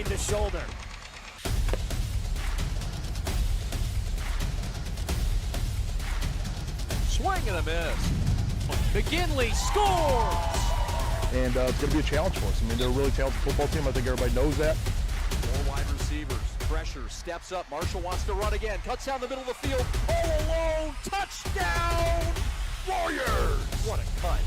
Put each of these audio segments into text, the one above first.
covering the shoulder. Swing and a miss. McGinley scores! And it's going to be a challenge for us. I mean, they're a really talented football team. I think everybody knows that. Four wide receivers. Pressure. Steps up. Marshall wants to run again. Cuts down the middle of the field. All alone. Touchdown! Warriors! What a cut.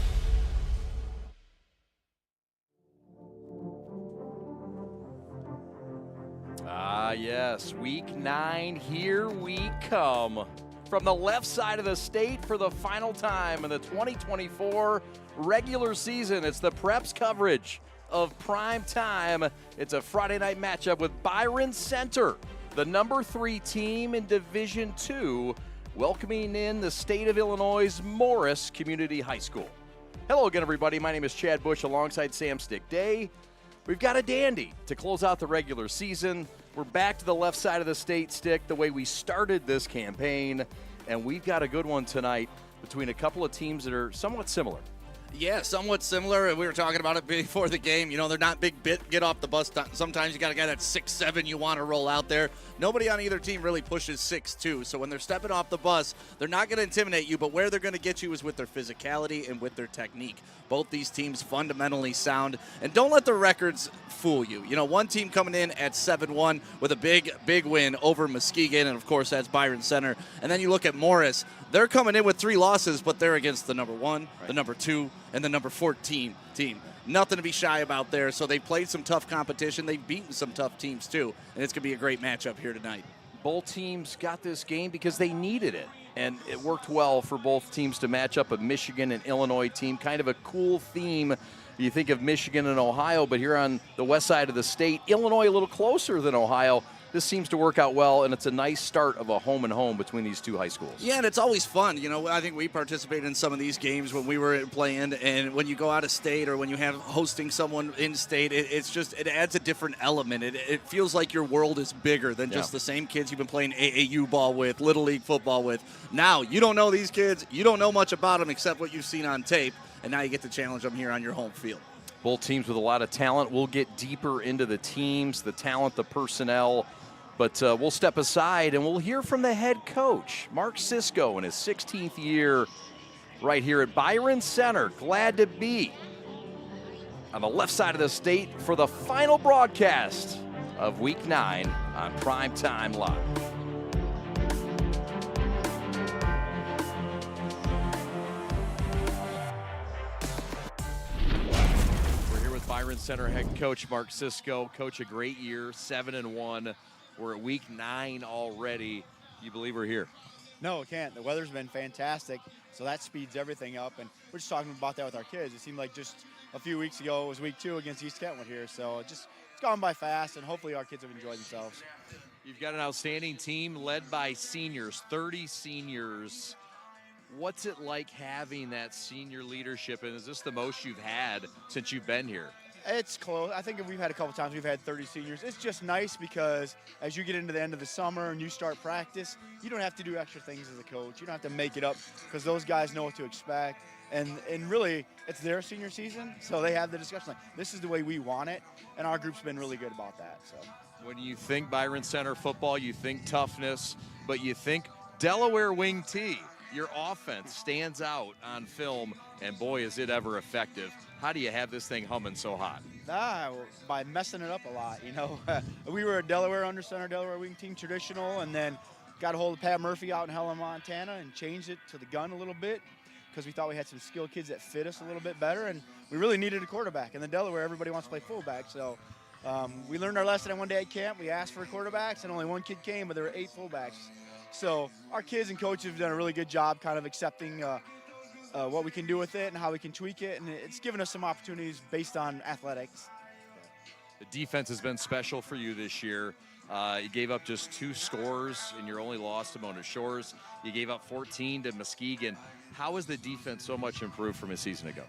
Ah, yes. Week 9. Here we come. From the left side of the state for the final time in the 2024 regular season. It's the Preps coverage of prime time. It's a Friday night matchup with Byron Center, the number 3 team in Division II, welcoming in the state of Illinois' Morris Community High School. Hello again, everybody. My name is Chad Bush alongside Sam Stick Day. We've got a dandy to close out the regular season. We're back to the left side of the state, Stick, the way we started this campaign, and we've got a good one tonight between a couple of teams that are somewhat similar. Yeah, somewhat similar. We were talking about it before the game. You know, they're not big get off the bus. Sometimes you got a guy that's 6'7" you want to roll out there. Nobody on either team really pushes 6'2", so when they're stepping off the bus, they're not going to intimidate you, but where they're going to get you is with their physicality and with their technique. Both these teams fundamentally sound, and don't let the records fool you. You know, one team coming in at 7-1 with a big win over Muskegon, and of course that's Byron Center. And then you look at Morris. They're coming in with 3 losses, but they're against the number 1, right, the number 2, and the number 14 team. Nothing to be shy about there. So they played some tough competition. They've beaten some tough teams too, and it's going to be a great matchup here tonight. Both teams got this game because they needed it, and it worked well for both teams to match up a Michigan and Illinois team. Kind of a cool theme. You think of Michigan and Ohio, but here on the west side of the state, Illinois a little closer than Ohio. This seems to work out well, and it's a nice start of a home-and-home between these two high schools. Yeah, and it's always fun. You know, I think we participated in some of these games when we were playing, and when you go out of state or when you have hosting someone in state, it adds a different element. It feels like your world is bigger than just the same kids you've been playing AAU ball with, Little League football with. Now, you don't know these kids. You don't know much about them except what you've seen on tape, and now you get to challenge them here on your home field. Both teams with a lot of talent. We'll get deeper into the teams, the talent, the personnel. But we'll step aside and we'll hear from the head coach, Mark Cisco, in his 16th year right here at Byron Center. Glad to be on the left side of the state for the final broadcast of Week 9 on Prime Time Live. We're here with Byron Center head coach Mark Cisco. Coach, a great year, 7-1. We're at Week 9 already. You believe we're here? No, it can't. The weather's been fantastic, so that speeds everything up. And we're just talking about that with our kids. It seemed like just a few weeks ago it was Week 2 against East Kentwood here. So it's gone by fast, and hopefully our kids have enjoyed themselves. You've got an outstanding team led by seniors, 30 seniors. What's it like having that senior leadership, and is this the most you've had since you've been here? It's close. I think we've had a couple times we've had 30 seniors. It's just nice because as you get into the end of the summer and you start practice, you don't have to do extra things as a coach. You don't have to make it up because those guys know what to expect. And really, it's their senior season, so they have the discussion like, this is the way we want it, and our group's been really good about that. So when you think Byron Center football, you think toughness, but you think Delaware Wing T. Your offense stands out on film, and boy, is it ever effective. How do you have this thing humming so hot? By messing it up a lot, you know. We were a Delaware under center, Delaware Wing Team traditional, and then got a hold of Pat Murphy out in Helen, Montana, and changed it to the gun a little bit because we thought we had some skilled kids that fit us a little bit better, and we really needed a quarterback. In the Delaware, everybody wants to play fullback, so we learned our lesson at one day at camp. We asked for quarterbacks, and only one kid came, but there were 8 fullbacks. So our kids and coaches have done a really good job kind of accepting what we can do with it and how we can tweak it, and it's given us some opportunities based on athletics. The defense has been special for you this year. You gave up just 2 scores in your only loss to Mona Shores. You gave up 14 to Muskegon. How has the defense so much improved from a season ago?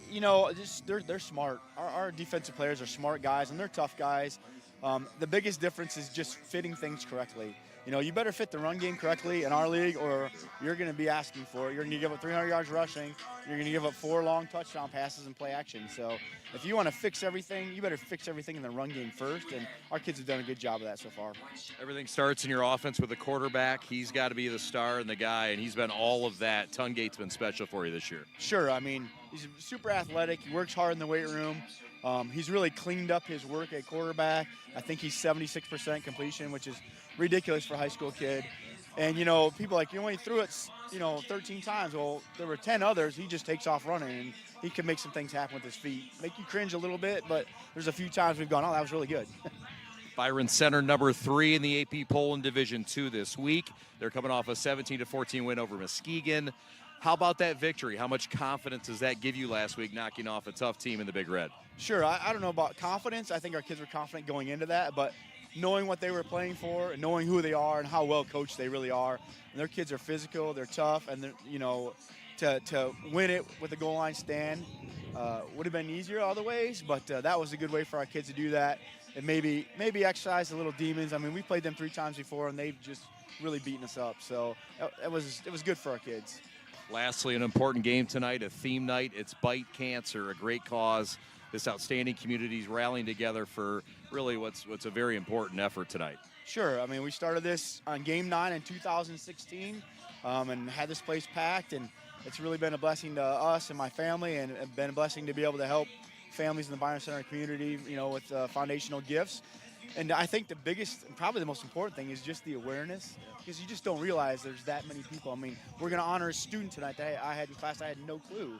You know, they're smart. Our defensive players are smart guys, and they're tough guys. The biggest difference is just fitting things correctly. You know, you better fit the run game correctly in our league, or you're going to be asking for it. You're going to give up 300 yards rushing. You're going to give up 4 long touchdown passes and play action. So if you want to fix everything, you better fix everything in the run game first, and our kids have done a good job of that so far. Everything starts in your offense with the quarterback. He's got to be the star and the guy, and he's been all of that. Tungate's been special for you this year. Sure. I mean, he's super athletic. He works hard in the weight room. He's really cleaned up his work at quarterback. I think he's 76% completion, which is ridiculous for a high school kid. And, you know, people like, you only threw it, 13 times. Well, there were 10 others. He just takes off running, and he can make some things happen with his feet. Make you cringe a little bit, but there's a few times we've gone, oh, that was really good. Byron Center, number 3 in the AP poll in Division II this week. They're coming off a 17-14 win over Muskegon. How about that victory? How much confidence does that give you last week, knocking off a tough team in the Big Red? Sure. I don't know about confidence. I think our kids were confident going into that, but knowing what they were playing for and knowing who they are and how well coached they really are. And their kids are physical, they're tough, and they're, to win it with a goal line stand would have been easier other ways, but that was a good way for our kids to do that and maybe exercise the little demons. I mean, we played them 3 times before, and they've just really beaten us up. So it was good for our kids. Lastly, an important game tonight, a theme night. It's Bite Cancer, a great cause. This outstanding community is rallying together for really what's a very important effort tonight. Sure. I mean, we started this on Game 9 in 2016 and had this place packed, and it's really been a blessing to us and my family, and been a blessing to be able to help families in the Byron Center community, with foundational gifts. And I think the biggest and probably the most important thing is just the awareness, because you just don't realize there's that many people. I mean, we're going to honor a student tonight that I had in class I had no clue.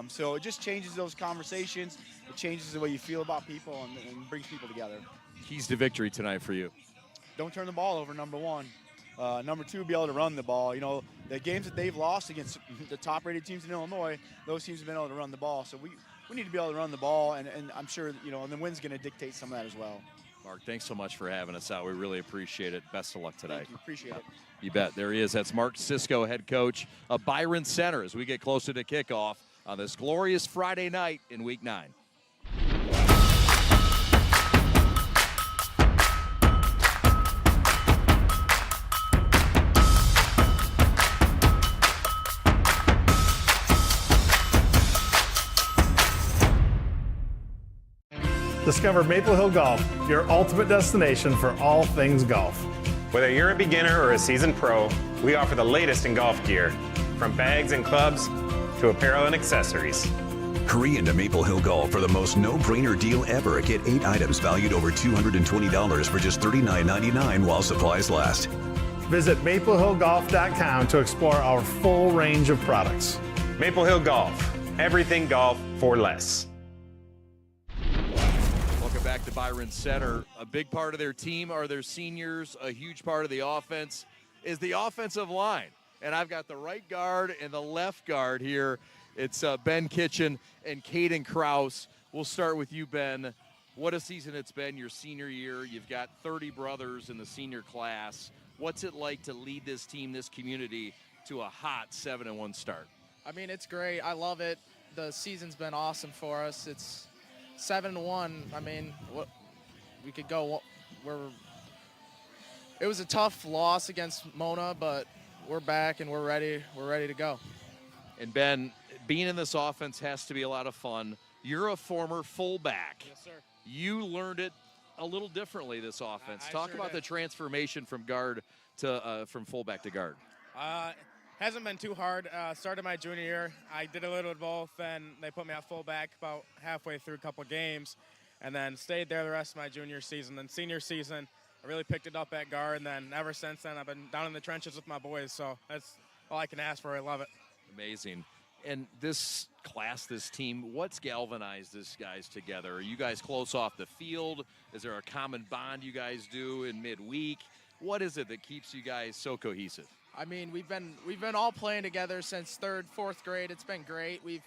So it just changes those conversations. It changes the way you feel about people and brings people together. Keys to victory tonight for you. Don't turn the ball over, number 1. Number 2, be able to run the ball. The games that they've lost against the top-rated teams in Illinois, those teams have been able to run the ball. So we need to be able to run the ball, and I'm sure, and the win's going to dictate some of that as well. Mark, thanks so much for having us out. We really appreciate it. Best of luck today. Thank you. Appreciate it. You bet. There he is. That's Mark Cisco, head coach of Byron Center, as we get closer to kickoff on this glorious Friday night in Week 9. Discover Maple Hill Golf, your ultimate destination for all things golf. Whether you're a beginner or a seasoned pro, we offer the latest in golf gear, from bags and clubs to apparel and accessories. Hurry into Maple Hill Golf for the most no-brainer deal ever. Get 8 items valued over $220 for just $39.99 while supplies last. Visit maplehillgolf.com to explore our full range of products. Maple Hill Golf, everything golf for less. Back to Byron Center. A big part of their team are their seniors. A huge part of the offense is the offensive line. And I've got the right guard and the left guard here. It's Ben Kitchen and Caden Kraus. We'll start with you, Ben. What a season it's been, your senior year. You've got 30 brothers in the senior class. What's it like to lead this team, this community, to a hot 7-1 start? I mean, it's great. I love it. The season's been awesome for us. It's 7-1. I mean, we could go. It was a tough loss against Mona, but we're back and we're ready. We're ready to go. And Ben, being in this offense has to be a lot of fun. You're a former fullback. Yes, sir. You learned it a little differently, this offense. I Talk sure about did. the transformation from guard to from fullback to guard. Hasn't been too hard. Started my junior year. I did a little of both, and they put me at fullback about halfway through a couple games, and then stayed there the rest of my junior season. Then senior season, I really picked it up at guard, and then ever since then, I've been down in the trenches with my boys, so that's all I can ask for. I love it. Amazing. And this class, this team, what's galvanized this guys together? Are you guys close off the field? Is there a common bond you guys do in midweek? What is it that keeps you guys so cohesive? I mean, we've been all playing together since 3rd, 4th grade. It's been great. We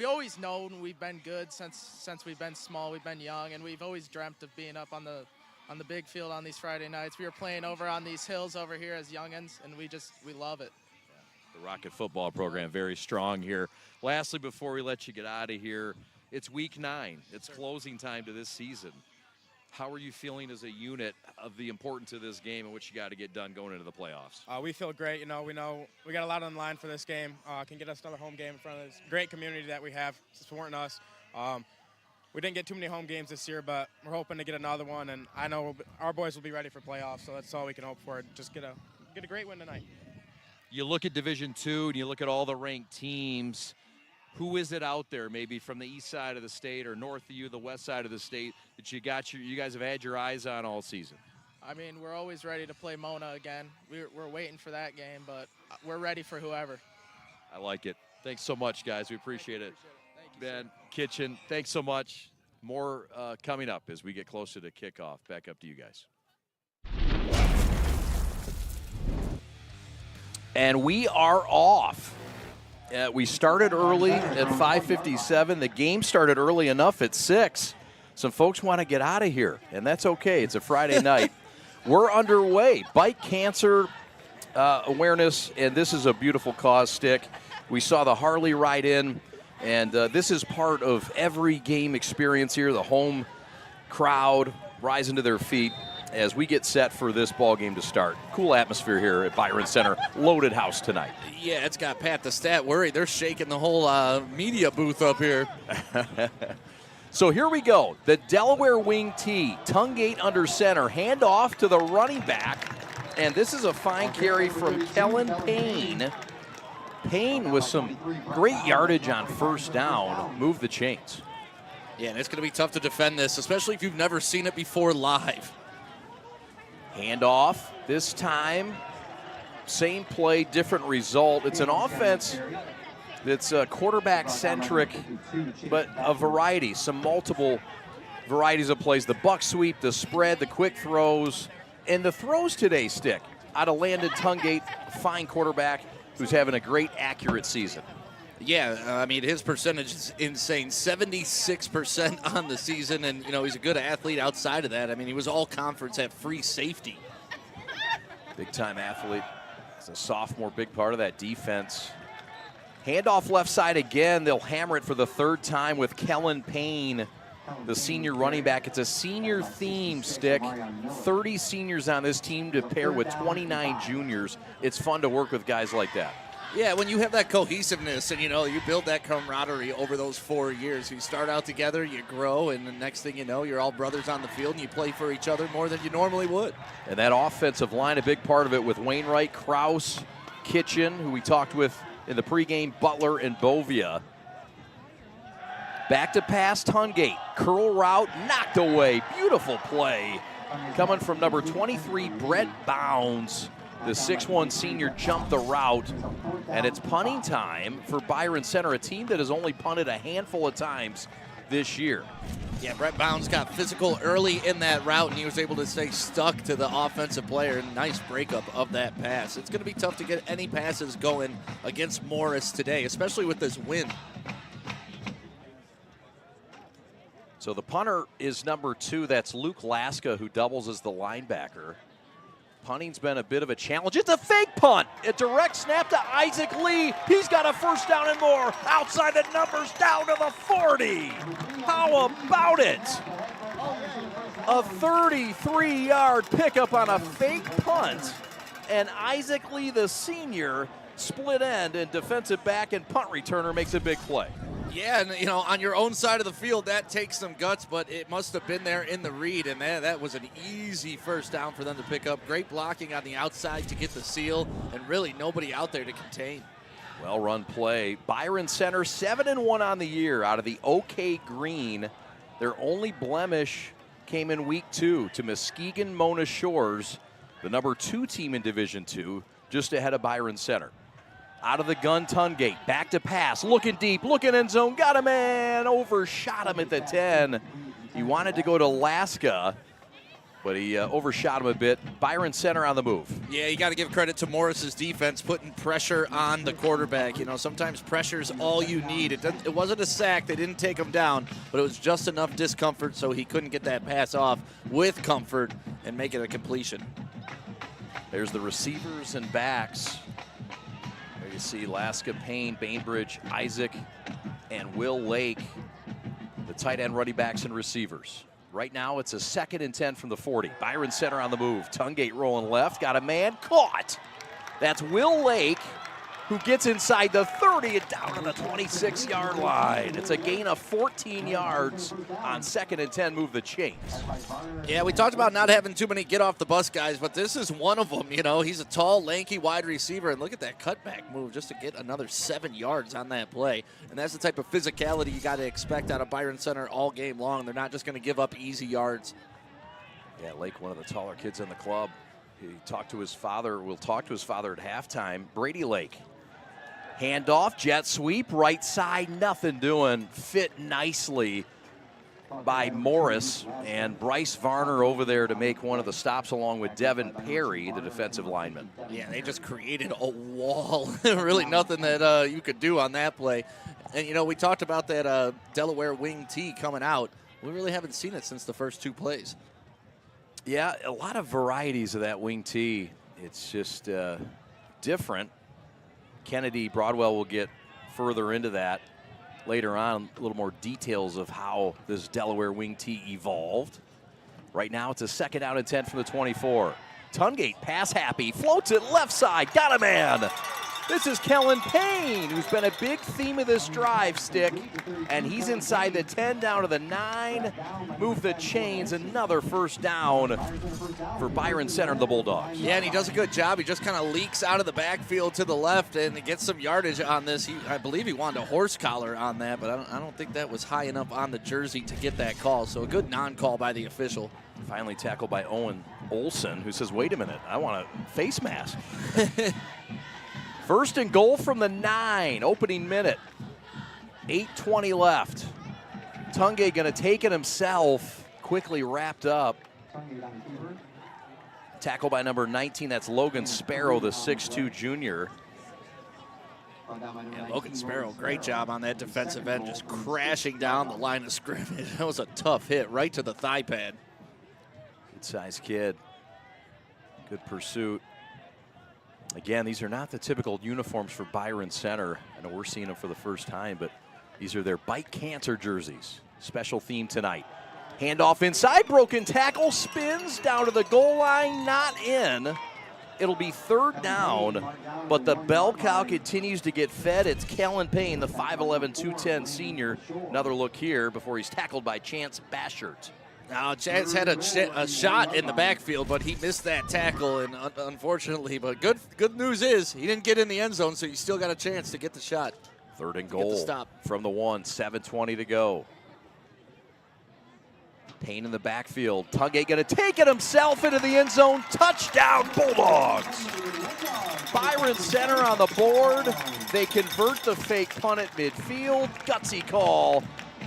always known we've been good since we've been small. We've been young, and we've always dreamt of being up on the big field on these Friday nights. We were playing over on these hills over here as youngins, and we love it. The Rocket football program very strong here. Lastly, before we let you get out of here, it's Week 9. It's closing time to this season. How are you feeling as a unit of the importance of this game and what you got to get done going into the playoffs? We feel great. You know we got a lot on the line for this game. Can get us another home game in front of this great community that we have supporting us. We didn't get too many home games this year, but we're hoping to get another one. And I know our boys will be ready for playoffs, so that's all we can hope for. Just get a great win tonight. You look at Division II and you look at all the ranked teams. Who is it out there, maybe from the east side of the state or north of you, the west side of the state, that you guys have had your eyes on all season? I mean, we're always ready to play Mona again. We're waiting for that game, but we're ready for whoever. I like it. Thanks so much, guys. We appreciate it. Thank you, Ben, Kitchen, thanks so much. More coming up as we get closer to kickoff. Back up to you guys. And we are off. We started early at 5:57. The game started early enough at 6. Some folks want to get out of here, and that's okay. It's a Friday night. We're underway. Bite cancer awareness, and this is a beautiful cause, Stick. We saw the Harley ride in, and this is part of every game experience here. The home crowd rising to their feet as we get set for this ball game to start. Cool atmosphere here at Byron Center. Loaded house tonight. Yeah, it's got Pat the Stat worried. They're shaking the whole media booth up here. So here we go. The Delaware wing tee. Tungate under center. Hand off to the running back. And this is a fine carry from Kellen Payne. Payne with some great yardage on first down. Move the chains. Yeah, and it's going to be tough to defend this, especially if you've never seen it before live. Handoff this time. Same play, different result. It's an offense that's quarterback-centric, but a variety, some multiple varieties of plays. The buck sweep, the spread, the quick throws, and the throws today, Stick, out of Landon Tungate, fine quarterback who's having a great, accurate season. Yeah, I mean, his percentage is insane, 76% on the season, and, you know, he's a good athlete outside of that. I mean, he was all conference at free safety. Big-time athlete. He's a sophomore, big part of that defense. Handoff left side again. They'll hammer it for the third time with Kellen Payne, the senior running back. It's a senior theme, Stick. 30 seniors on this team to pair with 29 juniors. It's fun to work with guys like that. Yeah, when you have that cohesiveness and, you know, you build that camaraderie over those 4 years. You start out together, you grow, and the next thing you know, you're all brothers on the field and you play for each other more than you normally would. And that offensive line, a big part of it with Wainwright, Kraus, Kitchen, who we talked with in the pregame, Butler, and Bovia. Back to pass, Tungate. Curl route, knocked away. Beautiful play. Coming from number 23, Brett Bounds. The 6'1 senior jumped the route, and it's punting time for Byron Center, a team that has only punted a handful of times this year. Yeah, Brett Bounds got physical early in that route, and he was able to stay stuck to the offensive player. Nice breakup of that pass. It's going to be tough to get any passes going against Morris today, especially with this win. So the punter is number 2. That's Luke Laska, who doubles as the linebacker. Punting's been a bit of a challenge. It's a fake punt. A direct snap to Isaac Lee. He's got a first down and more. Outside the numbers, down to the 40. How about it? A 33-yard pickup on a fake punt. And Isaac Lee, the senior, split end and defensive back and punt returner makes a big play. Yeah, and, you know, on your own side of the field, that takes some guts, but it must have been there in the read, and that was an easy first down for them to pick up. Great blocking on the outside to get the seal, and really nobody out there to contain. Well-run play. Byron Center, 7-1 on the year out of the OK Green. Their only blemish came in week 2 to Muskegon Mona Shores, the number 2 team in Division II, just ahead of Byron Center. Out of the gun, Tungate, back to pass, looking deep, looking end zone, got a man, overshot him at the 10. He wanted to go to Laska, but he overshot him a bit. Byron Center on the move. Yeah, you got to give credit to Morris's defense, putting pressure on the quarterback. You know, sometimes pressure's all you need. It wasn't a sack, they didn't take him down, but it was just enough discomfort so he couldn't get that pass off with comfort and make it a completion. There's the receivers and backs. There you see Laska, Payne, Bainbridge, Isaac, and Will Lake, the tight end running backs and receivers. Right now it's a 2nd and 10 from the 40. Byron Center on the move. Tungate rolling left, got a man, caught. That's Will Lake, who gets inside the 30 and down to the 26-yard line. It's a gain of 14 yards on 2nd and 10, move the chains. Yeah, we talked about not having too many get-off-the-bus guys, but this is one of them. You know, he's a tall, lanky wide receiver, and look at that cutback move just to get another 7 yards on that play. And that's the type of physicality you got to expect out of Byron Center all game long. They're not just going to give up easy yards. Yeah, Lake, one of the taller kids in the club. He talked to his father, will talk to his father at halftime. Brady Lake. Handoff, jet sweep, right side, nothing doing. Fit nicely by Morris, and Bryce Varner over there to make one of the stops along with Devin Perry, the defensive lineman. Yeah, they just created a wall. Really nothing that you could do on that play. And, you know, we talked about that Delaware wing tee coming out. We really haven't seen it since the first 2 plays. Yeah, a lot of varieties of that wing tee. It's just different. Kennedy Broadwell will get further into that later on, a little more details of how this Delaware wing tee evolved. Right now it's a 2nd down and 10 from the 24. Tungate pass happy, floats it left side, got a man. This is Kellen Payne, who's been a big theme of this drive, Stick, and he's inside the 10 down to the 9. Move the chains, another 1st down for Byron Center and the Bulldogs. Yeah, and he does a good job. He just kind of leaks out of the backfield to the left and gets some yardage on this. I believe he wanted a horse collar on that, but I don't think that was high enough on the jersey to get that call. So a good non-call by the official. Finally tackled by Owen Olson, who says, wait a minute, I want a face mask. 1st and goal from the 9, opening minute. 8:20 left. Tungay gonna take it himself, quickly wrapped up. Tackle by number 19, that's Logan Sparrow, the 6'2 junior. And Logan Sparrow, great job on that defensive end, just crashing down the line of scrimmage. That was a tough hit right to the thigh pad. Good sized kid. Good pursuit. Again, these are not the typical uniforms for Byron Center. I know we're seeing them for the first time, but these are their Bite Cancer jerseys. Special theme tonight. Handoff inside, broken tackle, spins down to the goal line, not in. It'll be 3rd down, but the bell cow continues to get fed. It's Kellen Payne, the 5'11", 210 senior. Another look here before he's tackled by Chance Bashert. Now, Chance had a shot in the backfield, but he missed that tackle, and unfortunately, but good news is he didn't get in the end zone, so you still got a chance to get the shot. 3rd and goal from the 1, 7:20 to go. Payne in the backfield. Tungate gonna take it himself into the end zone. Touchdown, Bulldogs. Byron Center on the board. They convert the fake punt at midfield. Gutsy call,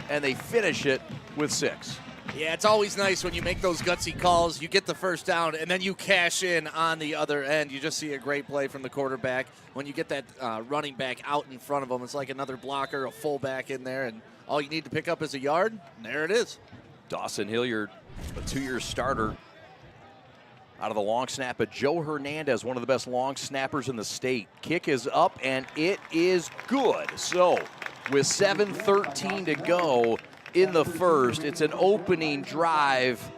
and they finish it with 6. Yeah, it's always nice when you make those gutsy calls, you get the 1st down, and then you cash in on the other end. You just see a great play from the quarterback. When you get that running back out in front of him, it's like another blocker, a fullback in there, and all you need to pick up is a yard, and there it is. Dawson Hilliard, a 2-year starter. Out of the long snap, but Joe Hernandez, one of the best long snappers in the state. Kick is up, and it is good. So, with 7:13 to go, in the 1st, it's an opening drive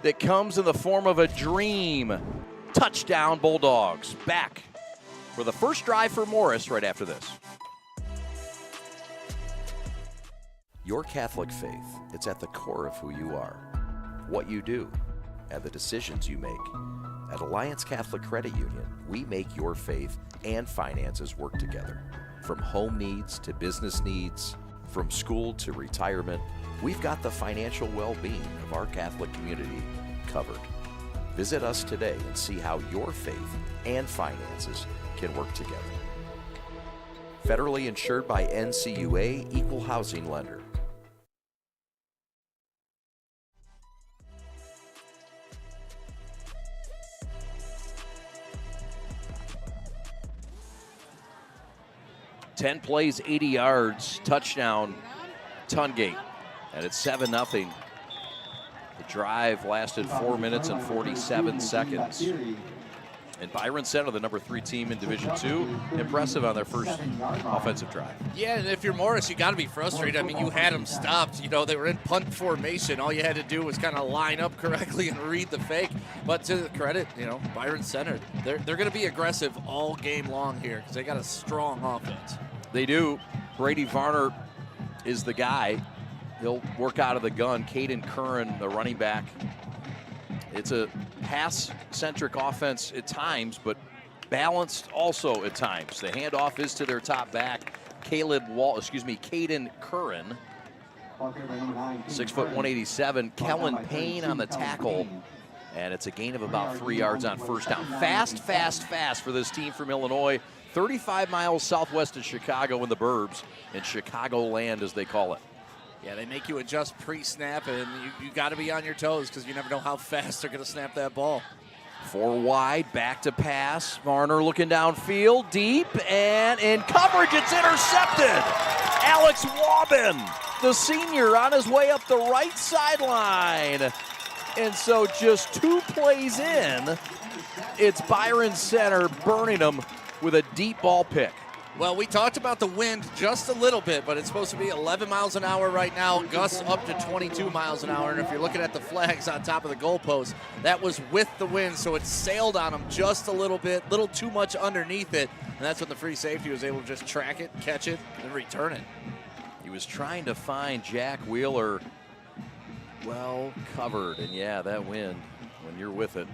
that comes in the form of a dream. Touchdown, Bulldogs. Back for the 1st drive for Morris right after this. Your Catholic faith, it's at the core of who you are, what you do, and the decisions you make. At Alliance Catholic Credit Union, we make your faith and finances work together. From home needs to business needs, from school to retirement, we've got the financial well-being of our Catholic community covered. Visit us today and see how your faith and finances can work together. Federally insured by NCUA, Equal Housing Lender. Ten plays, 80 yards, touchdown, Tungate. And it's 7-0. The drive lasted 4 minutes and 47 seconds. And Byron Center, the #3 team in Division II, impressive on their first offensive drive. Yeah, and if you're Morris, you got to be frustrated. I mean, you had them stopped. You know, they were in punt formation. All you had to do was kind of line up correctly and read the fake. But to the credit, you know, Byron Center, they're going to be aggressive all game long here because they got a strong offense. They do. Brady Varner is the guy. He'll work out of the gun. Caden Curran, the running back. It's a pass-centric offense at times, but balanced also at times. The handoff is to their top back, Caden Curran, 6 foot 187. Kellen Payne on the tackle, and it's a gain of about 3 yards on first down. Fast for this team from Illinois. 35 miles southwest of Chicago in the burbs, in Chicagoland as they call it. Yeah, they make you adjust pre-snap, and you got to be on your toes because you never know how fast they're going to snap that ball. 4 wide, back to pass. Varner looking downfield, deep, and in coverage, it's intercepted. Alex Wabin, the senior, on his way up the right sideline. And so just 2 plays in, it's Byron Center burning them with a deep ball pick. Well, we talked about the wind just a little bit, but it's supposed to be 11 miles an hour right now, gusts up to 22 miles an hour. And if you're looking at the flags on top of the goalpost, that was with the wind, so it sailed on them just a little bit, little too much underneath it. And that's when the free safety was able to just track it, catch it, and return it. He was trying to find Jack Wheeler well covered. And yeah, that wind, when you're with it,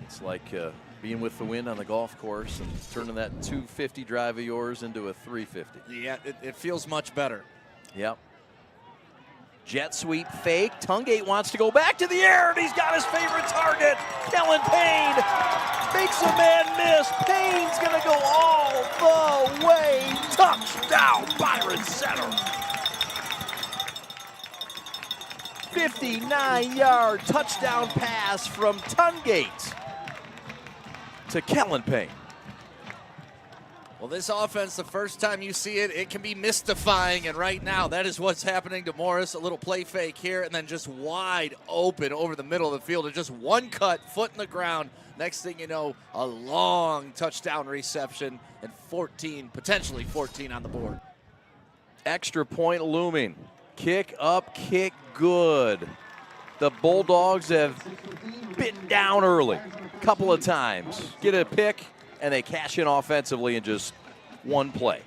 it's like being with the wind on the golf course and turning that 250 drive of yours into a 350. Yeah, it feels much better. Yep. Jet sweep fake. Tungate wants to go back to the air, and he's got his favorite target. Kellen Payne makes a man miss. Payne's going to go all the way. Touchdown, Byron Center. 59-yard touchdown pass from Tungate to Kellen Payne. Well, this offense, the first time you see it, it can be mystifying, and right now that is what's happening to Morris. A little play fake here, and then just wide open over the middle of the field, and just one cut, foot in the ground. Next thing you know, a long touchdown reception, and 14, potentially 14 on the board. Extra point looming. Kick up, kick good. The Bulldogs have bitten down early a couple of times. Get a pick, and they cash in offensively in just one play.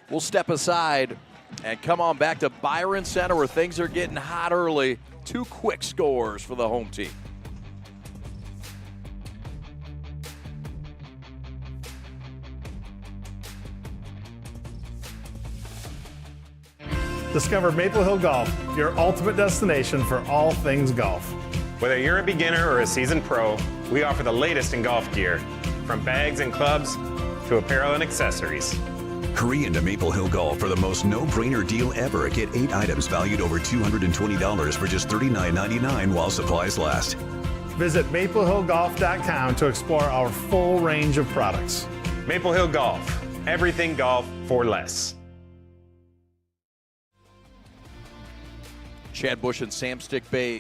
We'll step aside and come on back to Byron Center where things are getting hot early. 2 quick scores for the home team. Discover Maple Hill Golf, your ultimate destination for all things golf. Whether you're a beginner or a seasoned pro, we offer the latest in golf gear, from bags and clubs to apparel and accessories. Hurry into Maple Hill Golf for the most no-brainer deal ever. Get 8 items valued over $220 for just $39.99 while supplies last. Visit maplehillgolf.com to explore our full range of products. Maple Hill Golf, everything golf for less. Chad Bush and Sam Stick Day.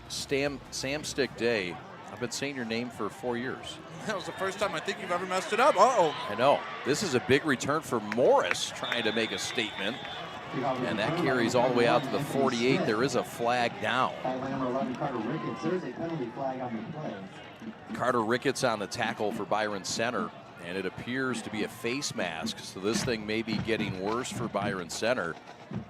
I've been saying your name for 4 years. That was the first time I think you've ever messed it up. Uh-oh. I know. This is a big return for Morris trying to make a statement. And that carries all the way out to the 48. There is a flag down. Carter Ricketts on the tackle for Byron Center. And it appears to be a face mask. So this thing may be getting worse for Byron Center,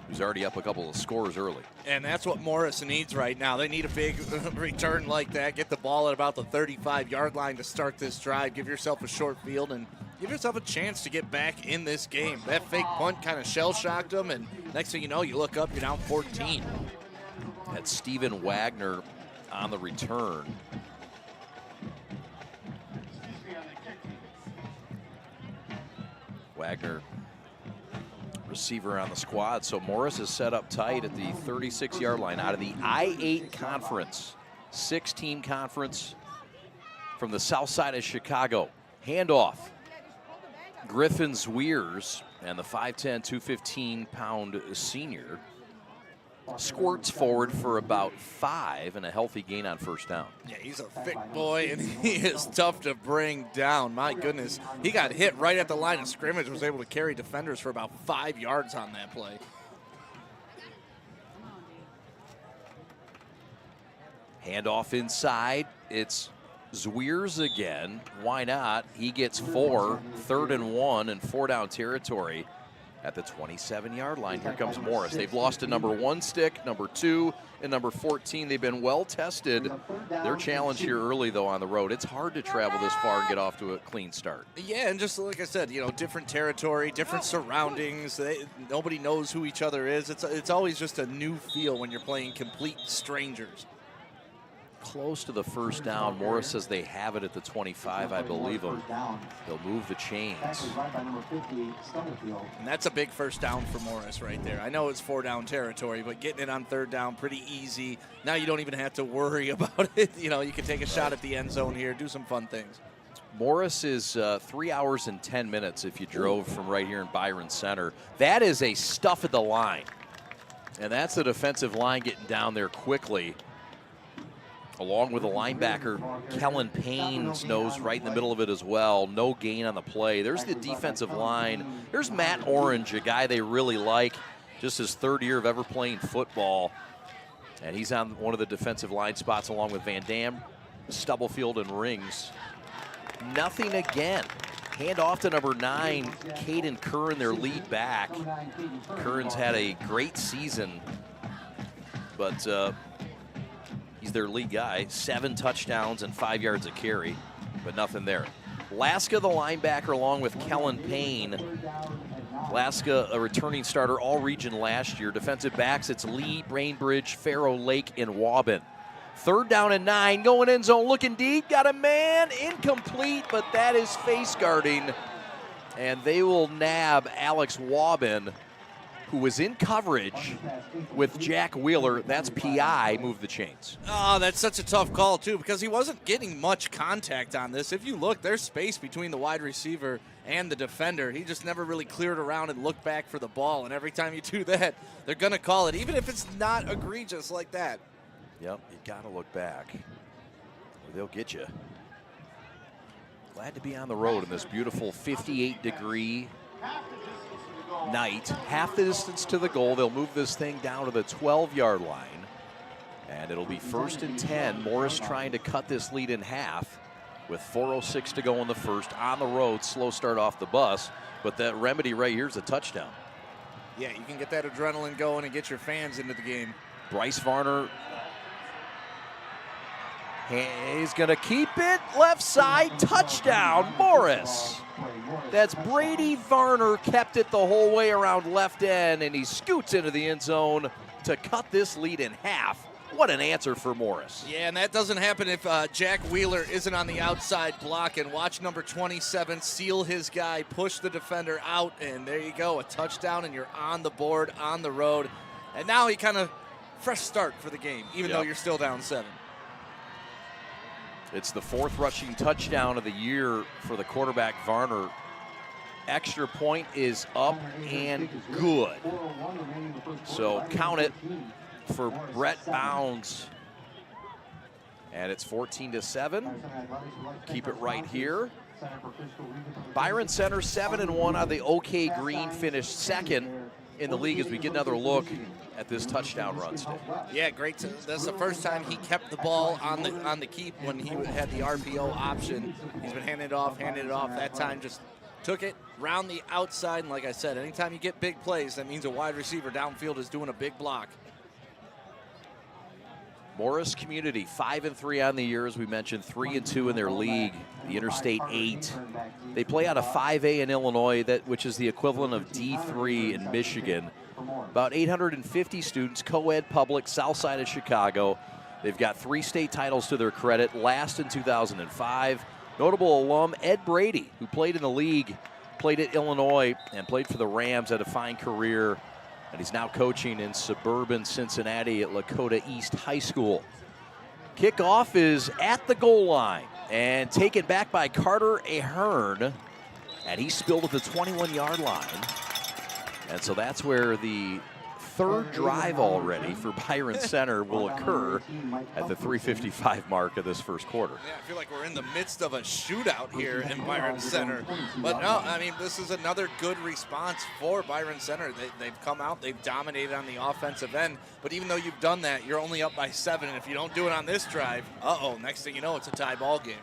who's already up a couple of scores early. And that's what Morris needs right now. They need a big return like that. Get the ball at about the 35-yard line to start this drive. Give yourself a short field and give yourself a chance to get back in this game. That fake punt kind of shell-shocked them, and next thing you know, you look up, you're down 14. That's Steven Wagner on the return. Wagner, receiver on the squad. So Morris is set up tight at the 36-yard line out of the I-8 conference. 6-team conference from the south side of Chicago. Handoff. Griffin Weirs and the 5'10", 215-pound senior. Squirts forward for about 5 and a healthy gain on first down. Yeah, he's a thick boy, and he is tough to bring down. My goodness. He got hit right at the line of scrimmage, was able to carry defenders for about 5 yards on that play. Handoff inside. It's Zwiers again. Why not? He gets 4, 3rd and 1, and 4 down territory at the 27-yard line. Here comes Morris. They've lost to number 1 stick, number 2, and number 14. They've been well tested. Their challenge here early, though, on the road. It's hard to travel this far and get off to a clean start. Yeah, and just like I said, you know, different territory, different surroundings. Nobody knows who each other is. It's always just a new feel when you're playing complete strangers. Close to the first down. Morris says they have it at the 25. I believe them. They'll move the chains. And that's a big first down for Morris right there. I know it's 4-down territory, but getting it on 3rd down, pretty easy. Now you don't even have to worry about it. You know, you can take a shot at the end zone here, do some fun things. Morris is 3 hours and 10 minutes if you drove from right here in Byron Center. That is a stuff at the line. And that's the defensive line getting down there quickly, along with a linebacker. Kellen Payne's nose right in the middle of it as well. No gain on the play. There's the defensive line. There's Matt Orange, a guy they really like, just his 3rd year of ever playing football. And he's on one of the defensive line spots along with Van Dam, Stubblefield, and Rings. Nothing again. Hand off to number 9, Caden Curran, their lead back. Curran's had a great season, but he's their lead guy. 7 touchdowns and 5 yards a carry, but nothing there. Laska, the linebacker, along with Kellen Payne. Laska, a returning starter all region last year. Defensive backs, it's Lee, Brainbridge, Faro Lake, and Waubin. 3rd down and 9, going end zone, looking deep, got a man, incomplete, but that is face guarding. And they will nab Alex Waubin, who was in coverage with Jack Wheeler. That's PI, move the chains. Oh, that's such a tough call, too, because he wasn't getting much contact on this. If you look, there's space between the wide receiver and the defender. He just never really cleared around and looked back for the ball, and every time you do that, they're going to call it, even if it's not egregious like that. Yep, you got to look back, or they'll get you. Glad to be on the road in this beautiful 58-degree night. Half the distance to the goal. They'll move this thing down to the 12-yard line, and it'll be 1st and 10. Morris trying to cut this lead in half with 4:06 to go in the first. On the road, slow start off the bus, but that remedy right here is a touchdown. Yeah, you can get that adrenaline going and get your fans into the game. Bryce Varner, he's going to keep it. Left side, touchdown, Morris. That's Brady Varner, kept it the whole way around left end, and he scoots into the end zone to cut this lead in half. What an answer for Morris. Yeah, and that doesn't happen if Jack Wheeler isn't on the outside blocking. Watch number 27 seal his guy, push the defender out, and there you go, a touchdown, and you're on the board, on the road. And now he kind of fresh start for the game, even though you're still down 7. It's the 4th rushing touchdown of the year for the quarterback, Varner. Extra point is up and good. So count it for Brett Bounds. And it's 14-7. Keep it right here. Byron Center 7-1 on the OK Green, finished 2nd in the league as we get another look at this touchdown run stick. Yeah, great. That's the first time he kept the ball on the keep when he had the RPO option. He's been handing it off. That time just took it round the outside. And like I said, anytime you get big plays, that means a wide receiver downfield is doing a big block. Morris Community 5-3 on the year, as we mentioned, 3-2 in their league, the Interstate 8. They play out of 5A in Illinois, which is the equivalent of D3 in Michigan. About 850 students, co-ed, public, south side of Chicago. They've got 3 state titles to their credit, last in 2005. Notable alum Ed Brady, who played in the league, played at Illinois, and played for the Rams, had a fine career. And he's now coaching in suburban Cincinnati at Lakota East High School. Kickoff is at the goal line and taken back by Carter Ahern. And he spilled at the 21-yard line. And so that's where the third drive already for Byron Center will occur at the 3:55 mark of this first quarter. Yeah, I feel like we're in the midst of a shootout here in Byron Center. But no, I mean, this is another good response for Byron Center. They've come out, they've dominated on the offensive end. But even though you've done that, you're only up by 7. And if you don't do it on this drive, next thing you know, it's a tie ball game.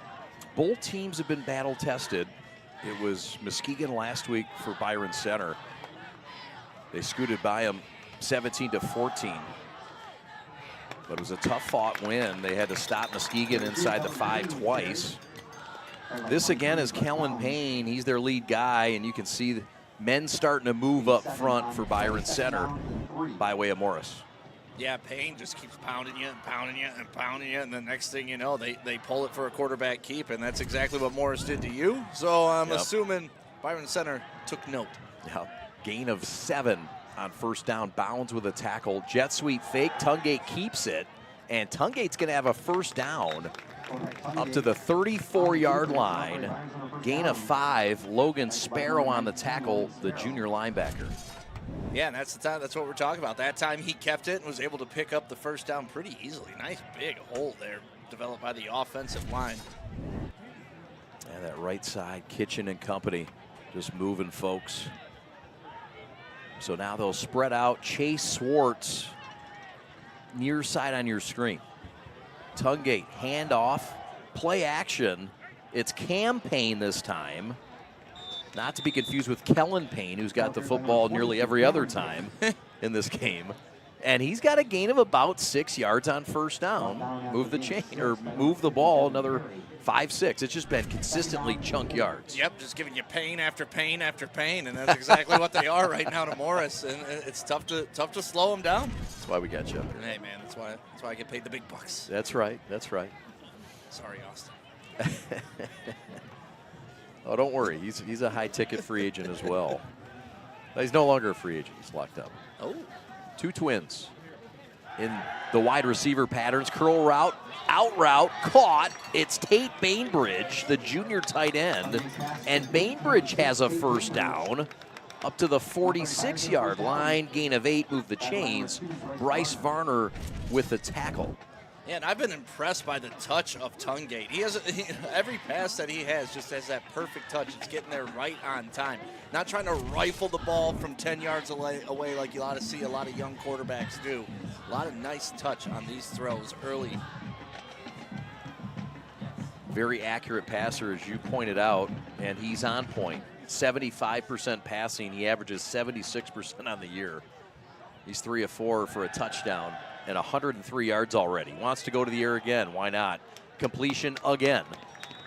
Both teams have been battle tested. It was Muskegon last week for Byron Center. They scooted by them 17-14. But it was a tough fought win. They had to stop Muskegon inside the 5 twice. This again is Kellen Payne. He's their lead guy, and you can see the men starting to move up front for Byron Center by way of Morris. Yeah, Payne just keeps pounding you and pounding you and pounding you, and the next thing you know, they pull it for a quarterback keep, and that's exactly what Morris did to you. So I'm assuming Byron Center took note. Yeah, gain of 7 on first down, bounds with a tackle, jet sweep fake, Tungate keeps it, and Tungate's gonna have a first down up to the 34-yard line. Gain of 5, Logan Sparrow on the tackle, the junior linebacker. Yeah, and that's the time. That's what we're talking about. That time he kept it and was able to pick up the first down pretty easily. Nice big hole there developed by the offensive line. And that right side, Kitchen and company, just moving folks. So now they'll spread out. Chase Swartz, near side on your screen. Tungate, handoff, play action. It's Cam Payne this time. Not to be confused with Kellen Payne, who's got the football nearly every other time in this game. And he's got a gain of about 6 yards on first down. Move the chain, or move the ball another 5, 6. It's just been consistently chunk yards. Yep, just giving you pain after pain after pain, and that's exactly what they are right now to Morris. And it's tough to slow them down. That's why we got you up here. Hey man, that's why I get paid the big bucks. That's right. That's right. Sorry, Austin. Oh, don't worry. He's a high-ticket free agent as well. He's no longer a free agent. He's locked up. Oh. 2 twins in the wide receiver patterns. Curl route, out route, caught. It's Tate Bainbridge, the junior tight end. And Bainbridge has a first down up to the 46-yard line. Gain of 8, move the chains. Bryce Varner with the tackle. Yeah, and I've been impressed by the touch of Tungate. Every pass that he has just has that perfect touch. It's getting there right on time. Not trying to rifle the ball from 10 yards away like you ought to see a lot of young quarterbacks do. A lot of nice touch on these throws early. Very accurate passer, as you pointed out, and he's on point. 75% passing. He averages 76% on the year. He's 3 of 4 for a touchdown and 103 yards already. Wants to go to the air again. Why not? Completion again.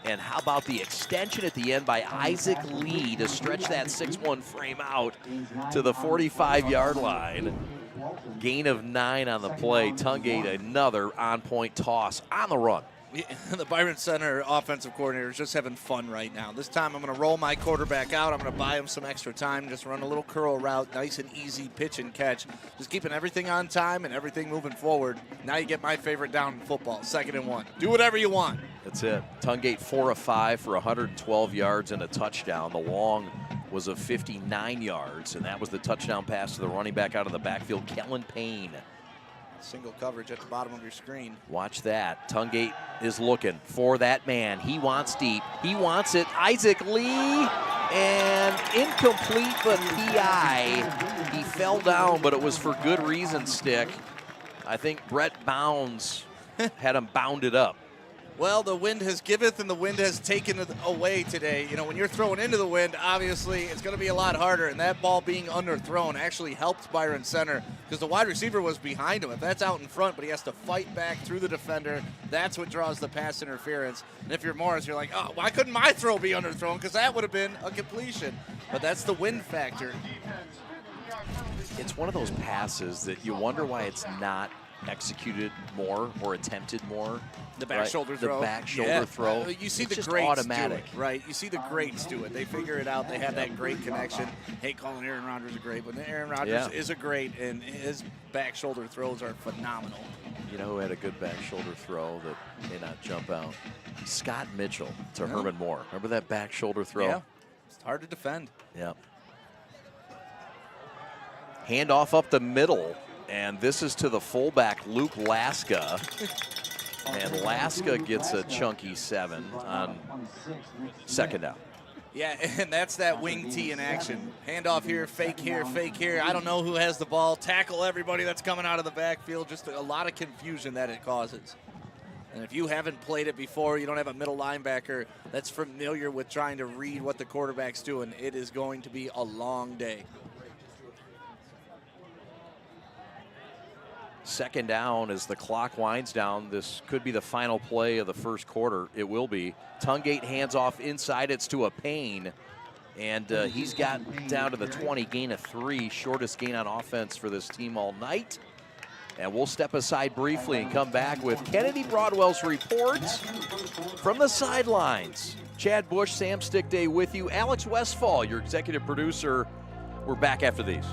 And how about the extension at the end by Isaac Lee to stretch that 6'1" frame out to the 45-yard line. Gain of 9 on the play. Tungate another on-point toss on the run. The Byron Center offensive coordinator is just having fun right now. This time I'm going to roll my quarterback out. I'm going to buy him some extra time, just run a little curl route, nice and easy pitch and catch. Just keeping everything on time and everything moving forward. Now you get my favorite down in football, 2nd and 1. Do whatever you want. That's it. Tungate 4 of 5 for 112 yards and a touchdown. The long was of 59 yards, and that was the touchdown pass to the running back out of the backfield, Kellen Payne. Single coverage at the bottom of your screen. Watch that. Tungate is looking for that man. He wants deep. He wants it. Isaac Lee, and incomplete, but PI. He fell down, but it was for good reason, Stick. I think Brett Bounds had him bounded up. Well, the wind has giveth and the wind has taken it away today. You know, when you're throwing into the wind, obviously it's going to be a lot harder, and that ball being underthrown actually helped Byron Center because the wide receiver was behind him. If that's out in front, but he has to fight back through the defender, that's what draws the pass interference. And if you're Morris, you're like, oh, why couldn't my throw be underthrown? Because that would have been a completion. But that's the wind factor. It's one of those passes that you wonder why it's not executed more or attempted more. The back shoulder throw. The back shoulder throw. You see it's the just greats automatic. do it, right? You see the greats do it. They figure it out. They have that great connection. Hate calling Aaron Rodgers a great, but Aaron Rodgers is a great, and his back shoulder throws are phenomenal. You know who had a good back shoulder throw that may not jump out? Scott Mitchell to Herman Moore. Remember that back shoulder throw? Yeah. It's hard to defend. Yep. Handoff up the middle, and this is to the fullback, Luke Laska. And Laska gets a chunky 7 on second down. Yeah, and that's that wing tee in action. Handoff here, fake here, fake here. I don't know who has the ball. Tackle everybody that's coming out of the backfield. Just a lot of confusion that it causes. And if you haven't played it before, you don't have a middle linebacker that's familiar with trying to read what the quarterback's doing, it is going to be a long day. Second down as the clock winds down. This could be the final play of the first quarter. It will be. Tungate hands off inside. It's to a Payne. And he's got down to the 20, gain of 3. Shortest gain on offense for this team all night. And we'll step aside briefly and come back with Kennedy Broadwell's reports from the sidelines. Chad Bush, Sam Stickday with you. Alex Westfall, your executive producer. We're back after these.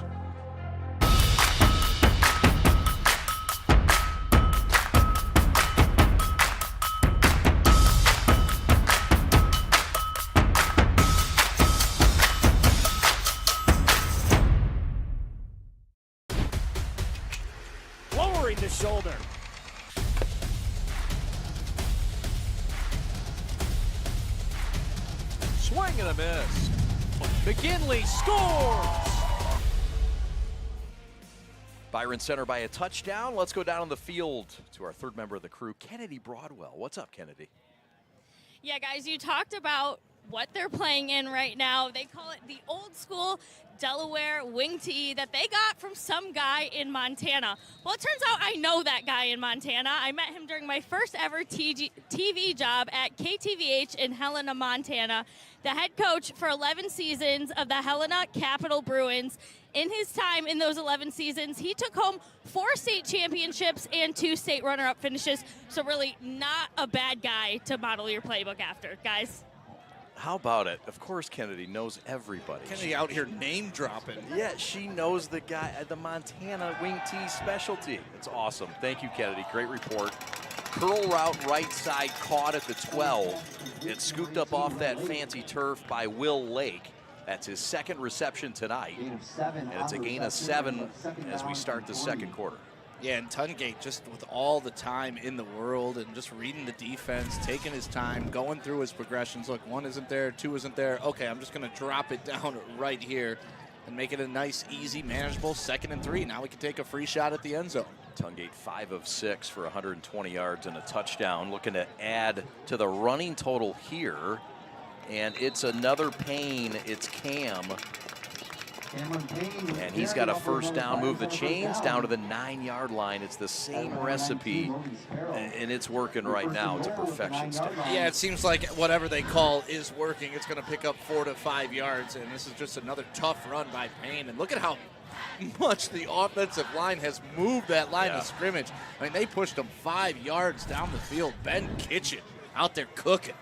The shoulder. Swing and a miss. McGinley scores! Byron Center by a touchdown. Let's go down on the field to our third member of the crew, Kennedy Broadwell. What's up, Kennedy? Yeah, guys, you talked about what they're playing in right now. They call it the old school Delaware wing tee that they got from some guy in Montana. Well, it turns out I know that guy in Montana. I met him during my first ever TV job at KTVH in Helena, Montana, the head coach for 11 seasons of the Helena Capital Bruins. In his time in those 11 seasons, he took home 4 state championships and 2 state runner-up finishes. So really not a bad guy to model your playbook after, guys. How about it? Of course, Kennedy knows everybody. Kennedy out here name dropping. Yeah, she knows the guy at the Montana wing tee specialty. It's awesome. Thank you, Kennedy. Great report. Curl route right side caught at the 12. It's scooped up off that fancy turf by Will Lake. That's his second reception tonight. And it's a gain of 7 as we start the second quarter. Yeah, and Tungate just with all the time in the world and just reading the defense, taking his time, going through his progressions. Look, 1 isn't there, 2 isn't there. Okay, I'm just going to drop it down right here and make it a nice, easy, manageable 2nd and 3. Now we can take a free shot at the end zone. Tungate 5 of 6 for 120 yards and a touchdown. Looking to add to the running total here. And it's another Payne. It's Cam. And he's got a first down, move the chains down to the 9-yard line. It's the same recipe, and it's working right now to perfection still. Yeah, it seems like whatever they call is working. It's going to pick up 4 to 5 yards, and this is just another tough run by Payne. And look at how much the offensive line has moved that line of scrimmage. I mean, they pushed him 5 yards down the field. Ben Kitchen out there cooking.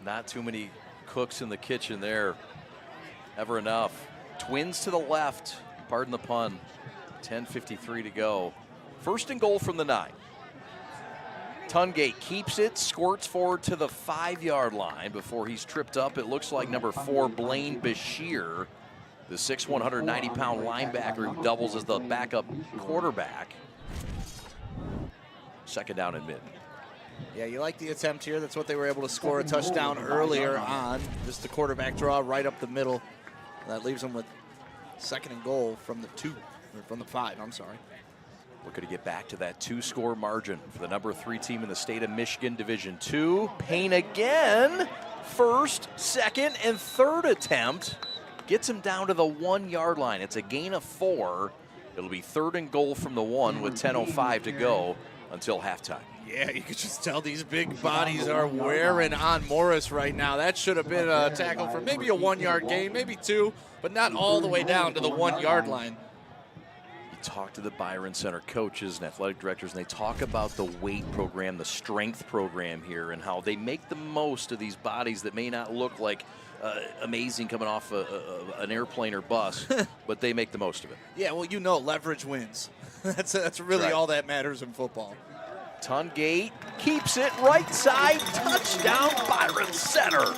Not too many cooks in the kitchen there. Ever enough. Twins to the left. Pardon the pun. 10:53 to go. First and goal from the 9. Tungate keeps it, squirts forward to the 5-yard line before he's tripped up. It looks like number 4, Blaine Bashir, the 6'1", 190-pound linebacker who doubles as the backup quarterback. Second down and mid. Yeah, you like the attempt here. That's what they were able to score a touchdown earlier on. Just the quarterback draw right up the middle. That leaves them with 2nd and goal from the 2, or from the 5, I'm sorry. Looking to get back to that 2-score margin for the number 3 team in the state of Michigan, Division II. Payne again. First, second, and third attempt. Gets him down to the 1-yard line. It's a gain of 4. It'll be 3rd and goal from the 1 with 10:05 to go until halftime. Yeah, you could just tell these big bodies are wearing on Morris right now. That should have been a tackle for maybe a 1-yard gain, maybe 2, but not all the way down to the 1-yard line. You talk to the Byron Center coaches and athletic directors, and they talk about the weight program, the strength program here, and how they make the most of these bodies that may not look like amazing coming off an airplane or bus, but they make the most of it. Yeah, well, you know, leverage wins. That's really all that matters in football. Tungate keeps it right side, touchdown Byron Center.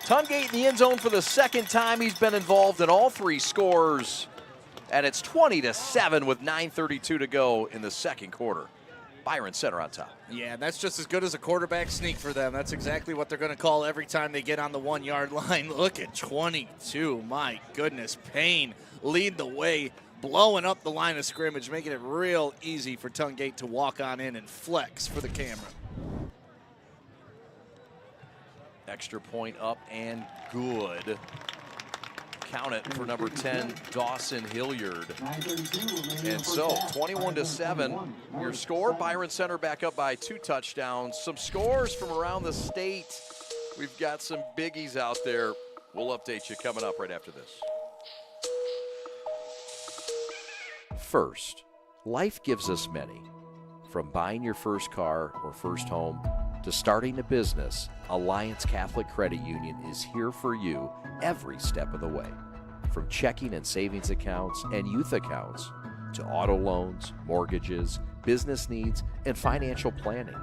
Tungate in the end zone for the second time. He's been involved in all 3 scores. And it's 20-7 with 9:32 to go in the second quarter. Byron Center on top. Yeah, that's just as good as a quarterback sneak for them. That's exactly what they're going to call every time they get on the 1-yard line. Look at 22. My goodness. Payne lead the way, blowing up the line of scrimmage, making it real easy for Tungate to walk on in and flex for the camera. Extra point up and good. Count it for number 10, Dawson Hilliard. And so 21-7, your score. Byron Center back up by 2 touchdowns. Some scores from around the state. We've got some biggies out there. We'll update you coming up right after this. First, life gives us many. From buying your first car or first home to starting a business, Alliance Catholic Credit Union is here for you every step of the way. From checking and savings accounts and youth accounts to auto loans, mortgages, business needs, and financial planning.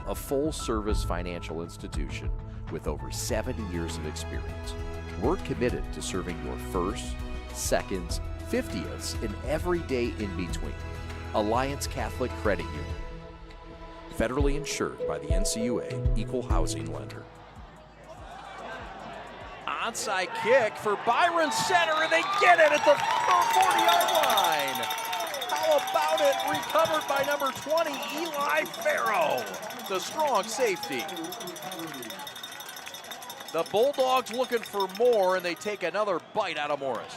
A full-service financial institution with over 70 years of experience. We're committed to serving your firsts, seconds, 50ths, and every day in between. Alliance Catholic Credit Union. Federally insured by the NCUA, Equal Housing Lender. Onside kick for Byron Center, and they get it at the 40-yard line. How about it? Recovered by number 20, Eli Farrow, the strong safety. The Bulldogs looking for more, and they take another bite out of Morris.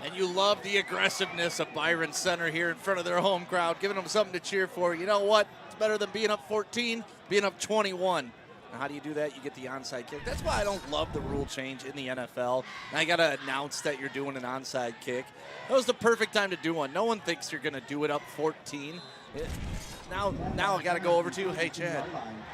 And you love the aggressiveness of Byron Center here in front of their home crowd, giving them something to cheer for. You know what? It's better than being up 14, being up 21. Now, how do you do that? You get the onside kick. That's why I don't love the rule change in the NFL. And I got to announce that you're doing an onside kick. That was the perfect time to do one. No one thinks you're going to do it up 14. Now I got to go over to you. Hey, Chad,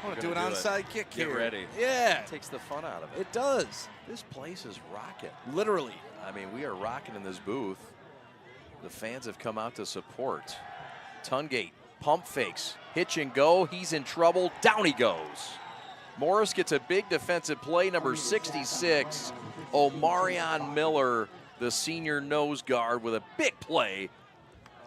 I want to do an onside kick here. Get ready. Yeah. It takes the fun out of it. It does. This place is rocking. Literally. I mean, we are rocking in this booth. The fans have come out to support. Tungate, pump fakes, hitch and go. He's in trouble. Down he goes. Morris gets a big defensive play. Number 66, Omarion Miller, the senior nose guard, with a big play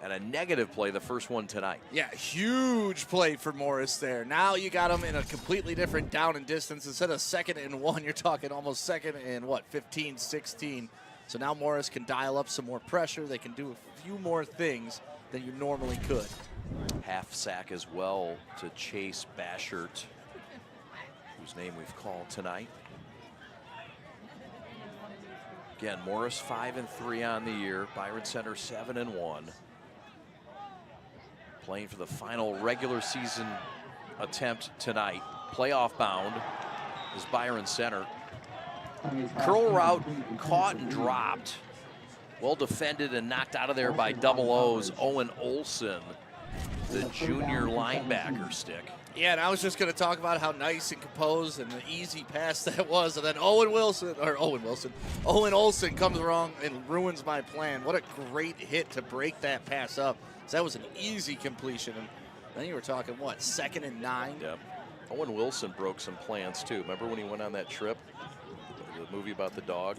and a negative play, the first one tonight. Yeah, huge play for Morris there. Now you got him in a completely different down and distance. Instead of 2nd and 1, you're talking almost 2nd and 15, 16. So now Morris can dial up some more pressure. They can do a few more things than you normally could. Half sack as well to Chase Bashert, whose name we've called tonight. Again, Morris 5-3 on the year. Byron Center 7-1. Playing for the final regular season attempt tonight. Playoff bound is Byron Center. Curl route caught and dropped. Well defended and knocked out of there by double O's Owen Olson, the junior linebacker stick. Yeah, and I was just going to talk about how nice and composed and an easy pass that was. And then Owen Olson comes wrong and ruins my plan. What a great hit to break that pass up. So that was an easy completion. And then you were talking, what, 2nd and 9? Yep. Owen Wilson broke some plans, too. Remember when he went on that trip? The movie about the dog?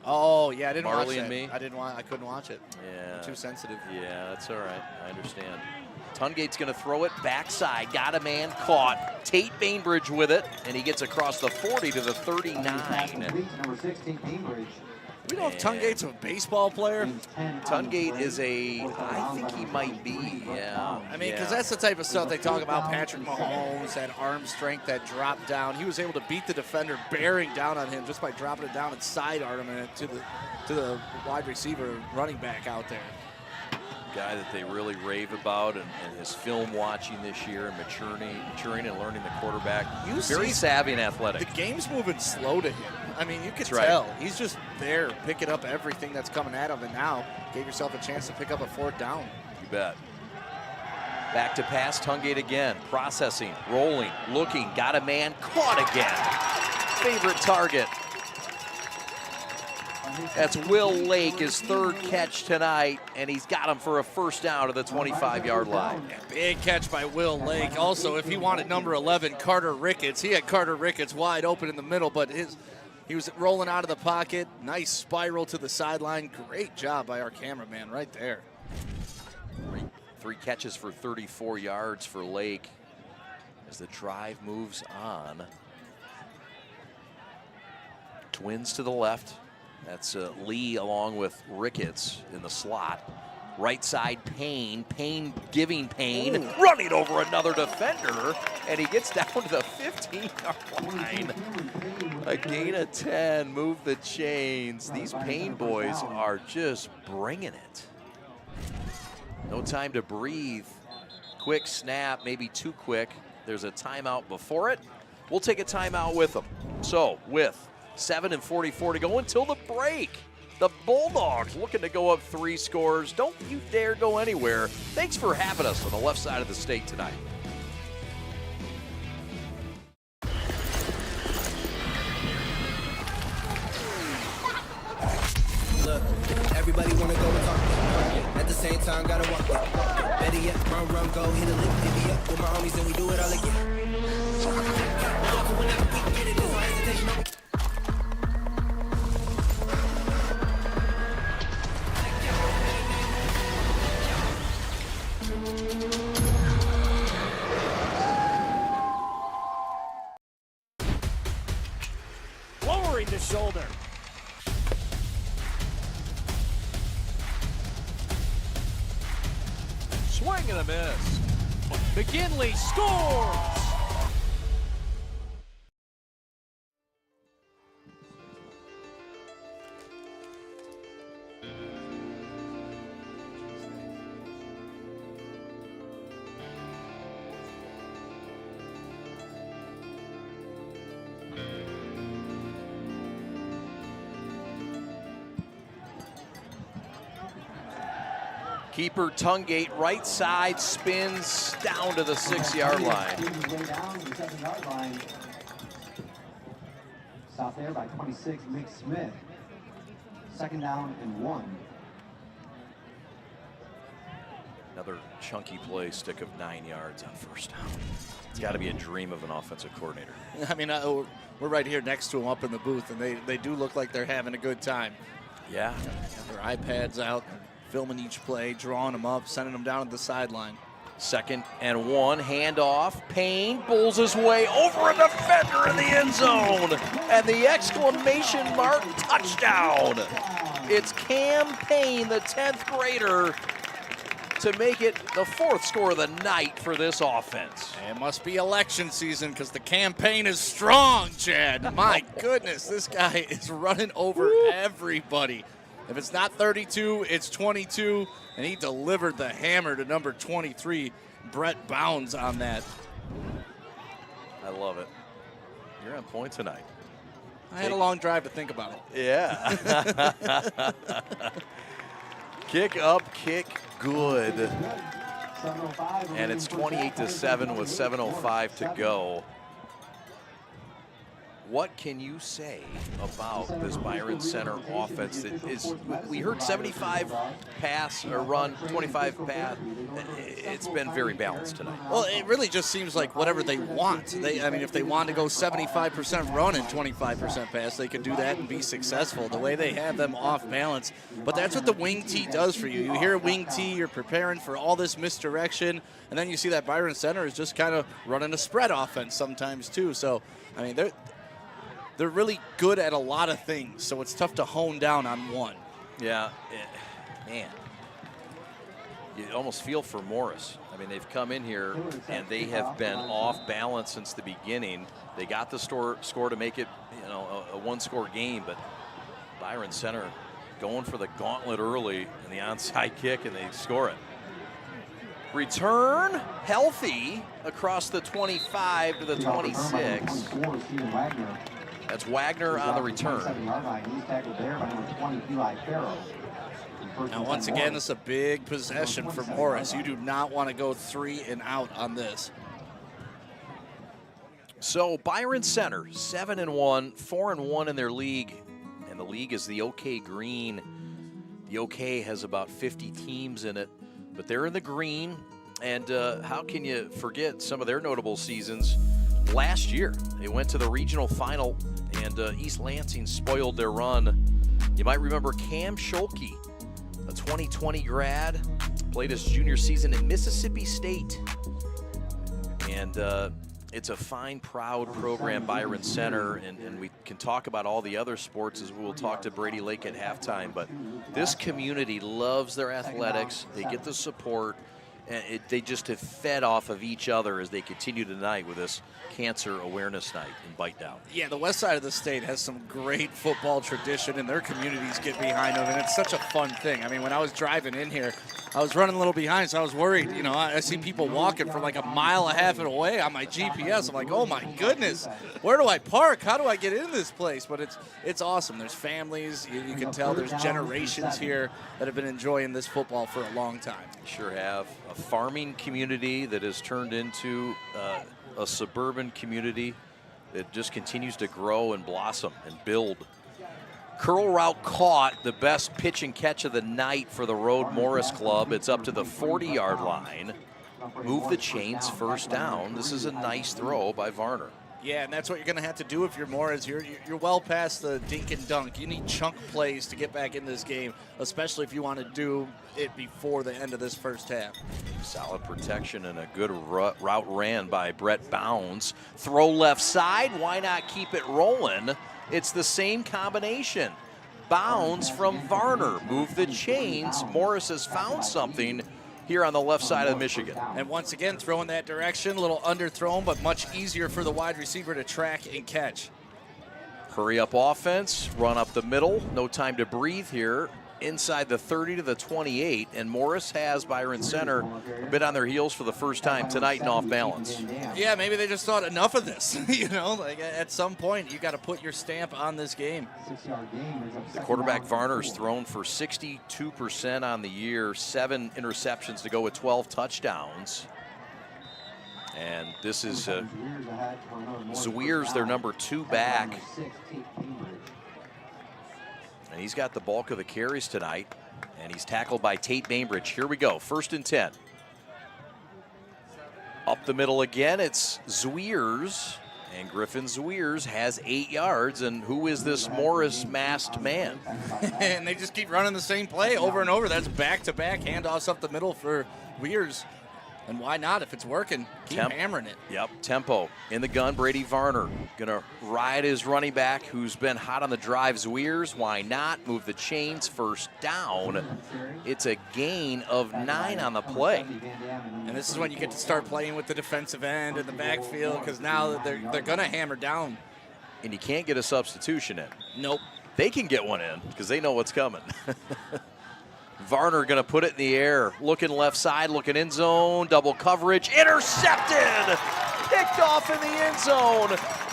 Oh, yeah, I didn't watch Marley that. and Me? I couldn't watch it. Yeah. I'm too sensitive. Yeah, that's all right. I understand. Tungate's going to throw it backside. Got a man caught. Tate Bainbridge with it, and he gets across the 40 to the 39. We know if Tungate's a baseball player. Tungate is I think he might be, yeah. I mean, because that's the type of stuff they talk about. Patrick Mahomes, that arm strength, that drop down. He was able to beat the defender bearing down on him just by dropping it down and side arming it to the wide receiver running back out there. Guy that they really rave about, and his film watching this year, and maturing and learning the quarterback. Very savvy and athletic. The game's moving slow to him. I mean, you can That's right. tell. He's just there picking up everything that's coming at him, and now gave yourself a chance to pick up a 4th down. You bet. Back to pass, Tungate again. Processing, rolling, looking, got a man, caught again. Favorite target. That's Will Lake, his 3rd catch tonight, and he's got him for a first down to the 25-yard line. Yeah, big catch by Will Lake. Also, if he wanted number 11, Carter Ricketts, he had Carter Ricketts wide open in the middle, but his He was rolling out of the pocket. Nice spiral to the sideline. Great job by our cameraman right there. Three catches for 34 yards for Lake as the drive moves on. Twins to the left. That's Lee along with Ricketts in the slot. Right side, Payne. Payne giving Payne, running over another defender, and he gets down to the 15-yard line. A gain of 10, move the chains. These Payne boys are just bringing it. No time to breathe. Quick snap, maybe too quick. There's a timeout before it. We'll take a timeout with them. So with 7:44 to go until the break. The Bulldogs looking to go up 3 scores. Don't you dare go anywhere. Thanks for having us on the left side of the state tonight. Look, everybody wanna go and talk. At the same time, gotta walk. Better yet, run, go, hit a lick, divvy up with my homies, and we do it all again. Whenever we get it, there's no hesitation. Lowering the shoulder. Swing and a miss. McKinley scores. Keeper Tungate, right side, spins down to the 6-yard line. Stop there by 26, Mick Smith. 2nd down and 1. Another chunky play, stick of 9 yards on 1st down. It's got to be a dream of an offensive coordinator. I mean, we're right here next to them up in the booth, and they do look like they're having a good time. Yeah. Their iPads out, filming each play, drawing them up, sending them down to the sideline. 2nd and 1, handoff. Payne bulls his way over a defender in the end zone. And the exclamation mark touchdown. It's Cam Payne, the 10th grader, to make it the 4th score of the night for this offense. It must be election season because the campaign is strong, Chad. My goodness, this guy is running over everybody. If it's not 32, it's 22, and he delivered the hammer to number 23, Brett Bounds, on that. I love it. You're on point tonight. I had a long drive to think about it. Yeah. Kick up, kick good. And it's 28-7 with 7:05 to go. What can you say about this Byron Center offense that is, we heard 75 pass or run, 25 pass. It's been very balanced tonight. Well, it really just seems like whatever they want. I mean, if they want to go 75% run and 25% pass, they could do that and be successful. The way they have them off balance. But that's what the wing tee does for you. You hear wing tee, you're preparing for all this misdirection, and then you see that Byron Center is just kind of running a spread offense sometimes too. So, I mean, they're really good at a lot of things, so it's tough to hone down on one. Yeah, man. You almost feel for Morris. I mean, they've come in here and they have been off balance since the beginning. They got the score to make it, a 1-score game, but Byron Center going for the gauntlet early in the onside kick, and they score it. Return healthy across the 25 to the 26. That's Wagner on the return. Now, once again, this is a big possession for Morris. You do not want to go 3 and out on this. So Byron Center, 7-1, 4-1 in their league, and the league is the OK Green. The OK has about 50 teams in it, but they're in the green. And how can you forget some of their notable seasons? last year. They went to the regional final, and East Lansing spoiled their run. You might remember Cam Scholke, a 2020 grad, played his junior season at Mississippi State. And it's a fine, proud program, Byron Center, and we can talk about all the other sports as we'll talk to Brady Lake at halftime. But this community loves their athletics. They get the support, and they just have fed off of each other as they continue tonight with this Cancer Awareness Night in Bite Down. Yeah, the west side of the state has some great football tradition, and their communities get behind them, and it's such a fun thing. I mean, when I was driving in here, I was running a little behind, so I was worried. You know, I see people walking from like a mile and a half away on my GPS. I'm like, oh my goodness, where do I park? How do I get into this place? But it's awesome. There's families. You can tell there's generations here that have been enjoying this football for a long time. Sure have. A farming community that has turned into a suburban community that just continues to grow and blossom and build. Curl route caught, the best pitch and catch of the night for the Road Morris Club. It's up to the 40-yard line. Move the chains, first down. This is a nice throw by Varner. Yeah, and that's what you're going to have to do if you're Morris. You're well past the dink and dunk. You need chunk plays to get back in this game, especially if you want to do it before the end of this first half. Solid protection and a good route ran by Brett Bounds. Throw left side. Why not keep it rolling? It's the same combination. Bounds from Varner. Move the chains. Morris has found something here on the left side of Michigan. And once again, throwing that direction, a little underthrown, but much easier for the wide receiver to track and catch. Hurry up offense, run up the middle, no time to breathe here. Inside the 30 to the 28, and Morris has Byron Center a bit on their heels for the first time tonight and off balance. Yeah, maybe they just thought enough of this. You know, like at some point, you got to put your stamp on this game. The quarterback Varner's thrown for 62% on the year, 7 interceptions to go with 12 touchdowns. And this is Zweers, their number 2 back. And he's got the bulk of the carries tonight, and he's tackled by Tate Bainbridge. Here we go, 1st and 10. Up the middle again, it's Zweers, and Griffin Zweers has 8 yards, and who is this Morris masked man? And they just keep running the same play over and over. That's back-to-back handoffs up the middle for Weers. And why not? If it's working, keep hammering it. Yep, tempo in the gun. Brady Varner gonna ride his running back who's been hot on the drive. Zweers, why not? Move the chains, first down. It's a gain of 9 on the play. And this is when you get to start playing with the defensive end in the backfield, because now they're gonna hammer down. And you can't get a substitution in. Nope. They can get one in because they know what's coming. Varner going to put it in the air. Looking left side, looking end zone. Double coverage. Intercepted! Picked off in the end zone.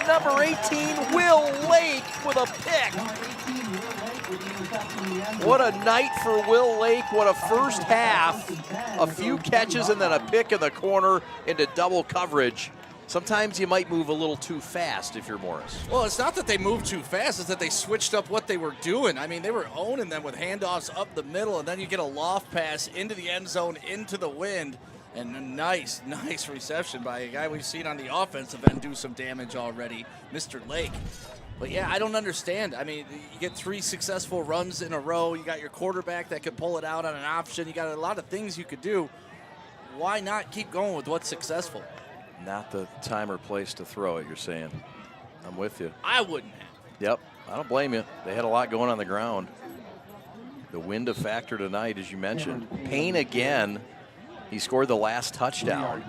Number 18, Will Lake with a pick. What a night for Will Lake. What a first half. A few catches and then a pick in the corner into double coverage. Sometimes you might move a little too fast if you're Morris. Well, it's not that they moved too fast. It's that they switched up what they were doing. I mean, they were owning them with handoffs up the middle, and then you get a loft pass into the end zone, into the wind, and a nice reception by a guy we've seen on the offensive end do some damage already, Mr. Lake. But, yeah, I don't understand. I mean, you get 3 successful runs in a row. You got your quarterback that could pull it out on an option. You got a lot of things you could do. Why not keep going with what's successful? Not the time or place to throw it, you're saying. I'm with you. I wouldn't have. Yep, I don't blame you. They had a lot going on the ground. The wind a factor tonight, as you mentioned. Payne again. He scored the last touchdown.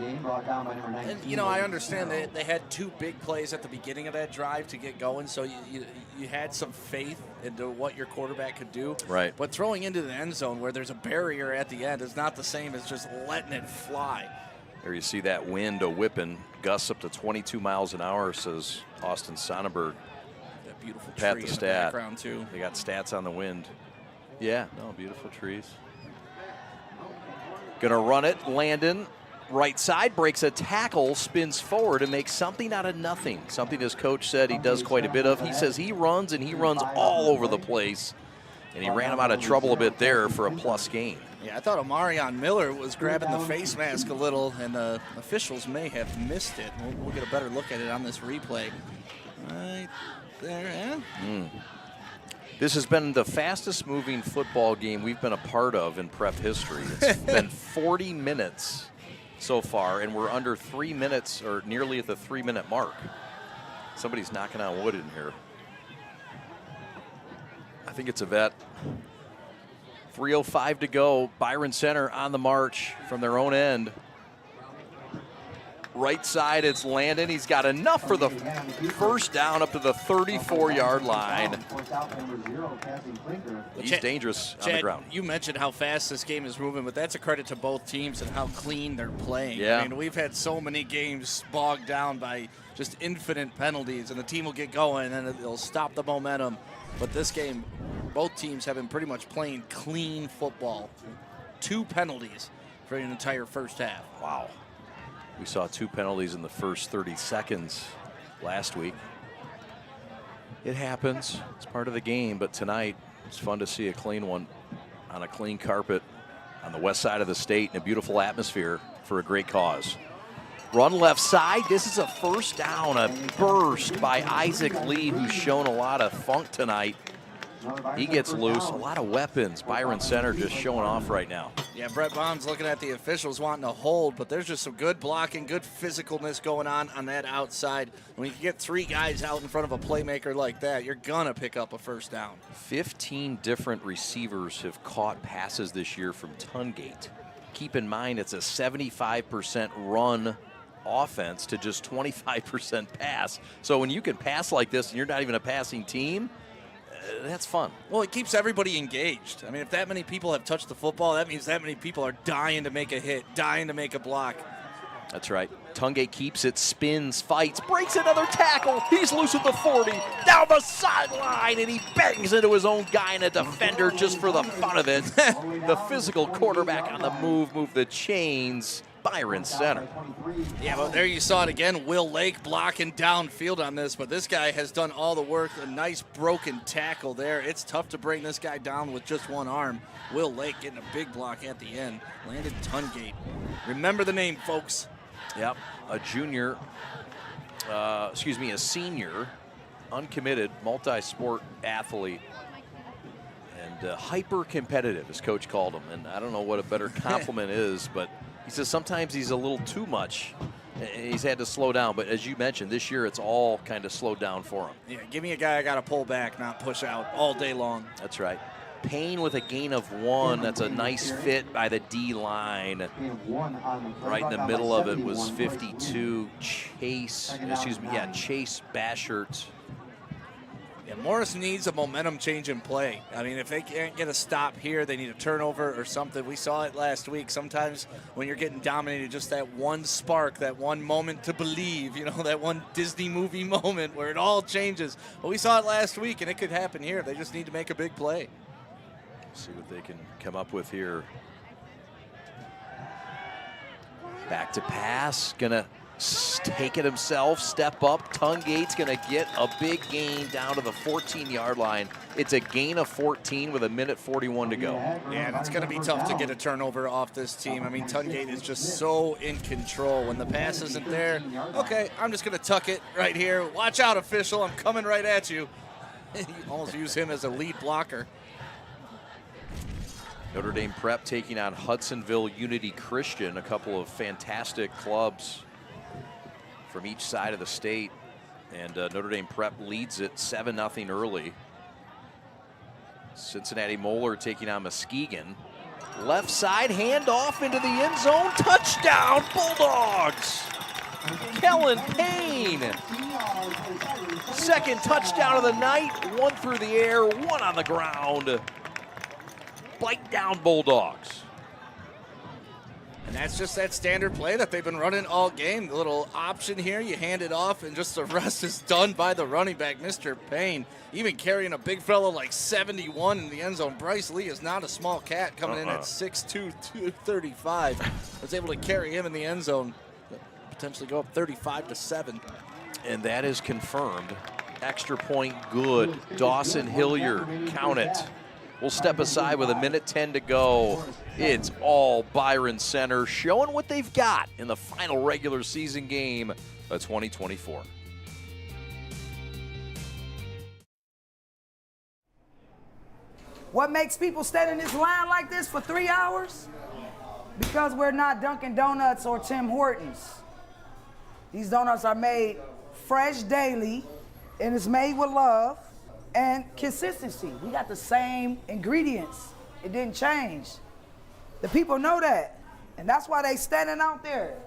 And, you know, I understand they had 2 big plays at the beginning of that drive to get going, so you had some faith into what your quarterback could do. Right. But throwing into the end zone where there's a barrier at the end is not the same as just letting it fly. There you see that wind a whipping, gusts up to 22 miles an hour, says Austin Sonnenberg. That beautiful Pat tree the in the stat. background, too. They got stats on the wind. Yeah, no, beautiful trees. Gonna run it, Landon, right side, breaks a tackle, spins forward, and makes something out of nothing. Something his coach said he does quite a bit of. He says he runs, and he runs all over the place. And he ran him out of trouble a bit there for a plus gain. Yeah, I thought Omarion Miller was grabbing the face mask a little, and the officials may have missed it. We'll get a better look at it on this replay. Right there, yeah. This has been the fastest moving football game we've been a part of in prep history. It's been 40 minutes so far, and we're under 3 minutes, or nearly at the 3-minute mark. Somebody's knocking on wood in here. I think it's a vet. 3:05 to go. Byron Center on the march from their own end. Right side, it's Landon. He's got enough for the first down up to the 34-yard line. He's dangerous on the ground. You mentioned how fast this game is moving, but that's a credit to both teams and how clean they're playing. Yeah. I mean, we've had so many games bogged down by just infinite penalties, and the team will get going, and it'll stop the momentum. But this game, both teams have been pretty much playing clean football. 2 penalties for an entire first half. Wow. We saw 2 penalties in the first 30 seconds last week. It happens. It's part of the game, but tonight it's fun to see a clean one on a clean carpet on the west side of the state in a beautiful atmosphere for a great cause. Run left side. This is a first down, a burst by Isaac Lee, who's shown a lot of funk tonight. He gets loose. A lot of weapons. Byron Center just showing off right now. Yeah, Brett Bond's looking at the officials wanting to hold, but there's just some good blocking, good physicalness going on that outside. When you get 3 guys out in front of a playmaker like that, you're going to pick up a first down. 15 different receivers have caught passes this year from Tungate. Keep in mind, it's a 75% run offense to just 25% pass. So when you can pass like this and you're not even a passing team, that's fun. Well, it keeps everybody engaged. I mean, if that many people have touched the football, that means that many people are dying to make a hit, dying to make a block. That's right. Tungate keeps it, spins, fights, breaks another tackle. He's loose at the 40, down the sideline, and he bangs into his own guy and a defender just for the fun of it. The physical quarterback on the move the chains. Byron Center. Yeah, but there you saw it again. Will Lake blocking downfield on this, but this guy has done all the work. A nice broken tackle there. It's tough to bring this guy down with just one arm. Will Lake getting a big block at the end. Landon Tungate. Remember the name, folks. Yep, a junior, a senior, uncommitted, multi-sport athlete, and hyper-competitive, as Coach called him. And I don't know what a better compliment is, but he says sometimes he's a little too much. He's had to slow down, but as you mentioned, this year it's all kind of slowed down for him. Yeah, give me a guy I got to pull back, not push out all day long. That's right. Payne with a gain of 1. That's a nice fit by the D-line. Right in the middle of it was 52. Chase Bashert. Yeah, Morris needs a momentum change in play. I mean, if they can't get a stop here, they need a turnover or something. We saw it last week. Sometimes when you're getting dominated, just that one spark, that one moment to believe, that one Disney movie moment where it all changes. But we saw it last week, and it could happen here. They just need to make a big play. See what they can come up with here. Back to pass, gonna take it himself, step up. Tungate's gonna get a big gain down to the 14-yard line. It's a gain of 14 with 1:41 to go. Yeah, and it's gonna be tough to get a turnover off this team. I mean, Tungate is just so in control. When the pass isn't there, okay, I'm just gonna tuck it right here. Watch out, official, I'm coming right at you. You almost use him as a lead blocker. Notre Dame Prep taking on Hudsonville Unity Christian, a couple of fantastic clubs from each side of the state. And Notre Dame Prep leads it 7-0 early. Cincinnati Moeller taking on Muskegon. Left side, handoff into the end zone. Touchdown, Bulldogs! Kellen Payne. Second touchdown of the night. 1 through the air, 1 on the ground. Bite down Bulldogs. And that's just that standard play that they've been running all game. The little option here, you hand it off, and just the rest is done by the running back, Mr. Payne. Even carrying a big fellow like 71 in the end zone. Bryce Lee is not a small cat, coming in at 6'2", 235. Was able to carry him in the end zone, potentially go up 35-7. And that is confirmed. Extra point good. Dawson Hilliard, count it. We'll step aside with 1:10 to go. It's all Byron Center showing what they've got in the final regular season game of 2024. What makes people stand in this line like this for 3 hours? Because we're not Dunkin' Donuts or Tim Hortons. These donuts are made fresh daily, and it's made with love and consistency. We got the same ingredients. It didn't change. The people know that, and that's why they standing out there.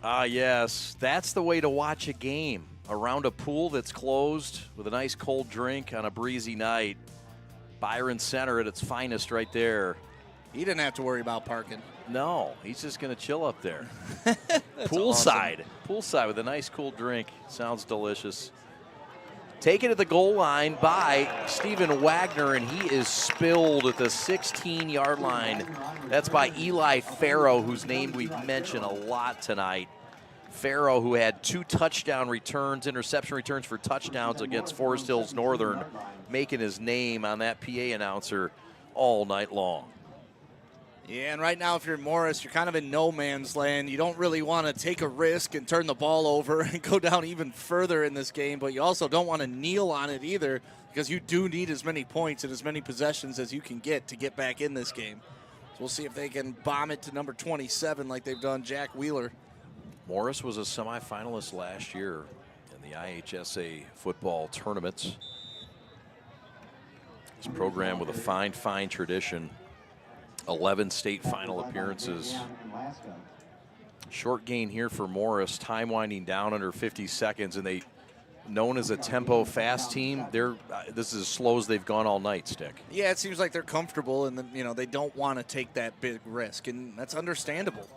Yes, that's the way to watch a game. Around a pool that's closed with a nice cold drink on a breezy night. Byron Center at its finest right there. He didn't have to worry about parking. No, he's just going to chill up there. Poolside. Awesome. Poolside with a nice cool drink. Sounds delicious. Taken to the goal line by Stephen Wagner, and he is spilled at the 16-yard line. That's by Eli Farrow, whose name we've mentioned a lot tonight. Farrow, who had 2 touchdown returns, interception returns for touchdowns against Forest Hills Northern, making his name on that PA announcer all night long. Yeah, and right now if you're Morris, you're kind of in no man's land. You don't really want to take a risk and turn the ball over and go down even further in this game, but you also don't want to kneel on it either because you do need as many points and as many possessions as you can get to get back in this game. So we'll see if they can bomb it to number 27 like they've done Jack Wheeler. Morris was a semifinalist last year in the IHSA football tournaments. This program with a fine tradition. 11 state final appearances. Short gain here for Morris. Time winding down under 50 seconds, and they, known as a tempo fast team, this is as slow as they've gone all night, Stick. Yeah, it seems like they're comfortable and they don't want to take that big risk, and that's understandable.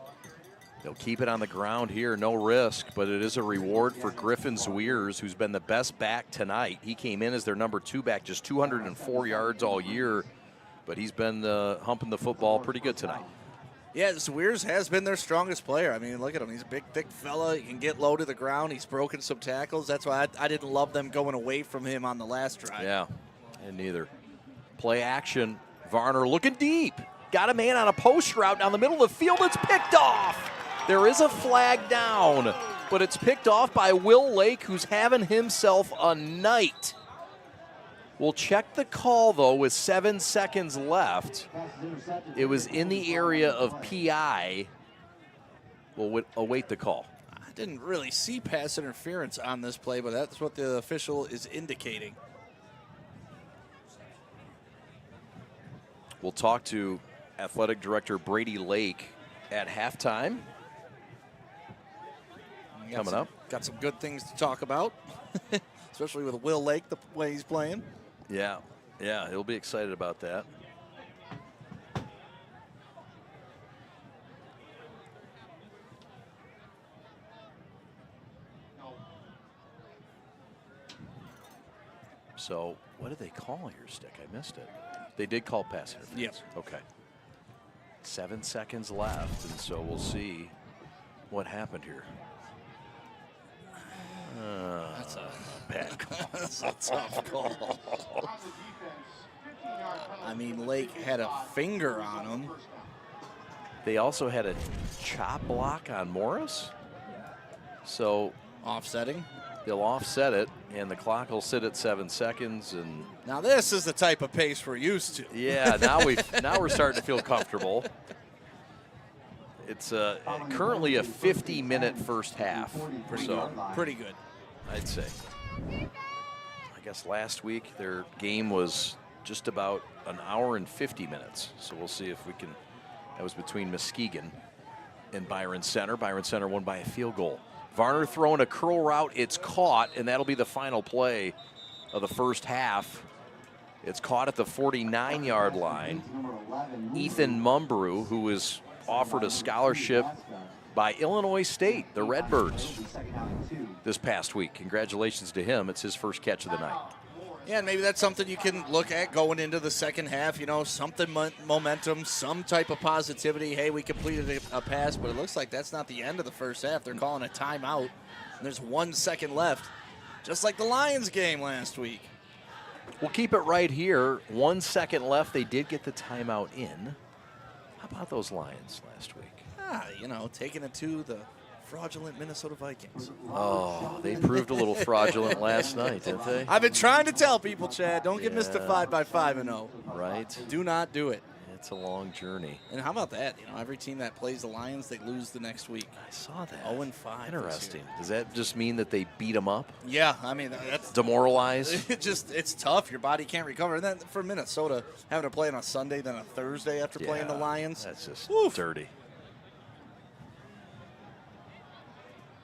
They'll keep it on the ground here, no risk, but it is a reward for Griffin Zwiers, who's been the best back tonight. He came in as their number 2 back, just 204 yards all year, but he's been humping the football pretty good tonight. Yeah, Zwiers has been their strongest player. I mean, look at him. He's a big, thick fella. He can get low to the ground. He's broken some tackles. That's why I didn't love them going away from him on the last drive. Yeah, and neither. Play action. Varner looking deep. Got a man on a post route down the middle of the field. It's picked off. There is a flag down, but it's picked off by Will Lake, who's having himself a night. We'll check the call, though, with 7 seconds left. It was in the area of PI. We'll await the call. I didn't really see pass interference on this play, but that's what the official is indicating. We'll talk to Athletic Director Brady Lake at halftime. Coming up. Got some good things to talk about, especially with Will Lake, the way he's playing. Yeah, he'll be excited about that. So, what did they call here, Stick? I missed it. They did call pass interference. Yes. Okay. 7 seconds left, and so we'll see what happened here. That's a bad call. That's a tough call. I mean, Lake had a finger on him. They also had a chop block on Morris. So offsetting. They'll offset it, and the clock will sit at 7 seconds. And now this is the type of pace we're used to. Yeah, now we're starting to feel comfortable. It's currently a 50-minute first half. Pretty good, I'd say. I guess last week their game was just about an hour and 50 minutes. So we'll see if we can. That was between Muskegon and Byron Center. Byron Center won by a field goal. Varner throwing a curl route. It's caught, and that'll be the final play of the first half. It's caught at the 49-yard line. Ethan Mumbrew, who was offered a scholarship by Illinois State, the Redbirds, this past week. Congratulations to him. It's his first catch of the night. Yeah, and maybe that's something you can look at going into the second half, something momentum, some type of positivity. Hey, we completed a pass, but it looks like that's not the end of the first half. They're calling a timeout. And there's 1 second left, just like the Lions game last week. We'll keep it right here. 1 second left. They did get the timeout in. How about those Lions last week? Taking it to the fraudulent Minnesota Vikings. Oh, they proved a little fraudulent last night, didn't they? I've been trying to tell people, Chad, don't get mystified by 5-0. Right. Do not do it. It's a long journey. And how about that? Every team that plays the Lions, they lose the next week. I saw that. 0-5. Interesting. Does that just mean that they beat them up? Yeah, I mean, that's demoralized. It's tough. Your body can't recover. And then for Minnesota, having to play on a Sunday, then a Thursday after playing the Lions. That's just dirty.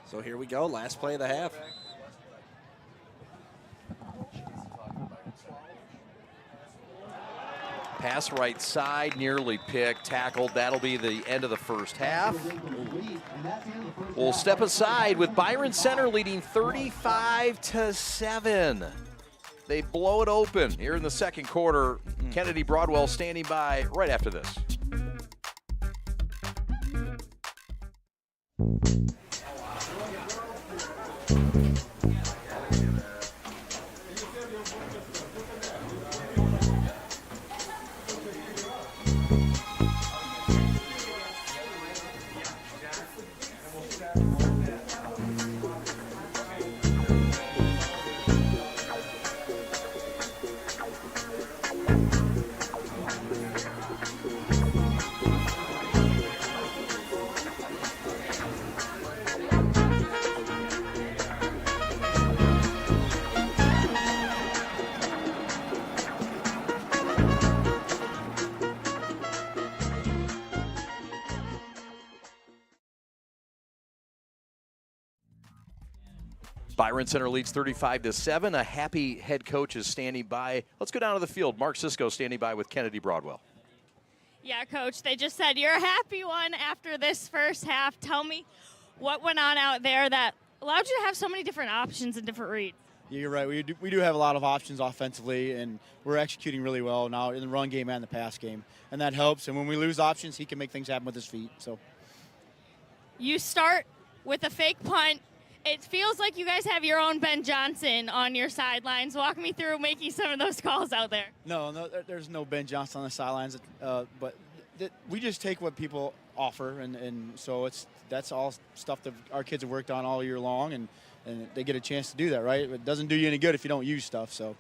So here we go. Last play of the half. Pass right side, nearly picked, tackled. That'll be the end of the first half. We'll step aside with Byron Center leading 35-7. They blow it open here in the second quarter. Kennedy Broadwell standing by right after this. Byron Center leads 35-7. A happy head coach is standing by. Let's go down to the field. Mark Cisco standing by with Kennedy Broadwell. Yeah, Coach, they just said you're a happy one after this first half. Tell me what went on out there that allowed you to have so many different options and different reads. Yeah, you're right. We do have a lot of options offensively, and we're executing really well now in the run game and the pass game, and that helps. And when we lose options, he can make things happen with his feet. So you start with a fake punt. It feels like you guys have your own Ben Johnson on your sidelines. Walk me through making some of those calls out there. No, there's no Ben Johnson on the sidelines, but we just take what people offer, and so that's all stuff that our kids have worked on all year long, and they get a chance to do that, right? It doesn't do you any good if you don't use stuff. So.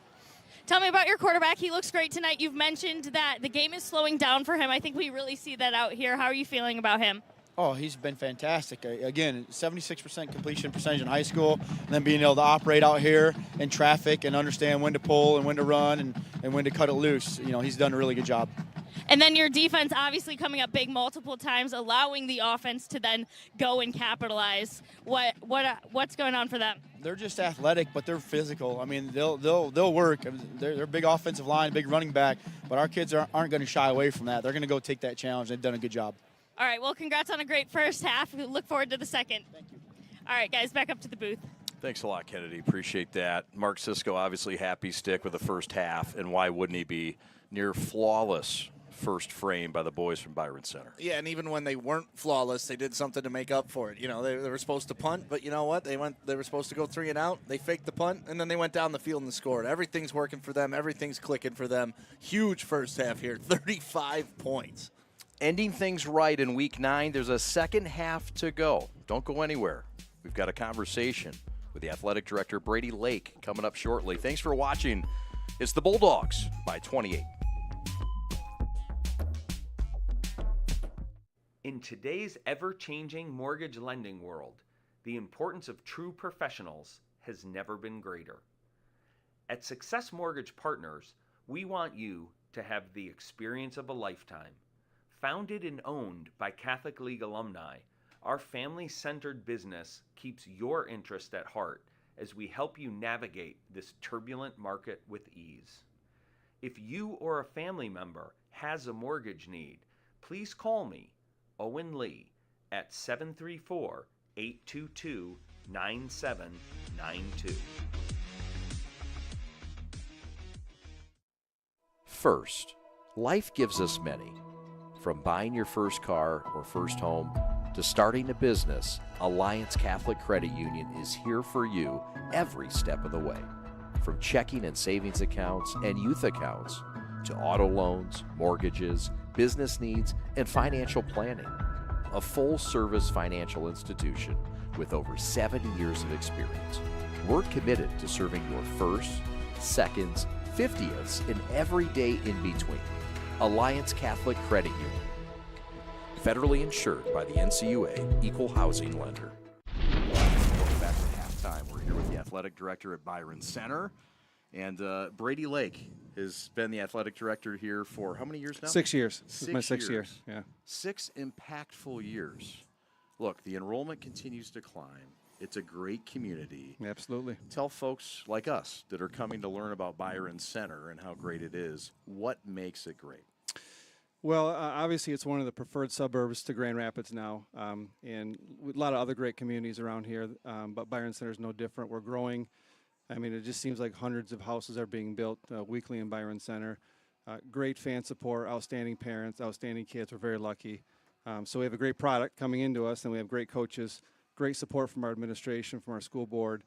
Tell me about your quarterback. He looks great tonight. You've mentioned that the game is slowing down for him. I think we really see that out here. How are you feeling about him? Oh, he's been fantastic. Again, 76% completion percentage in high school, and then being able to operate out here in traffic and understand when to pull and when to run and when to cut it loose. He's done a really good job. And then your defense obviously coming up big multiple times, allowing the offense to then go and capitalize. What's going on for them? They're just athletic, but they're physical. I mean, they'll work. They're a big offensive line, big running back, but our kids aren't going to shy away from that. They're going to go take that challenge. They've done a good job. All right, well, congrats on a great first half. We look forward to the second. Thank you. All right, guys, back up to the booth. Thanks a lot, Kennedy. Appreciate that. Mark Cisco obviously happy stick with the first half, and why wouldn't he be? Near flawless first frame by the boys from Byron Center. Yeah, and even when they weren't flawless, they did something to make up for it. They were supposed to punt, but you know what? They were supposed to go 3 and out. They faked the punt, and then they went down the field and scored. Everything's working for them. Everything's clicking for them. Huge first half here, 35 points. Ending things right in week 9. There's a second half to go. Don't go anywhere. We've got a conversation with the athletic director, Brady Lake, coming up shortly. Thanks for watching. It's the Bulldogs by 28. In today's ever-changing mortgage lending world, the importance of true professionals has never been greater. At Success Mortgage Partners, we want you to have the experience of a lifetime. Founded and owned by Catholic League alumni, our family-centered business keeps your interest at heart as we help you navigate this turbulent market with ease. If you or a family member has a mortgage need, please call me, Owen Lee, at 734-822-9792. First, life gives us many. From buying your first car or first home to starting a business, Alliance Catholic Credit Union is here for you every step of the way. From checking and savings accounts and youth accounts to auto loans, mortgages, business needs, and financial planning. A full-service financial institution with over 70 years of experience. We're committed to serving your firsts, seconds, 50ths, and every day in between. Alliance Catholic Credit Union. Federally insured by the NCUA, Equal Housing Lender. Welcome back to halftime. We're here with the athletic director at Byron Center. And Brady Lake has been the athletic director here for how many years now? 6 years. This is my 6th year. Yeah. 6 impactful years. Look, the enrollment continues to climb. It's a great community. Absolutely. Tell folks like us that are coming to learn about Byron Center and how great it is, what makes it great? Well, obviously it's one of the preferred suburbs to Grand Rapids now, and a lot of other great communities around here, but Byron Center is no different. We're growing. I mean, it just seems like hundreds of houses are being built weekly in Byron Center. Great fan support, outstanding parents, outstanding kids. We're very lucky. So we have a great product coming into us, and we have great coaches, great support from our administration, from our school board.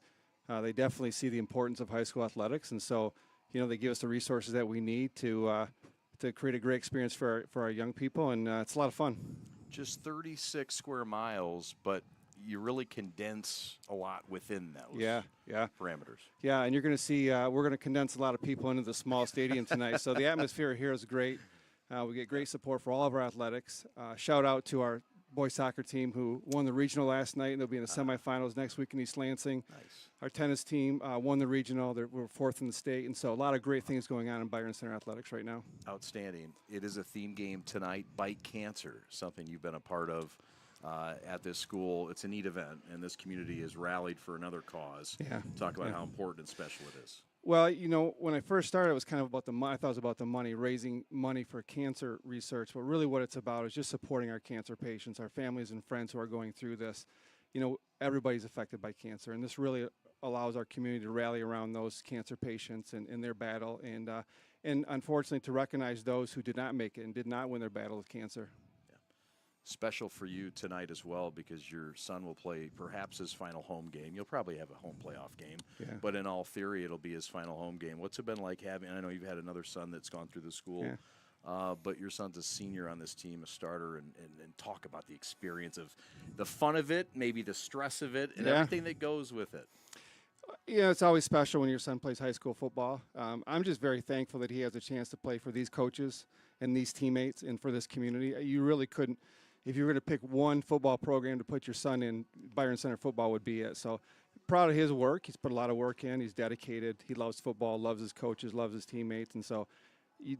They definitely see the importance of high school athletics, and so, you know, they give us the resources that we need to create a great experience for our young people, and it's a lot of fun. Just 36 square miles, but you really condense a lot within those parameters. Yeah, and you're going to see we're going to condense a lot of people into the small stadium tonight. So the atmosphere here is great. We get great support for all of our athletics. Shout out to our boys soccer team who won the regional last night, and they'll be in the semifinals next week in East Lansing. Nice. Our tennis team won the regional. We're 4th in the state, and so a lot of great things going on in Byron Center Athletics right now. Outstanding. It is a theme game tonight, Bite Cancer, something you've been a part of at this school. It's a neat event, and this community has rallied for another cause. Yeah. Talk about how important and special it is. Well, you know, when I first started, it was kind of about the money. I thought it was about the money, raising money for cancer research. But really what it's about is just supporting our cancer patients, our families and friends who are going through this. You know, everybody's affected by cancer, and this really allows our community to rally around those cancer patients and in their battle, and unfortunately to recognize those who did not make it and did not win their battle with cancer. Special for you tonight as well, because your son will play perhaps his final home game. You'll probably have a home playoff game, but in all theory, it'll be his final home game. What's it been like having, I know you've had another son that's gone through the school, but your son's a senior on this team, a starter, and talk about the experience of the fun of it, maybe the stress of it, and everything that goes with it. Yeah, it's always special when your son plays high school football. I'm just very thankful that he has a chance to play for these coaches and these teammates and for this community. You really couldn't. If you were going to pick one football program to put your son in, Byron Center football would be it. So proud of his work. He's put a lot of work in. He's dedicated. He loves football, loves his coaches, loves his teammates. And so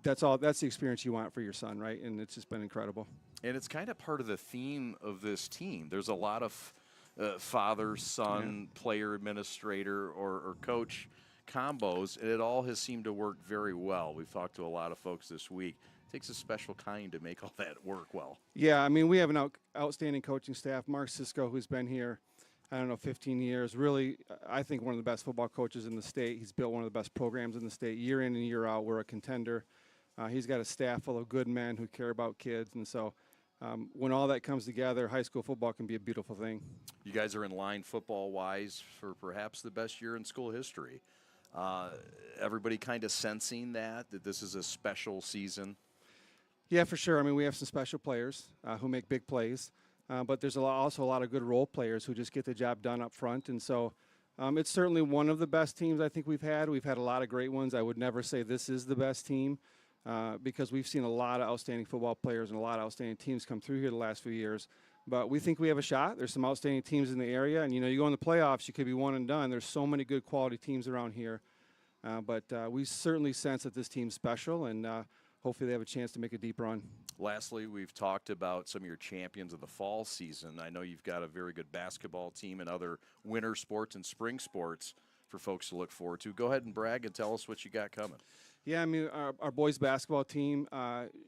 that's the experience you want for your son, right? And it's just been incredible. And it's kind of part of the theme of this team. There's a lot of father, son, player, administrator, or coach combos, and it all has seemed to work very well. We've talked to a lot of folks this week. It takes a special kind to make all that work well. Yeah, I mean, we have an outstanding coaching staff. Mark Cisco, who's been here, 15 years, really, I think one of the best football coaches in the state. He's built one of the best programs in the state. Year in and year out, we're a contender. He's got a staff full of good men who care about kids, and so when all that comes together, high school football can be a beautiful thing. You guys are in line football-wise for perhaps the best year in school history. Everybody kind of sensing that this is a special season? Yeah, for sure. I mean, we have some special players who make big plays, but there's also a lot of good role players who just get the job done up front. And so it's certainly one of the best teams I think we've had. We've had a lot of great ones. I would never say this is the best team because we've seen a lot of outstanding football players and a lot of outstanding teams come through here the last few years. But we think we have a shot. There's some outstanding teams in the area. And, you know, you go in the playoffs, you could be one and done. There's so many good quality teams around here. But we certainly sense that this team's special, and hopefully they have a chance to make a deep run. Lastly, we've talked about some of your champions of the fall season. I know you've got a very good basketball team and other winter sports and spring sports for folks to look forward to. Go ahead and brag and tell us what you got coming. Yeah, I mean, our boys basketball team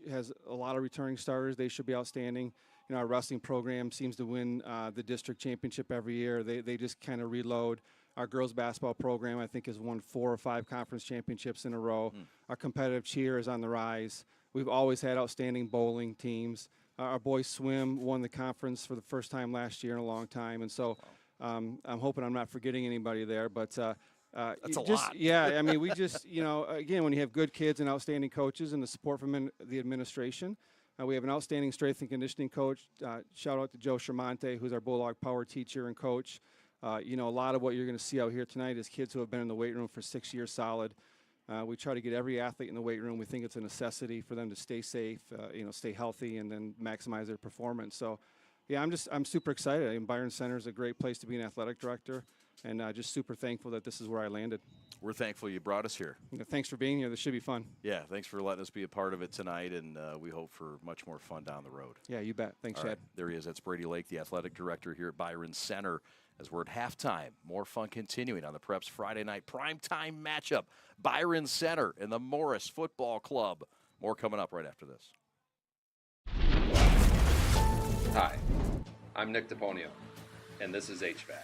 has a lot of returning starters. They should be outstanding. You know, our wrestling program seems to win the district championship every year. They just kind of reload. Our girls basketball program, I think, has won 4 or 5 conference championships in a row. Our competitive cheer is on the rise. We've always had outstanding bowling teams. Our boys swim won the conference for the first time last year in a long time, and so I'm hoping I'm not forgetting anybody there. But That's a just, lot. Yeah, I mean, we just, again, when you have good kids and outstanding coaches and the support from the administration, we have an outstanding strength and conditioning coach. Shout out to Joe Shermonte, who's our Bulldog Power teacher and coach. A lot of what you're going to see out here tonight is kids who have been in the weight room for 6 years solid. We try to get every athlete in the weight room. We think it's a necessity for them to stay safe, stay healthy, and then maximize their performance. So, yeah, I'm super excited. I mean, Byron Center is a great place to be an athletic director, and just super thankful that this is where I landed. We're thankful you brought us here. Thanks for being here. This should be fun. Yeah, thanks for letting us be a part of it tonight, and we hope for much more fun down the road. Yeah, you bet. Thanks, All Chad. right, there he is. That's Brady Lake, the athletic director here at Byron Center. As we're at halftime, more fun continuing on the Preps Friday night primetime matchup. Byron Center and the Morris Football Club. More coming up right after this. Hi, I'm Nick DePonio, and this is HVAC.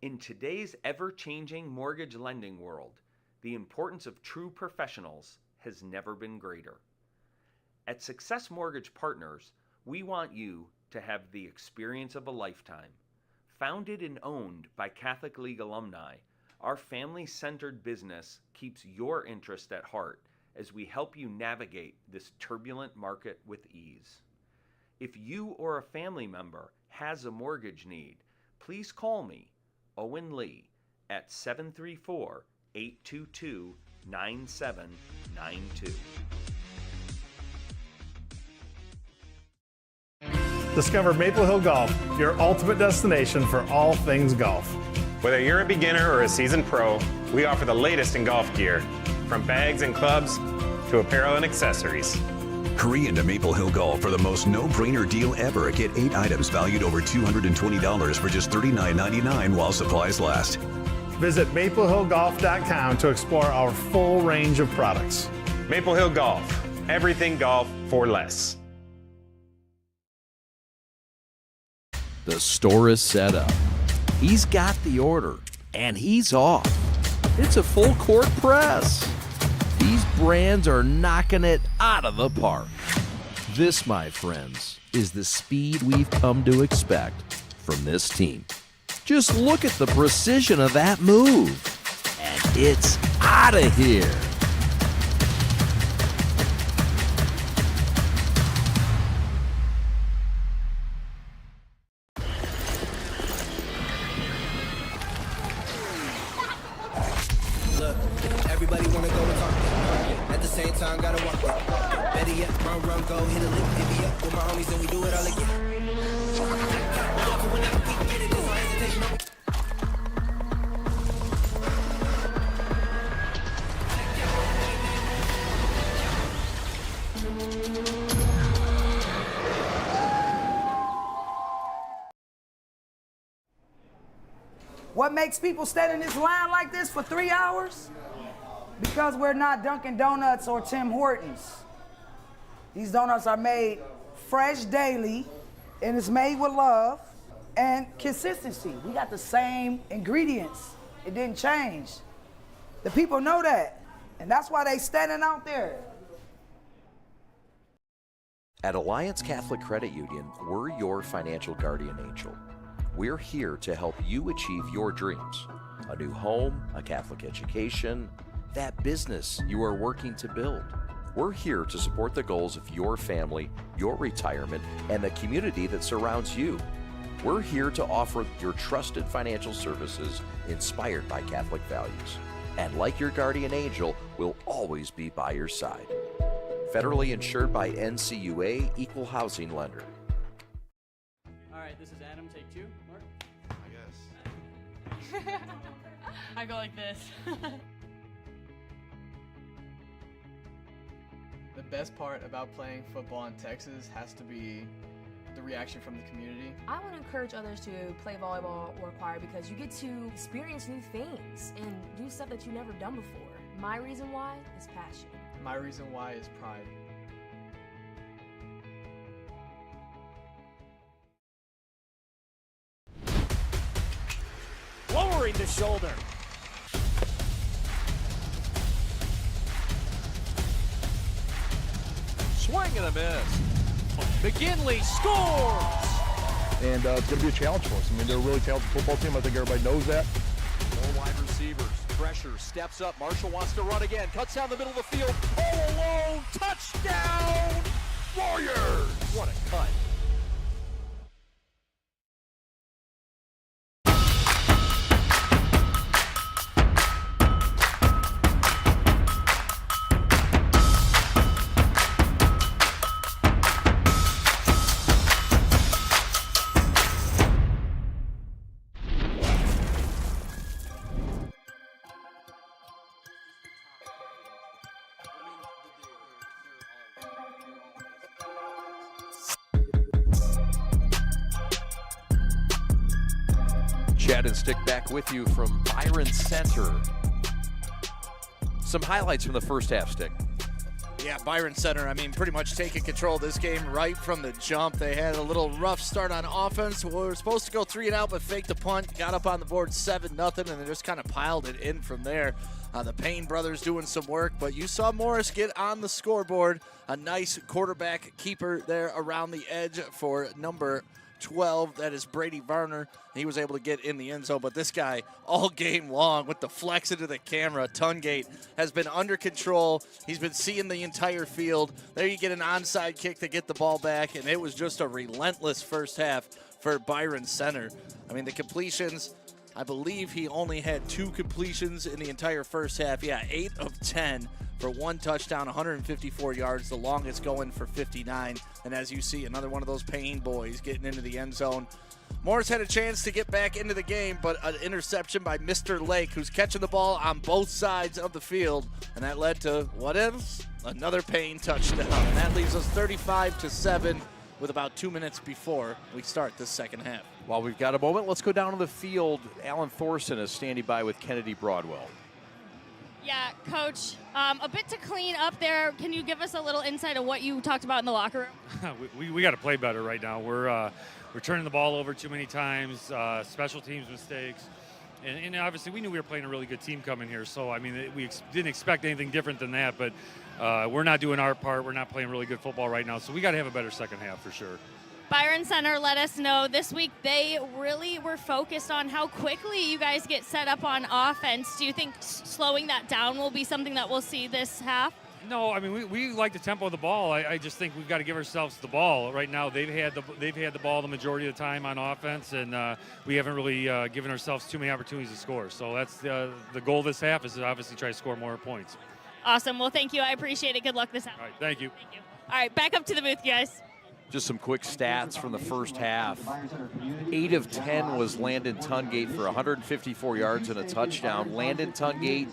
In today's ever-changing mortgage lending world, the importance of true professionals has never been greater. At Success Mortgage Partners, we want you to have the experience of a lifetime. Founded and owned by Catholic League alumni, our family-centered business keeps your interest at heart as we help you navigate this turbulent market with ease. If you or a family member has a mortgage need, please call me, Owen Lee, at 734-822-9792. Discover Maple Hill Golf, your ultimate destination for all things golf. Whether you're a beginner or a seasoned pro, we offer the latest in golf gear, from bags and clubs to apparel and accessories. Hurry into Maple Hill Golf for the most no-brainer deal ever. Get 8 items valued over $220 for just $39.99 while supplies last. Visit maplehillgolf.com to explore our full range of products. Maple Hill Golf, everything golf for less. The store is set up. He's got the order, and he's off. It's a full court press. These brands are knocking it out of the park. This, my friends, is the speed we've come to expect from this team. Just look at the precision of that move. And it's out of here. Look, everybody wanna go and talk. At the same time, gotta walk it. Better yet, run, go, hit a lick, divvy up with my homies, and we do it all again. What makes people stand in this line like this for 3 hours? Because we're not Dunkin' Donuts or Tim Hortons. These donuts are made fresh daily, and it's made with love and consistency. We got the same ingredients. It didn't change. The people know that, and that's why they standing out there. At Alliance Catholic Credit Union, we're your financial guardian angel. We're here to help you achieve your dreams. A new home, a Catholic education, that business you are working to build. We're here to support the goals of your family, your retirement, and the community that surrounds you. We're here to offer your trusted financial services inspired by Catholic values. And like your guardian angel, we'll always be by your side. Federally insured by NCUA, Equal Housing Lender. All right, this is Adam, take 2. Mark? I guess. I go like this. The best part about playing football in Texas has to be the reaction from the community. I want to encourage others to play volleyball or choir because you get to experience new things and do stuff that you've never done before. My reason why is passion. My reason why is pride. Lowering the shoulder. Swing and a miss. McGinley scores! And it's going to be a challenge for us. I mean, they're a really talented football team. I think everybody knows that. Four wide receivers. Pressure. Steps up. Marshall wants to run again. Cuts down the middle of the field. All alone. Touchdown! Warriors! What a cut. Chad and Stick back with you from Byron Center. Some highlights from the first half, Stick. Yeah, Byron Center, I mean, pretty much taking control of this game right from the jump. They had a little rough start on offense. We were supposed to go 3 and out, but faked the punt, got up on the board 7-0, and they just kind of piled it in from there. The Payne brothers doing some work, but you saw Morris get on the scoreboard. A nice quarterback keeper there around the edge for number 12. That is Brady Varner. He was able to get in the end zone, but this guy all game long with the flex into the camera, Tungate, has been under control. He's been seeing the entire field. There you get an onside kick to get the ball back, and it was just a relentless first half for Byron Center. I mean, the completions, I believe he only had 2 completions in the entire first half. Yeah, 8 of 10 for 1 touchdown, 154 yards, the longest going for 59. And as you see, another one of those Payne boys getting into the end zone. Morris had a chance to get back into the game, but an interception by Mr. Lake, who's catching the ball on both sides of the field. And that led to, what else? Another Payne touchdown. And that leaves us 35-7 with about 2 minutes before we start the second half. While we've got a moment, let's go down to the field. Alan Thorson is standing by with Kennedy Broadwell. Yeah, Coach, a bit to clean up there. Can you give us a little insight of what you talked about in the locker room? we got to play better right now. We're turning the ball over too many times, special teams mistakes. And obviously we knew we were playing a really good team coming here. So, I mean, we didn't expect anything different than that. But we're not doing our part. We're not playing really good football right now. So we got to have a better second half for sure. Byron Center let us know this week they really were focused on how quickly you guys get set up on offense. Do you think slowing that down will be something that we'll see this half? No, I mean we like the tempo of the ball. I just think we've got to give ourselves the ball. Right now they've had the ball the majority of the time on offense, and we haven't really given ourselves too many opportunities to score. So that's the goal this half is to obviously try to score more points. Awesome. Well, thank you. I appreciate it. Good luck this half. All right, thank you. Thank you. All right, back up to the booth, guys. Just some quick stats from the first half. 8 of 10 was Landon Tungate for 154 yards and a touchdown. Landon Tungate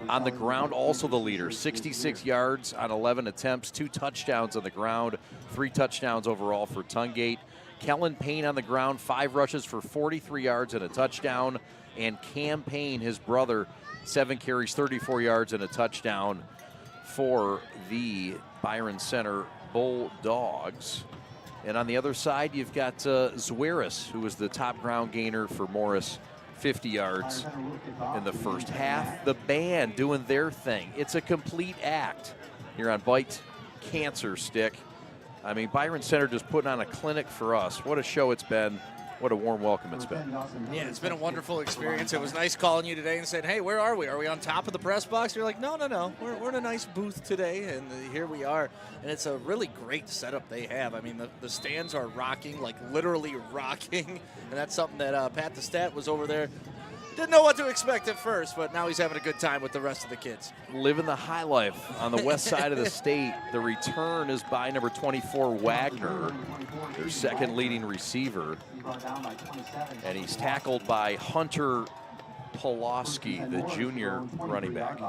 on the ground, also the leader. 66 yards on 11 attempts, 2 touchdowns on the ground, 3 touchdowns overall for Tungate. Kellen Payne on the ground, 5 rushes for 43 yards and a touchdown. And Cam Payne, his brother, 7 carries, 34 yards and a touchdown for the Byron Center Bulldogs. And on the other side, you've got Zveris, who was the top ground gainer for Morris, 50 yards in the first half. The band doing their thing. It's a complete act here on Bite Cancer Stick. I mean, Byron Center just putting on a clinic for us. What a show it's been. What a warm welcome it's been. Yeah, it's been a wonderful experience. It was nice calling you today and saying, hey, where are we? Are we on top of the press box? You're like, no. We're in a nice booth today, and here we are. And it's a really great setup they have. I mean, the stands are rocking, like literally rocking. And that's something that Pat the Stat was over there. Didn't know what to expect at first, but now he's having a good time with the rest of the kids. Living the high life on the west side of the state. The return is by number 24, Wagner, their second leading receiver. And he's tackled by Hunter Pulaski, the junior running back.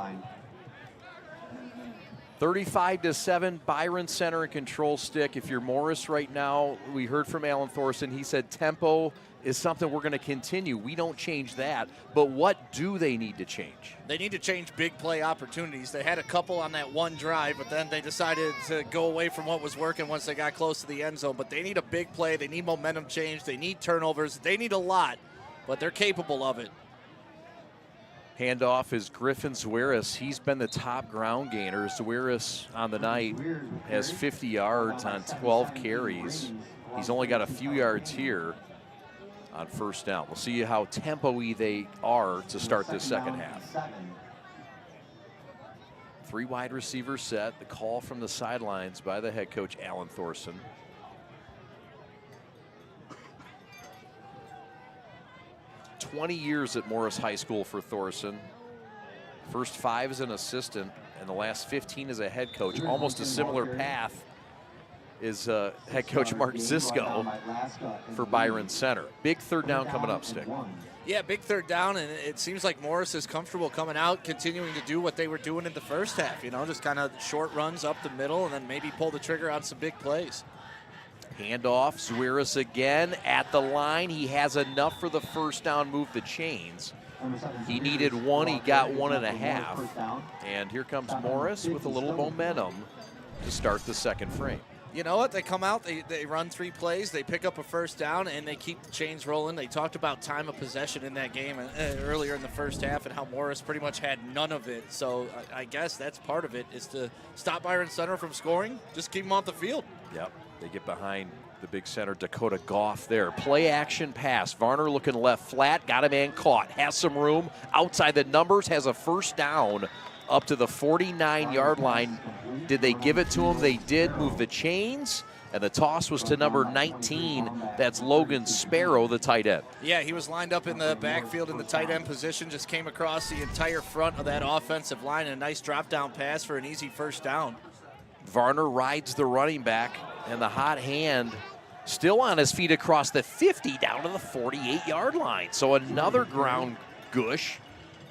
35-7, Byron Center in control stick. If you're Morris right now, we heard from Alan Thorson. He said tempo is something we're going to continue. We don't change that. But what do they need to change? They need to change big play opportunities. They had a couple on that one drive, but then they decided to go away from what was working once they got close to the end zone. But they need a big play. They need momentum change. They need turnovers. They need a lot, but they're capable of it. Handoff is Griffin Zveris. He's been the top ground gainer. Zveris on the night has 50 yards on 12 carries. He's only got a few yards here on first down. We'll see how tempo-y they are to start this second half. 3 wide receivers set. The call from the sidelines by the head coach, Alan Thorson. "20 years at Morris High School for Thorson. First 5 as an assistant, and the last 15 as a head coach. Almost a similar path is head coach Mark Cisco for Byron Center. Big third down coming up, Stick. Yeah, big third down, and it seems like Morris is comfortable coming out, continuing to do what they were doing in the first half, just kind of short runs up the middle and then maybe pull the trigger on some big plays. Handoff, Zveris again at the line. He has enough for the first down, move the chains. He needed 1, he got 1.5. And here comes Morris with a little momentum to start the second frame. You know what? They come out, they run 3 plays, they pick up a first down, and they keep the chains rolling. They talked about time of possession in that game earlier in the first half and how Morris pretty much had none of it. So I guess that's part of it, is to stop Byron Center from scoring, just keep them off the field. Yep, they get behind the big center, Dakota Goff there. Play action pass. Varner looking left flat, got a man caught, has some room outside the numbers, has a first down up to the 49-yard line. Did they give it to him? They did. Move the chains, and the toss was to number 19. That's Logan Sparrow, the tight end. Yeah, he was lined up in the backfield in the tight end position, just came across the entire front of that offensive line, and a nice drop-down pass for an easy first down. Varner rides the running back, and the hot hand still on his feet across the 50 down to the 48-yard line. So another ground gush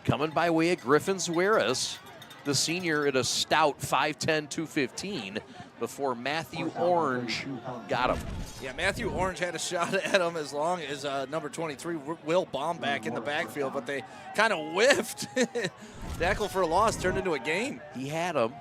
coming by way of Griffin Zveris, the senior at a stout 5'10", 215, before Matthew Orange got him. Yeah, Matthew Orange had a shot at him as long as number 23, Will Baum, in the backfield, but they kind of whiffed. Tackle for a loss turned into a gain. He had him.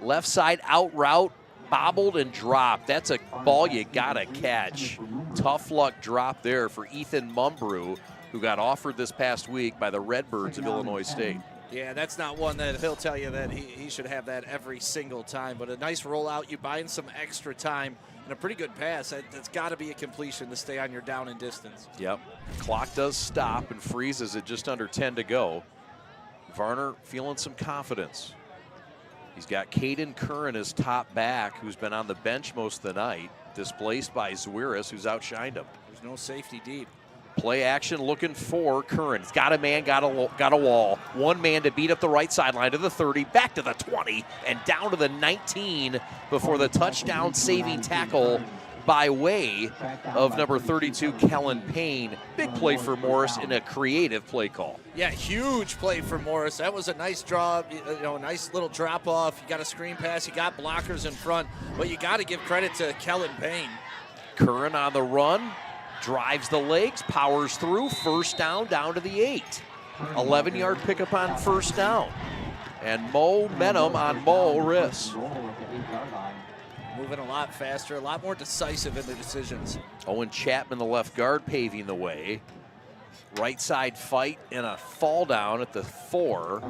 Left side out route, bobbled and dropped. That's a ball you gotta catch. Tough luck drop there for Ethan Mumbrew, who got offered this past week by the Redbirds of Illinois State. Yeah, that's not one that he'll tell you that he should have that every single time. But a nice rollout, you buy in some extra time, and a pretty good pass. That's got to be a completion to stay on your down and distance. Yep. Clock does stop and freezes at just under 10 to go. Varner feeling some confidence. He's got Caden Curran as top back, who's been on the bench most of the night, displaced by Zveris, who's outshined him. There's no safety deep. Play action looking for Curran. He's got a man, got a wall. One man to beat up the right sideline to the 30, back to the 20, and down to the 19 before the touchdown saving tackle by way of number 32, Kellen Payne. Big play for Morris in a creative play call. Yeah, huge play for Morris. That was a nice draw, a nice little drop off. You got a screen pass, you got blockers in front, but you got to give credit to Kellen Payne. Curran on the run, drives the legs, powers through, first down to the 8. 11-yard pickup on first down. And momentum on Morris. Moving a lot faster, a lot more decisive in their decisions. Owen Chapman, the left guard, paving the way. Right side fight and a fall down at the 4.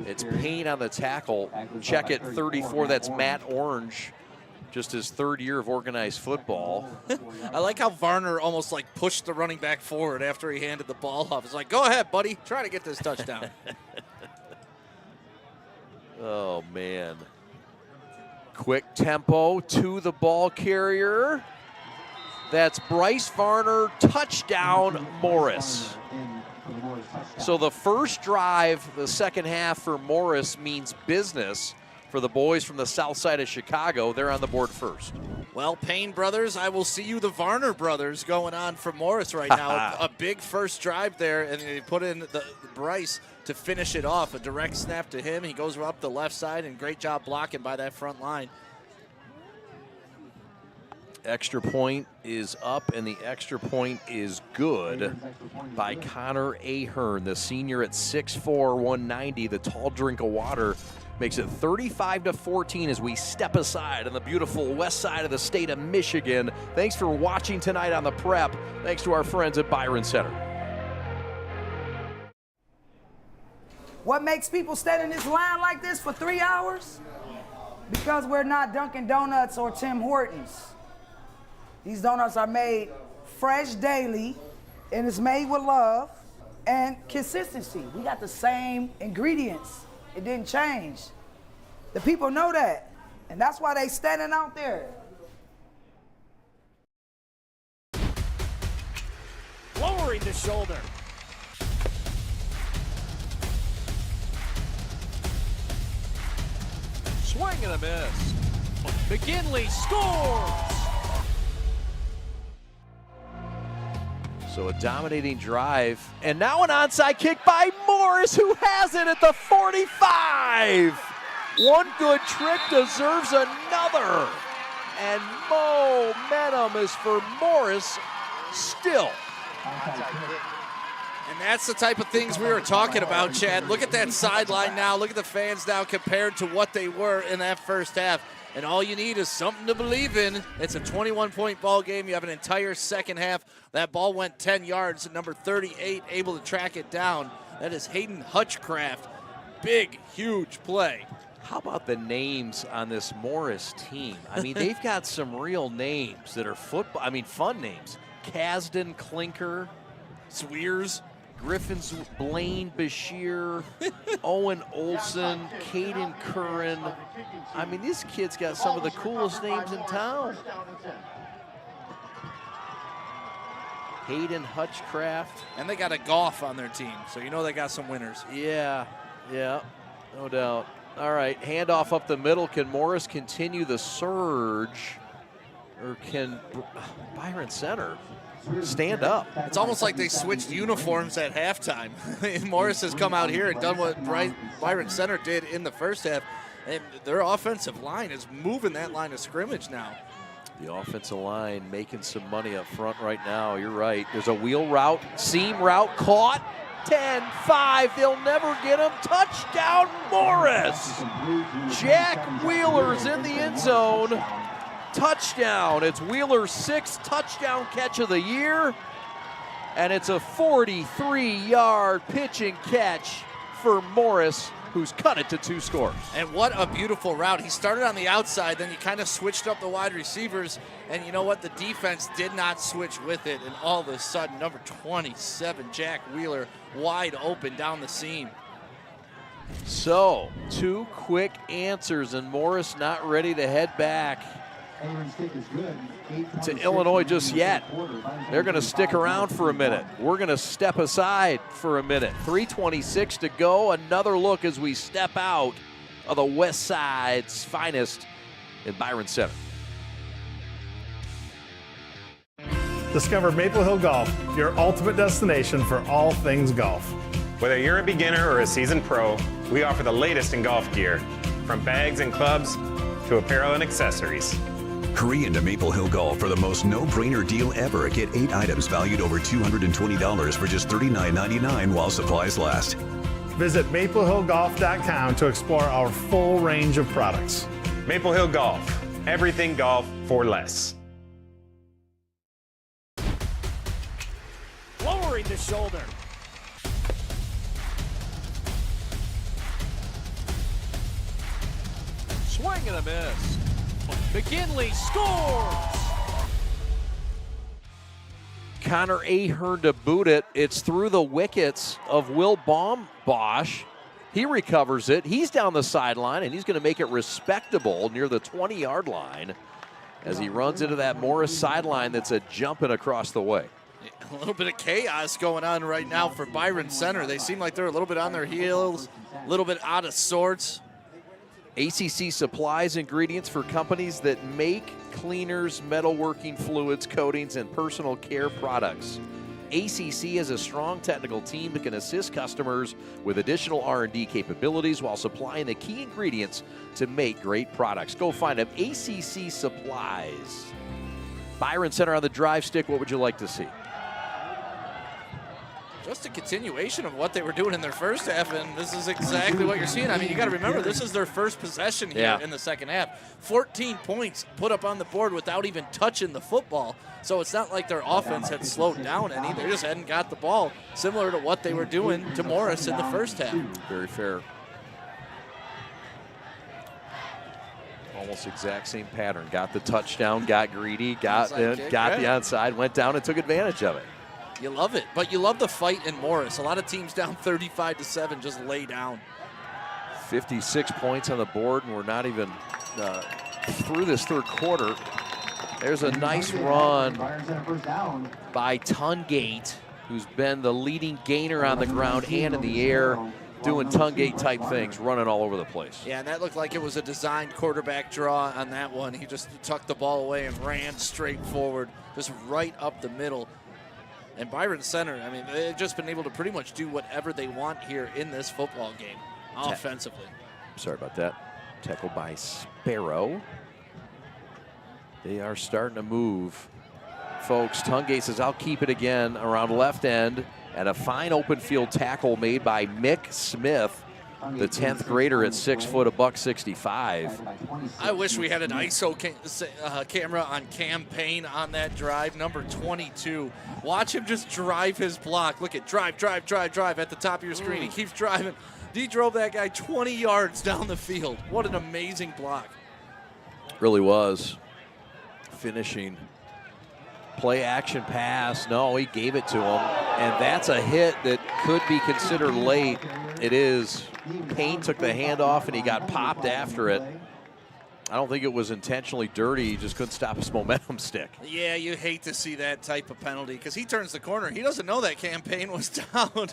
It's Payne on the tackle. Check it, 34, that's Matt Orange. Just his 3rd year of organized football. I like how Varner almost like pushed the running back forward after he handed the ball off. It's like, go ahead, buddy, try to get this touchdown. Oh, man. Quick tempo to the ball carrier. That's Bryce Varner, touchdown Morris. So the first drive, the second half for Morris means business for the boys from the south side of Chicago. They're on the board first. Well, Payne brothers, I will see you the Varner brothers going on for Morris right now. A big first drive there, and they put in the Bryce to finish it off. A direct snap to him. He goes up the left side, and great job blocking by that front line. Extra point is up, and the extra point is good by Connor Ahern, the senior at 6'4", 190. The tall drink of water makes it 35-14 as we step aside on the beautiful west side of the state of Michigan. Thanks for watching tonight on the Prep. Thanks to our friends at Byron Center. What makes people stand in this line like this for 3 hours? Because we're not Dunkin' Donuts or Tim Hortons. These donuts are made fresh daily, and it's made with love and consistency. We got the same ingredients. It didn't change. The people know that, and that's why they standing out there. Lowering the shoulder. Swing and a miss. McGinley scores! So a dominating drive, and now an onside kick by Morris, who has it at the 45. One good trick deserves another, and momentum is for Morris still. And that's the type of things we were talking about, Chad. Look at that sideline now. Look at the fans now compared to what they were in that first half. And all you need is something to believe in. It's a 21-point ball game. You have an entire second half. That ball went 10 yards. Number 38 able to track it down. That is Hayden Hutchcraft. Big, huge play. How about the names on this Morris team? I mean, they've got some real names that are football. I mean, fun names. Kasdan Clinker, Swears, Griffins, Blaine Bashir, Owen Olson, Caden Curran. I mean, this kid's got some of the coolest names in town. Hayden Hutchcraft. And they got a golf on their team, so you know they got some winners. Yeah, no doubt. All right, handoff up the middle. Can Morris continue the surge? Or can Byron Center stand up? It's almost like they switched uniforms at halftime. Morris has come out here and done what Byron Center did in the first half. And their offensive line is moving that line of scrimmage now. The offensive line making some money up front right now. You're right. There's a wheel route, seam route, caught. 10-5. They'll never get him. Touchdown, Morris. Jack Wheeler's in the end zone. Touchdown. It's Wheeler's 6th touchdown catch of the year. And it's a 43-yard pitch and catch for Morris, who's cut it to 2 scores. And what a beautiful route. He started on the outside, then he kind of switched up the wide receivers, and you know what? The defense did not switch with it, and all of a sudden, number 27, Jack Wheeler, wide open down the seam. So, 2 quick answers, and Morris not ready to head back to Illinois just yet. They're going to stick around for a minute. We're going to step aside for a minute. 3:26 to go. Another look as we step out of the West Side's finest in Byron Center. Discover Maple Hill Golf, your ultimate destination for all things golf. Whether you're a beginner or a seasoned pro, we offer the latest in golf gear, from bags and clubs to apparel and accessories. Hurry into Maple Hill Golf for the most no-brainer deal ever. Get 8 items valued over $220 for just $39.99 while supplies last. Visit maplehillgolf.com to explore our full range of products. Maple Hill Golf. Everything golf for less. Lowering the shoulder. Swing and a miss. McKinley scores. Connor Ahern to boot it. It's through the wickets of Will Baumbosch. He recovers it. He's down the sideline, and he's going to make it respectable near the 20-yard line as he runs into that Morris sideline that's a jumping across the way. A little bit of chaos going on right now for Byron Center. They seem like they're a little bit on their heels, a little bit out of sorts. ACC supplies ingredients for companies that make cleaners, metalworking fluids, coatings, and personal care products. ACC is a strong technical team that can assist customers with additional R&D capabilities while supplying the key ingredients to make great products. Go find them, ACC Supplies. Byron Center on the drive stick, what would you like to see? Just a continuation of what they were doing in their first half, and this is exactly what you're seeing. I mean, you got to remember, this is their first possession here in the second half. 14 points put up on the board without even touching the football. So it's not like their offense had slowed down any. They just hadn't got the ball, similar to what they were doing to Morris in the first half. Very fair. Almost exact same pattern. Got the touchdown, got greedy, got the onside, went down and took advantage of it. You love it, but you love the fight in Morris. A lot of teams down 35-7 just lay down. 56 points on the board, and we're not even through this third quarter. There's a nice run by Tungate, who's been the leading gainer on the ground and in the air, doing Tungate-type things, running all over the place. Yeah, and that looked like it was a designed quarterback draw on that one. He just tucked the ball away and ran straight forward, just right up the middle. And Byron Center, I mean, they've just been able to pretty much do whatever they want here in this football game, offensively. Sorry about that. Tackle by Sparrow. They are starting to move. Folks, Tungate says, I'll keep it again around left end. And a fine open field tackle made by Mick Smith, the 10th grader at 6 foot, $165. I wish we had an ISO camera on Cam Payne on that drive, number 22. Watch him just drive his block. Look at drive at the top of your screen. He keeps driving. He drove that guy 20 yards down the field. What an amazing block. Really was. Finishing. Play action pass. No, he gave it to him. And that's a hit that could be considered late. It is. Payne took the handoff and he got popped after it. I don't think it was intentionally dirty. He just couldn't stop his momentum stick. Yeah, you hate to see that type of penalty because he turns the corner. He doesn't know that Cam Payne was down.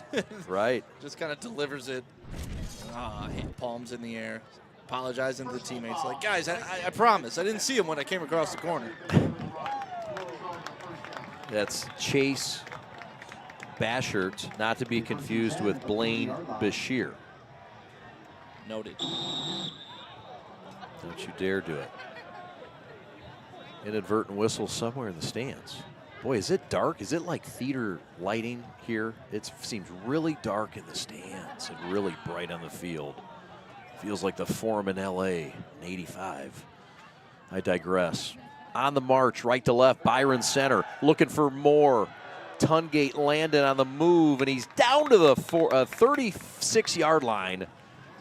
Right. Just kind of delivers it. Palms in the air. Apologizing to the teammates. Like, guys, I promise. I didn't see him when I came across the corner. That's Chase Bashert, not to be confused with Blaine Bashir. Noted. Don't you dare do it. Inadvertent whistle somewhere in the stands. Boy, is it dark? Is it like theater lighting here? It seems really dark in the stands and really bright on the field. Feels like the Forum in LA in '85. I digress. On the march, right to left, Byron Center looking for more. Tungate landed on the move, and he's down to the 36-yard line.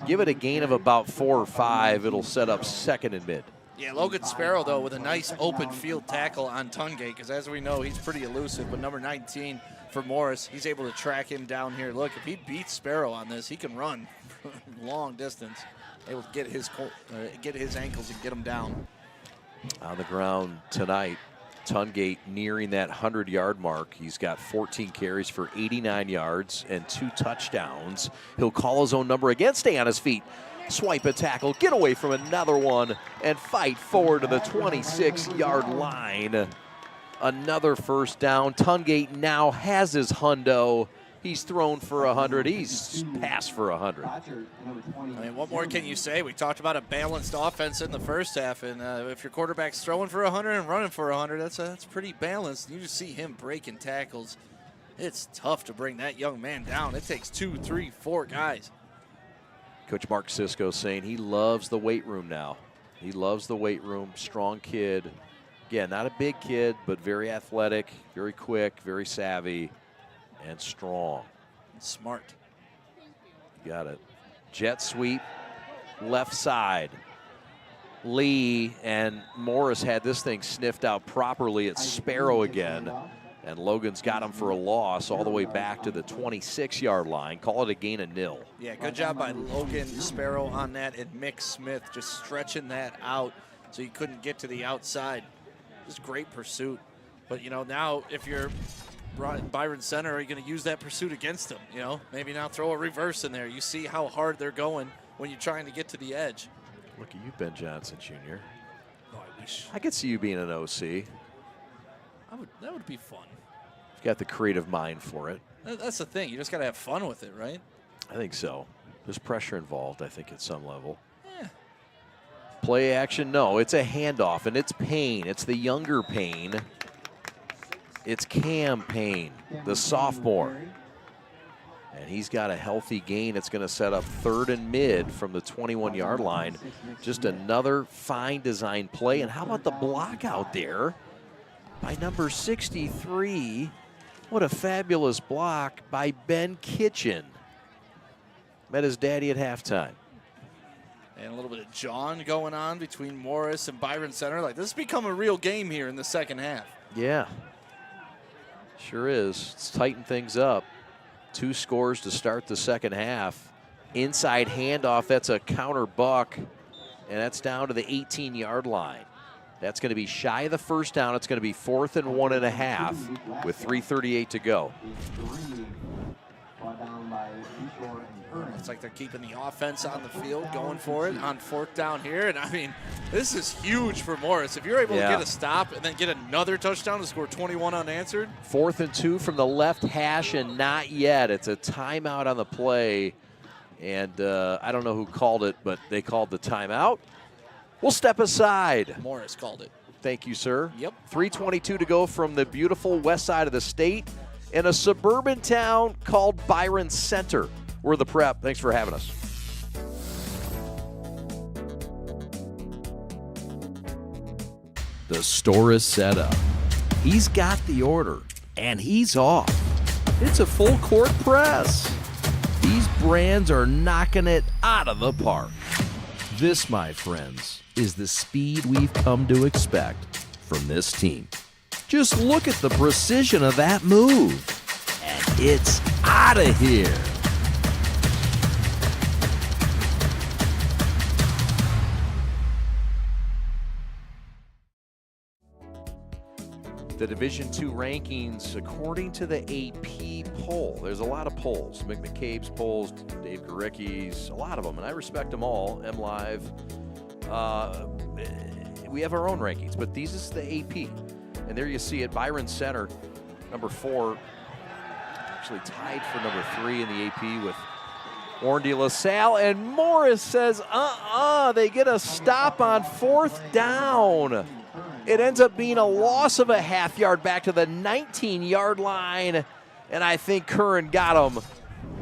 Give it a gain of about 4 or 5. It'll set up second and mid. Yeah, Logan Sparrow, though, with a nice open field tackle on Tungate, because as we know, he's pretty elusive. But number 19 for Morris, he's able to track him down here. Look, if he beats Sparrow on this, he can run long distance. Able to get his ankles and get him down. On the ground tonight, Tungate nearing that 100-yard mark. He's got 14 carries for 89 yards and 2 touchdowns. He'll call his own number again, stay on his feet, swipe a tackle, get away from another one, and fight forward to the 26-yard line. Another first down. Tungate now has his hundo. He's thrown for 100. He's passed for 100. I mean, what more can you say? We talked about a balanced offense in the first half, and if your quarterback's throwing for 100 and running for 100, that's pretty balanced. You just see him breaking tackles. It's tough to bring that young man down. It takes 2, 3, 4 guys. Coach Mark Cisco saying he loves the weight room now. He loves the weight room. Strong kid. Again, not a big kid, but very athletic, very quick, very savvy, and strong. Smart. Got it. Jet sweep, left side. Lee and Morris had this thing sniffed out properly. It's Sparrow again. And Logan's got him for a loss all the way back to the 26-yard line. Call it a gain of nil. Yeah, good job by Logan Sparrow on that, and Mick Smith just stretching that out so he couldn't get to the outside. Just great pursuit. But, you know, now if you're Byron Center, are you going to use that pursuit against him? You know, maybe now throw a reverse in there. You see how hard they're going when you're trying to get to the edge. Look at you, Ben Johnson Jr. Oh, I wish. I could see you being an OC. That would be fun. You've got the creative mind for it. That's the thing. You just got to have fun with it, right? I think so. There's pressure involved, I think, at some level. Yeah. Play action, no. It's a handoff, and it's Payne. It's the younger Payne. It's Cam Payne, the sophomore. And he's got a healthy gain. It's going to set up 3rd and mid from the 21-yard line. Just another fine design play. And how about the block out there by number 63? What a fabulous block by Ben Kitchen. Met his daddy at halftime. And a little bit of jawing going on between Morris and Byron Center. Like, this has become a real game here in the second half. Yeah, sure is. It's tightened things up. 2 scores to start the second half. Inside handoff, that's a counter buck, and that's down to the 18-yard line. That's going to be shy of the first down. It's going to be 4th and 1.5 with 3:38 to go. It's like they're keeping the offense on the field, going for it on 4th down here. And, I mean, this is huge for Morris. If you're able to get a stop and then get another touchdown to score 21 unanswered. 4th and 2 from the left hash, and not yet. It's a timeout on the play. And I don't know who called it, but they called the timeout. We'll step aside. Morris called it. Thank you, sir. Yep. 3:22 to go from the beautiful west side of the state in a suburban town called Byron Center. We're the Prep. Thanks for having us. The store is set up. He's got the order, and he's off. It's a full court press. These brands are knocking it out of the park. This, my friends, is the speed we've come to expect from this team. Just look at the precision of that move. And it's out of here. The Division II rankings according to the AP poll. There's a lot of polls. Mick McCabe's polls, Dave Garicki's, a lot of them, and I respect them all. MLive. We have our own rankings, but these is the AP. And there you see it, Byron Center, number 4, actually tied for number 3 in the AP with Warren De La Salle. And Morris says, they get a stop on 4th down. It ends up being a loss of a half yard back to the 19-yard line, and I think Curran got him.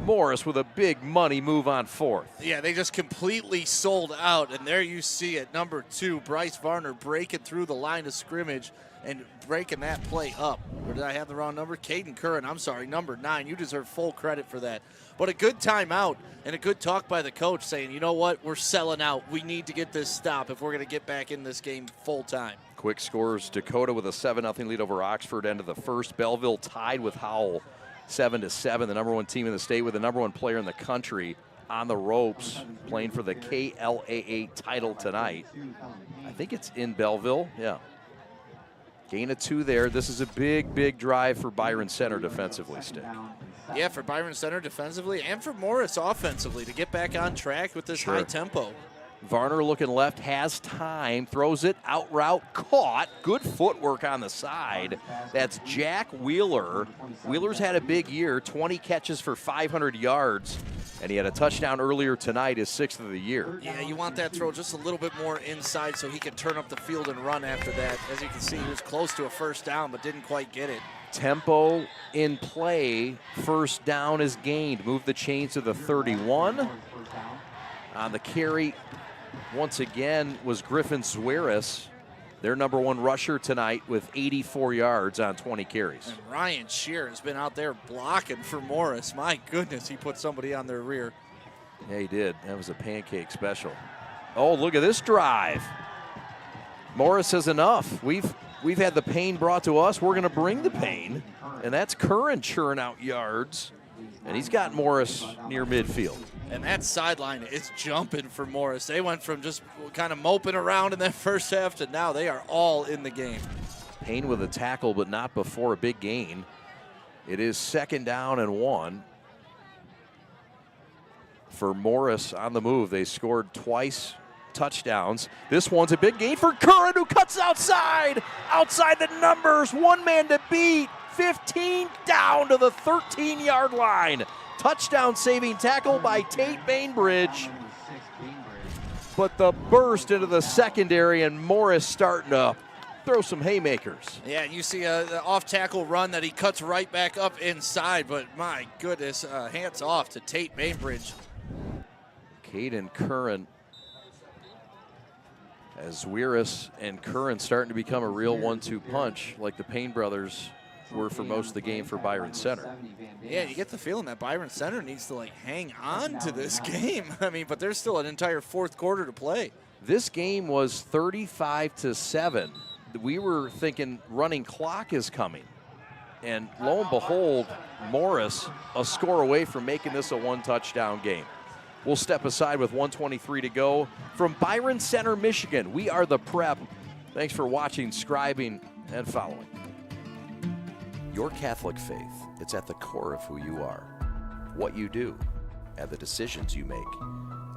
Morris with a big money move on 4th. Yeah, they just completely sold out, and there you see it, number 2, Bryce Varner breaking through the line of scrimmage and breaking that play up. Or did I have the wrong number? Caden Curran, I'm sorry, number 9. You deserve full credit for that. But a good timeout and a good talk by the coach saying, you know what, we're selling out. We need to get this stop if we're going to get back in this game full time. Quick scores, Dakota with a 7-0 lead over Oxford, end of the first. Belleville tied with Howell 7-7, the number 1 team in the state with the number 1 player in the country on the ropes, playing for the KLAA title tonight. I think it's in Belleville, yeah. Gain of 2 there. This is a big, big drive for Byron Center defensively, Stick. Yeah, for Byron Center defensively and for Morris offensively to get back on track with this high tempo. Varner looking left, has time, throws it, out route, caught. Good footwork on the side. That's Jack Wheeler. Wheeler's had a big year, 20 catches for 500 yards, and he had a touchdown earlier tonight, his 6th of the year. Yeah, you want that throw just a little bit more inside so he can turn up the field and run after that. As you can see, he was close to a first down, but didn't quite get it. Tempo in play, first down is gained. Move the chains to the 31. On the carry, once again, was Griffin Zveris, their number 1 rusher tonight with 84 yards on 20 carries. And Ryan Shear has been out there blocking for Morris. My goodness, he put somebody on their rear. Yeah, he did. That was a pancake special. Oh, look at this drive. Morris says enough. We've had the pain brought to us. We're going to bring the pain. And that's Curran churn out yards. And he's got Morris near midfield. And that sideline is jumping for Morris. They went from just kind of moping around in that first half to now they are all in the game. Payne with a tackle, but not before a big gain. It is 2nd down and 1. For Morris on the move. They scored twice, touchdowns. This one's a big gain for Curran, who cuts outside the numbers. One man to beat. 15 down to the 13-yard line. Touchdown saving tackle by Tate Bainbridge. But the burst into the secondary, and Morris starting to throw some haymakers. Yeah, you see the off-tackle run that he cuts right back up inside, but my goodness, hands off to Tate Bainbridge. Caden Curran, as Zveris and Curran starting to become a real 1-2 punch like the Payne brothers were for most of the game for Byron Center. Yeah, you get the feeling that Byron Center needs to hang on to this game. I mean, but there's still an entire 4th quarter to play. This game was 35-7. We were thinking running clock is coming. And lo and behold, Morris a score away from making this a 1-touchdown game. We'll step aside with 1:23 to go. From Byron Center, Michigan, we are the Prep. Thanks for watching, scribing, and following. Your Catholic faith, it's at the core of who you are, what you do, and the decisions you make.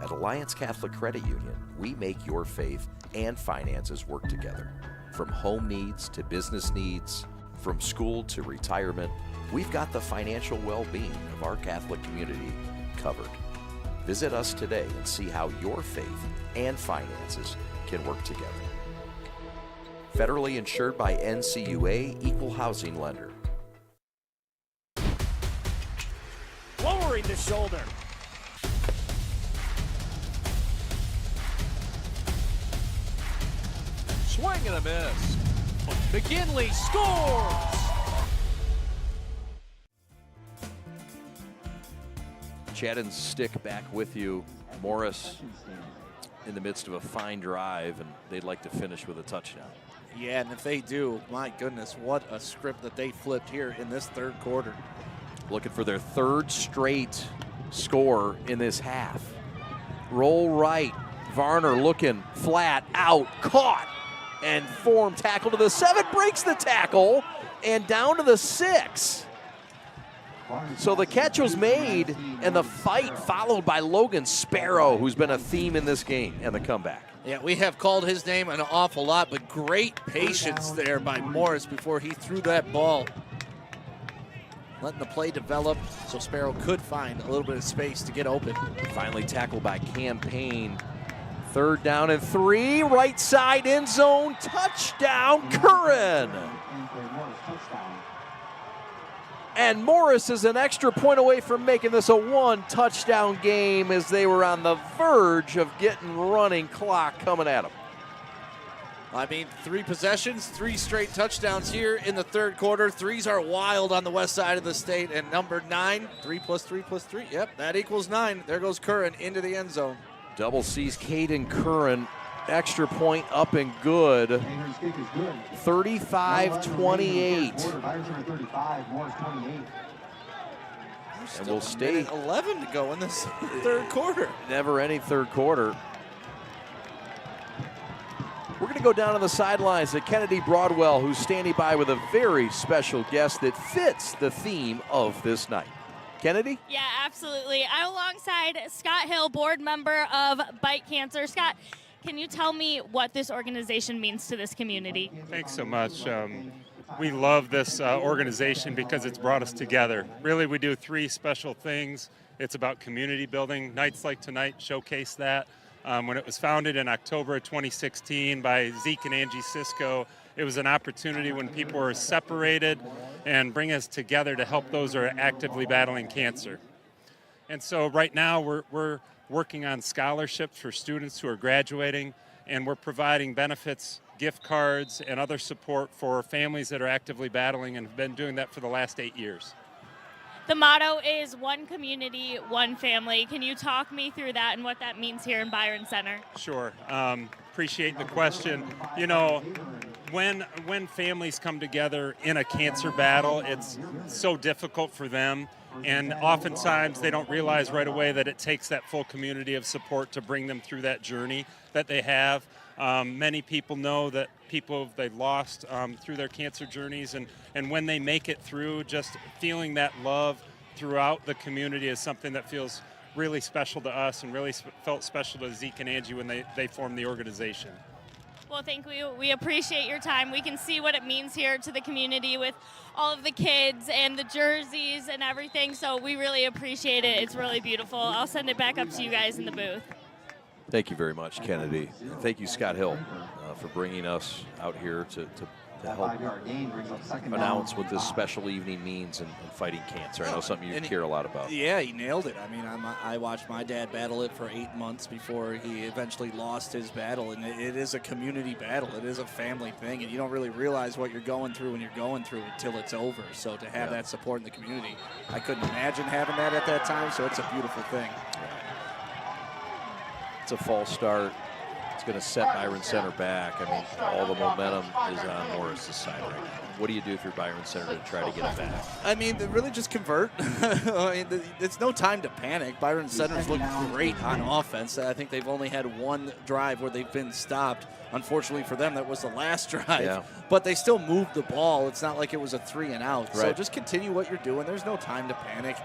At Alliance Catholic Credit Union, we make your faith and finances work together. From home needs to business needs, from school to retirement, we've got the financial well-being of our Catholic community covered. Visit us today and see how your faith and finances can work together. Federally insured by NCUA, Equal Housing Lender. Lowering the shoulder. Swing and a miss. McKinley scores! Chad and Stick back with you. Morris in the midst of a fine drive, and they'd like to finish with a touchdown. Yeah, and if they do, my goodness, what a script that they flipped here in this 3rd quarter. Looking for their 3rd straight score in this half. Roll right. Varner looking flat, out, caught, and form tackle to the 7, breaks the tackle, and down to the 6. So the catch was made, and the fight followed by Logan Sparrow, who's been a theme in this game, and the comeback. Yeah, we have called his name an awful lot, but great patience there by Morris before he threw that ball. Letting the play develop so Sparrow could find a little bit of space to get open. Finally tackled by Cam Payne. 3rd down and 3, right side end zone, touchdown, Curran. And Morris is an extra point away from making this a 1-touchdown game as they were on the verge of getting running clock coming at them. I mean, 3 possessions, 3 straight touchdowns here in the 3rd quarter. 3s are wild on the west side of the state. And number 9, 3 plus 3 plus 3. Yep, that equals 9. There goes Curran into the end zone. Double C's Caden Curran, extra point up and good. 35-28. And we'll stay 11 to go in this 3rd quarter. Never any 3rd quarter. We're going to go down on the sidelines to Kennedy Broadwell, who's standing by with a very special guest that fits the theme of this night. Kennedy? Yeah, absolutely. I'm alongside Scott Hill, board member of Bite Cancer. Scott, can you tell me what this organization means to this community? Thanks so much. We love this organization because it's brought us together. Really, we do 3 special things. It's about community building. Nights like tonight showcase that. When it was founded in October of 2016 by Zeke and Angie Cisco, it was an opportunity when people were separated and bring us together to help those who are actively battling cancer. And so right now we're working on scholarships for students who are graduating, and we're providing benefits, gift cards, and other support for families that are actively battling and have been doing that for the last 8 years. The motto is one community, one family. Can you talk me through that and what that means here in Byron Center? Sure. Appreciate the question. You know, when families come together in a cancer battle, it's so difficult for them. And oftentimes they don't realize right away that it takes that full community of support to bring them through that journey that they have. Many people know that people they've lost through their cancer journeys, and when they make it through, just feeling that love throughout the community is something that feels really special to us and really felt special to Zeke and Angie when they formed the organization. Well, thank you. We appreciate your time. We can see what it means here to the community with all of the kids and the jerseys and everything, so we really appreciate it. It's really beautiful. I'll send it back up to you guys in the booth. Thank you very much, Kennedy. And thank you, Scott Hill, for bringing us out here to help announce what this special evening means in fighting cancer. I know something you care a lot about. Yeah, he nailed it. I mean, I watched my dad battle it for 8 months before he eventually lost his battle, and it is a community battle. It is a family thing, and you don't really realize what you're going through when you're going through until it's over. So to have that support in the community, I couldn't imagine having that at that time, so it's a beautiful thing. It's a false start. It's going to set Byron Center back. I mean, all the momentum is on Morris's side right now. What do you do if you're Byron Center to try to get it back? I mean, really just convert. I mean, it's no time to panic. Byron Center's looked great on offense. I think they've only had one drive where they've been stopped. Unfortunately for them, that was the last drive. Yeah. But they still moved the ball. It's not like it was a 3 and out. Right. So just continue what you're doing. There's no time to panic.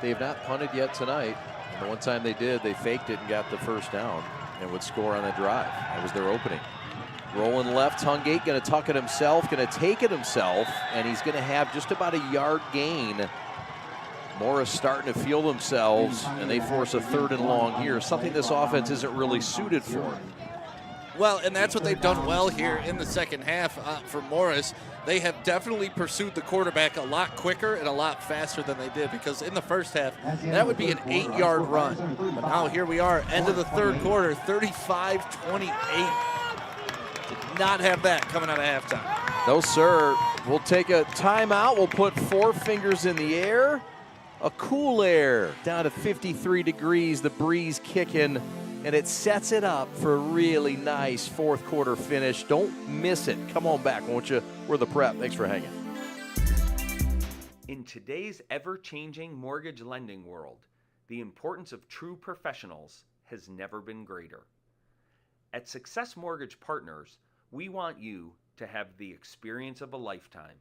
They have not punted yet tonight. And the one time they did, they faked it and got the first down and would score on that drive. That was their opening. Rolling left, Tungate going to tuck it himself, going to take it himself, and he's going to have just about a yard gain. Morris starting to feel themselves, and they force a 3rd and long here, something this offense isn't really suited for. Well, and that's what they've done well here in the second half for Morris. They have definitely pursued the quarterback a lot quicker and a lot faster than they did, because in the first half, that would be an 8-yard run. But now here we are, end of the third quarter, 35-28. Did not have that coming out of halftime. No, sir. We'll take a timeout. We'll put 4 fingers in the air. A cool air down to 53 degrees, the breeze kicking. And it sets it up for a really nice fourth quarter finish. Don't miss it. Come on back, won't you? We're the Prep. Thanks for hanging. In today's ever-changing mortgage lending world, the importance of true professionals has never been greater. At Success Mortgage Partners, we want you to have the experience of a lifetime.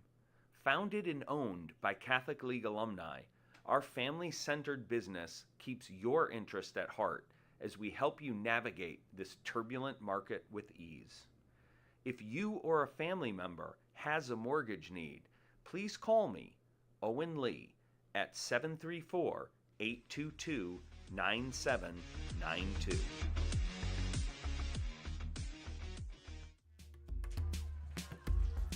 Founded and owned by Catholic League alumni, our family-centered business keeps your interest at heart as we help you navigate this turbulent market with ease. If you or a family member has a mortgage need, please call me, Owen Lee, at 734-822-9792.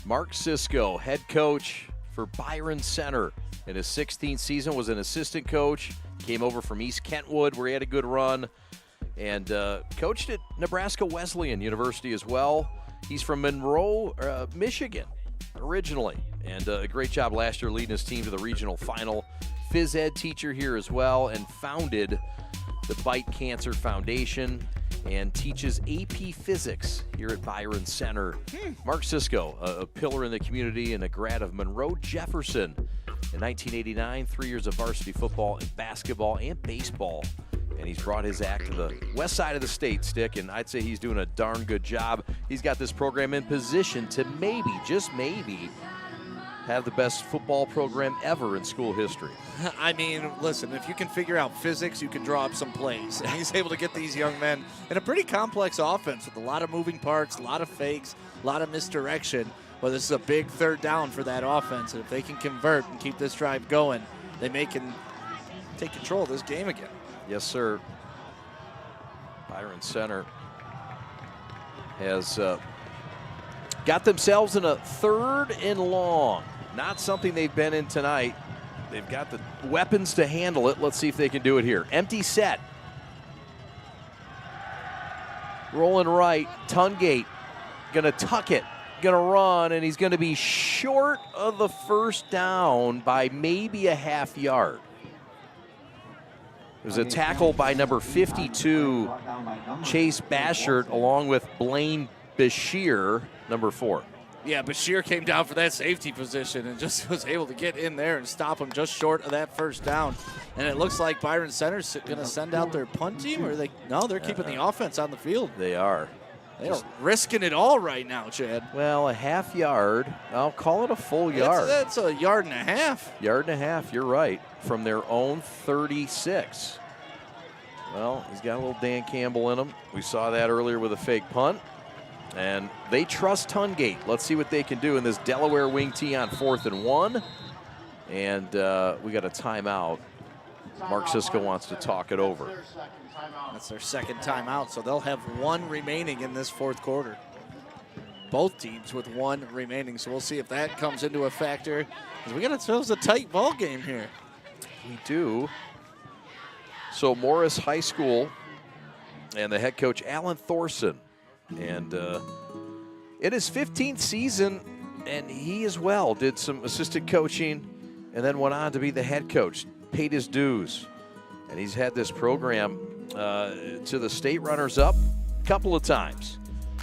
Mark Cisco, head coach for Byron Center. In his 16th season, was an assistant coach, came over from East Kentwood where he had a good run, and coached at Nebraska Wesleyan University as well. He's from Monroe, Michigan, originally, and a great job last year leading his team to the regional final. Phys ed teacher here as well, and founded the Bite Cancer Foundation and teaches AP Physics here at Byron Center. Mark Cisco, a pillar in the community and a grad of Monroe Jefferson. In 1989, 3 years of varsity football and basketball and baseball. And he's brought his act to the west side of the state, Stick, and I'd say he's doing a darn good job. He's got this program in position to maybe, just maybe, have the best football program ever in school history. I mean, listen, if you can figure out physics, you can draw up some plays. And he's able to get these young men in a pretty complex offense with a lot of moving parts, a lot of fakes, a lot of misdirection. Well, this is a big third down for that offense. And if they can convert and keep this drive going, they can take control of this game again. Yes, sir. Byron Center has got themselves in a 3rd and long. Not something they've been in tonight. They've got the weapons to handle it. Let's see if they can do it here. Empty set. Rolling right. Tungate going to tuck it. Going to run, and he's going to be short of the first down by maybe a half yard. It was a tackle by number 52, Chase Bashert, along with Blaine Bashir, number 4. Yeah, Bashir came down for that safety position and just was able to get in there and stop him just short of that first down. And it looks like Byron Center's going to send out their punt team, or they're keeping the offense on the field. They are. They are risking it all right now, Chad. Well, a half yard. I'll call it a full yard. That's a yard and a half. Yard and a half, you're right, from their own 36. Well, he's got a little Dan Campbell in him. We saw that earlier with a fake punt. And they trust Tungate. Let's see what they can do in this Delaware wing tee on 4th and 1. And we got a timeout. Mark Cisco wants to talk it over. That's their second timeout, so they'll have 1 remaining in this 4th quarter. Both teams with 1 remaining, so we'll see if that comes into a factor. We got ourselves a tight ball game here. We do. So Morris High School and the head coach, Alan Thorson. And in his 15th season, and he as well did some assistant coaching and then went on to be the head coach, paid his dues. And he's had this program to the state runners-up a couple of times.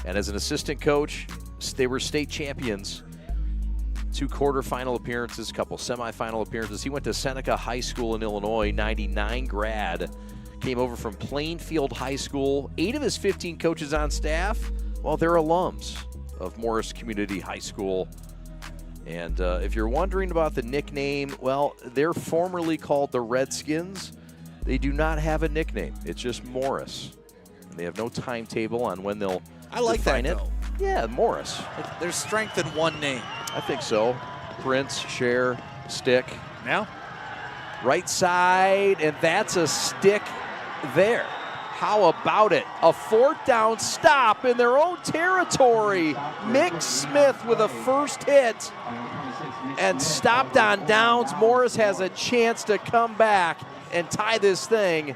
And as an assistant coach, they were state champions. 2 quarterfinal appearances, a couple semifinal appearances. He went to Seneca High School in Illinois, 99 grad. Came over from Plainfield High School. 8 of his 15 coaches on staff, well, they're alums of Morris Community High School. And if you're wondering about the nickname, well, they're formerly called the Redskins. They do not have a nickname. It's just Morris. And they have no timetable on when they'll define it. Though. Yeah, Morris. There's strength in one name. I think so. Prince, Share, Stick. Now? Right side, and that's a stick there. How about it? A 4th down stop in their own territory. Mick Smith with a first hit and stopped on downs. Morris has a chance to come back and tie this thing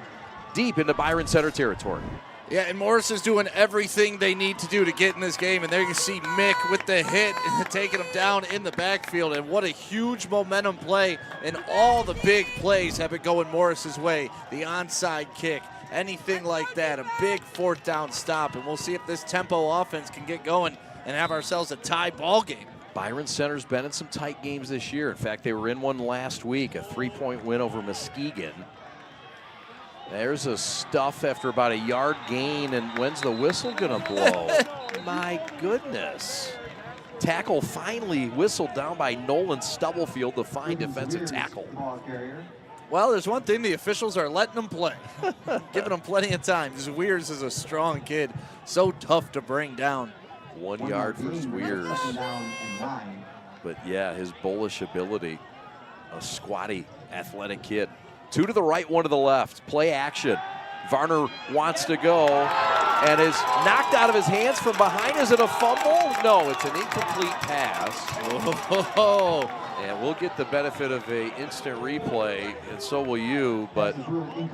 deep into Byron Center territory. Yeah, and Morris is doing everything they need to do to get in this game, and there you see Mick with the hit and taking him down in the backfield, and what a huge momentum play, and all the big plays have been going Morris's way. The onside kick, anything like that, a big 4th down stop, and we'll see if this tempo offense can get going and have ourselves a tie ball game. Byron Center's been in some tight games this year. In fact, they were in one last week, a 3-point win over Muskegon. There's a stuff after about a yard gain, and when's the whistle gonna blow? My goodness. Tackle finally whistled down by Nolan Stubblefield, the fine defensive tackle. Well, there's one thing, the officials are letting them play, giving them plenty of time. Zwiers is a strong kid, so tough to bring down. 1 yard for Zwiers. But yeah, his bullish ability, a squatty, athletic kid. 2 to the right, 1 to the left. Play action. Varner wants to go and is knocked out of his hands from behind. Is it a fumble? No, it's an incomplete pass. Oh. And we'll get the benefit of an instant replay, and so will you, but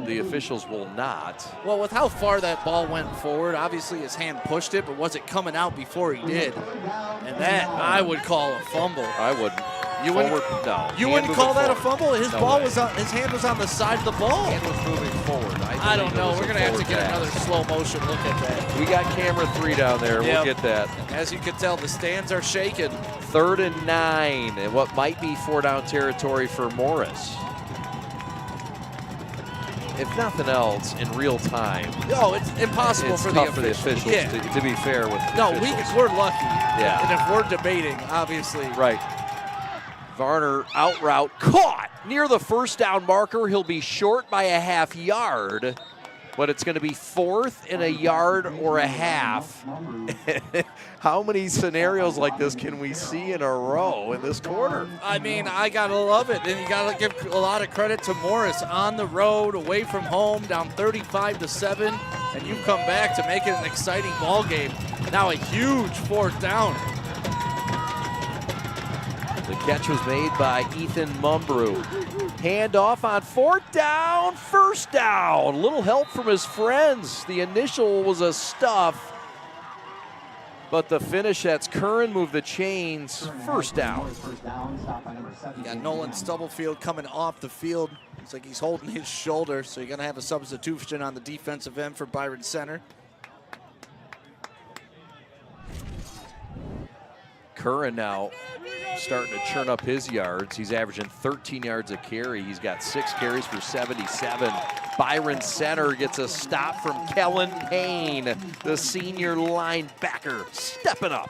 the officials will not. Well, with how far that ball went forward, obviously his hand pushed it, but was it coming out before he did? And that I would call a fumble. I wouldn't. You wouldn't? No. You wouldn't call that a fumble? His ball was on. His hand was on the side of the ball. Hand was moving forward. I don't know. We're gonna have to get another slow motion look at that. We got camera 3 down there. Yep. We'll get that. As you can tell, the stands are shaking. 3rd and 9, and what might be 4-down territory for Morris. If nothing else, in real time. No, it's impossible it's for tough the officials Yeah. to be fair with the No, officials. we're lucky. Yeah. And if we're debating, obviously. Right. Varner out route, caught near the first down marker. He'll be short by a half yard, but it's going to be 4th and a yard or a half. How many scenarios like this can we see in a row in this quarter? I mean, I got to love it. And you got to give a lot of credit to Morris on the road, away from home, down 35-7. And you come back to make it an exciting ball game. Now a huge 4th down. The catch was made by Ethan Mumbrew. Handoff on 4th down, 1st down. Little help from his friends. The initial was a stuff, but the finish, that's Curran, moved the chains, 1st down. You got Nolan Stubblefield coming off the field. Looks like he's holding his shoulder, so you're going to have a substitution on the defensive end for Byron Center. Curran now starting to churn up his yards. He's averaging 13 yards a carry. He's got 6 carries for 77. Byron Center gets a stop from Kellen Payne, the senior linebacker, stepping up.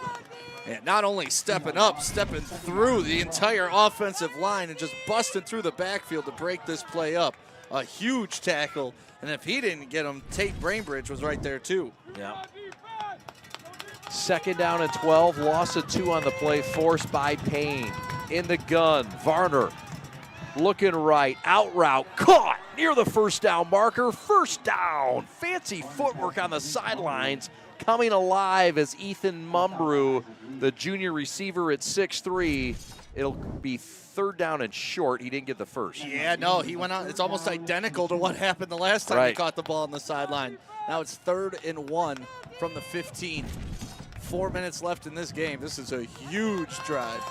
And not only stepping up, stepping through the entire offensive line and just busting through the backfield to break this play up. A huge tackle, and if he didn't get him, Tate Brainbridge was right there too. Yeah. 2nd down and 12, loss of 2 on the play, forced by Payne. In the gun, Varner looking right, out route, caught near the 1st down marker, 1st down. Fancy footwork on the sidelines, coming alive as Ethan Mumbrew, the junior receiver at 6'3". It'll be 3rd down and short. He didn't get the first. Yeah, no, he went on. It's almost identical to what happened the last time he caught the ball on the sideline. Now it's 3rd and 1 from the 15. 4 minutes left in this game. This is a huge drive.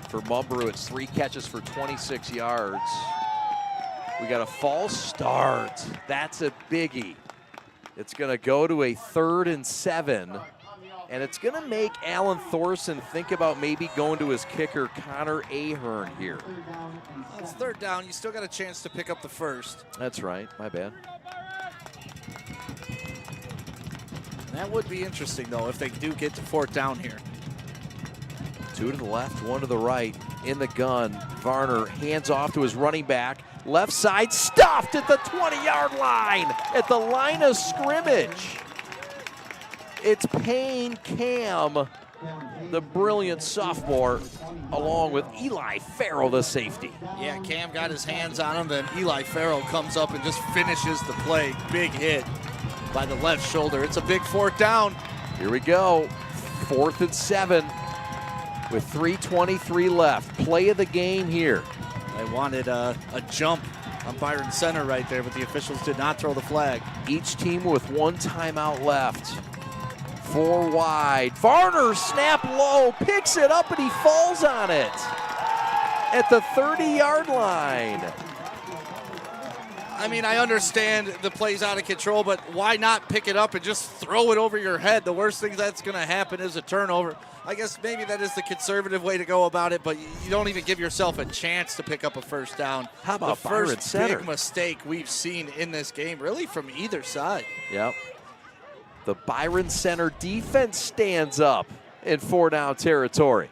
For Mumbrew, it's 3 catches for 26 yards. We got a false start. That's a biggie. It's going to go to a 3rd and 7. And it's going to make Alan Thorson think about maybe going to his kicker, Connor Ahern, here. It's 3rd down. You still got a chance to pick up the first. That's right. My bad. That would be interesting, though, if they do get to 4th down here. 2 to the left, 1 to the right. In the gun, Varner hands off to his running back. Left side stuffed at the 20-yard line, at the line of scrimmage. It's Payne Cam, the brilliant sophomore, along with Eli Farrell, the safety. Yeah, Cam got his hands on him, then Eli Farrell comes up and just finishes the play. Big hit by the left shoulder. It's a big 4th down. Here we go. 4th and 7 with 3:23 left. Play of the game here. They wanted a jump on Byron Center right there, but the officials did not throw the flag. Each team with 1 timeout left. 4 wide. Varner snap low, picks it up, and he falls on it at the 30-yard line. I mean, I understand the play's out of control, but why not pick it up and just throw it over your head? The worst thing that's going to happen is a turnover. I guess maybe that is the conservative way to go about it, but you don't even give yourself a chance to pick up a 1st down. How about the Byron first Center? big mistake we've seen in this game, really from either side. Yep. The Byron Center defense stands up in 4-down territory.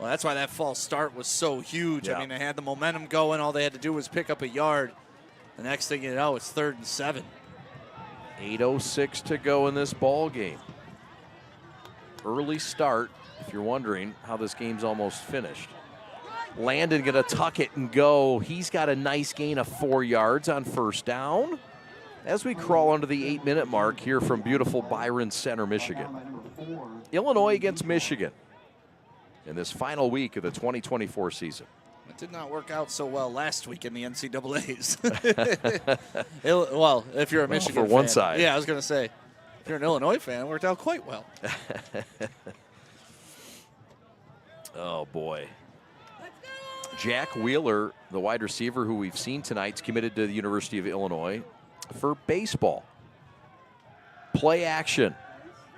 Well, that's why that false start was so huge. Yep. I mean, they had the momentum going. All they had to do was pick up a yard. The next thing you know, it's 3rd and 7. 8:06 to go in this ball game. Early start, if you're wondering how this game's almost finished. Landon gonna tuck it and go. He's got a nice gain of 4 yards on 1st down. As we crawl under the 8-minute mark here from beautiful Byron Center, Michigan. Illinois against Michigan in this final week of the 2024 season. It did not work out so well last week in the NCAAs. Well, if you're a Michigan for one fan. side. Yeah, I was going to say, if you're an Illinois fan, it worked out quite well. Oh, boy. Jack Wheeler, the wide receiver who we've seen tonight, is committed to the University of Illinois for baseball. Play action.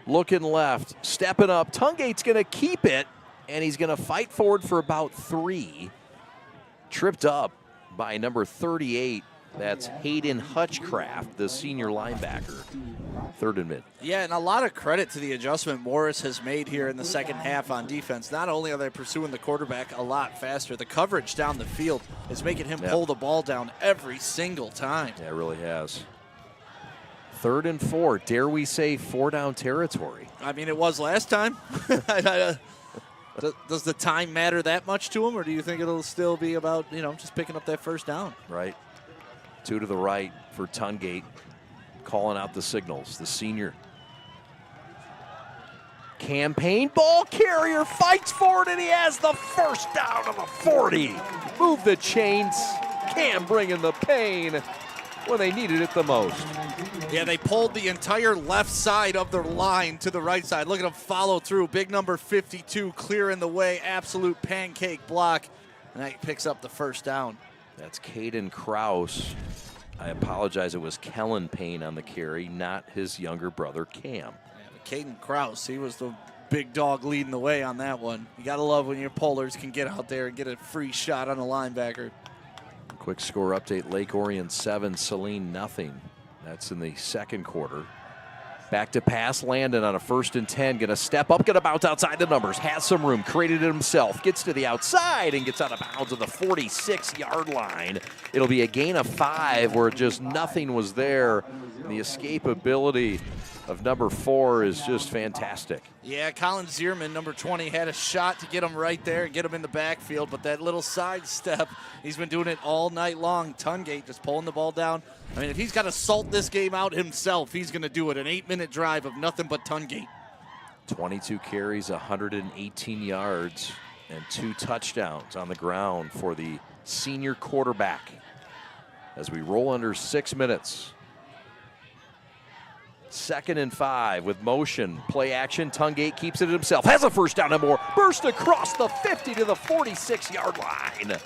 Looking left. Stepping up. Tungate's going to keep it, and he's going to fight forward for about 3. Tripped up by number 38, That's Hayden Hutchcraft, the senior linebacker. 3rd and mid. Yeah, and a lot of credit to the adjustment Morris has made here in the second half on defense. Not only are they pursuing the quarterback a lot faster, the coverage down the field is making him pull the ball down every single time. Yeah, it really has. 3rd and 4. Dare we say 4-down territory? I mean, it was last time. Does the time matter that much to him, or do you think it'll still be about, just picking up that first down? Right. 2 to the right for Tungate, calling out the signals. The senior. Campaign ball carrier fights for it, and he has the first down of the 40. Move the chains. Cam bringing the pain when they needed it the most. Yeah, they pulled the entire left side of their line to the right side. Look at them follow through. Big number 52 clearing the way. Absolute pancake block. And that picks up the first down. That's Caden Kraus. I apologize, it was Kellen Payne on the carry, not his younger brother, Cam. Yeah, but Caden Kraus, he was the big dog leading the way on that one. You got to love when your pullers can get out there and get a free shot on a linebacker. Quick score update, Lake Orion 7, Saline nothing. That's in the second quarter. Back to pass, Landon on a 1st and 10. Going to step up, going to bounce outside the numbers. Has some room, created it himself. Gets to the outside and gets out of bounds at the 46-yard line. It'll be a gain of 5 where just nothing was there. And the escapability of number 4 is just fantastic. Yeah, Colin Zierman, number 20, had a shot to get him right there and get him in the backfield, but that little sidestep, he's been doing it all night long. Tungate just pulling the ball down. I mean, if he's got to salt this game out himself, he's going to do it. An 8-minute drive of nothing but Tungate. 22 carries, 118 yards, and 2 touchdowns on the ground for the senior quarterback. As we roll under 6 minutes. 2nd and 5 with motion, play action. Tungate keeps it himself, has a first down and more. Burst across the 50 to the 46-yard line.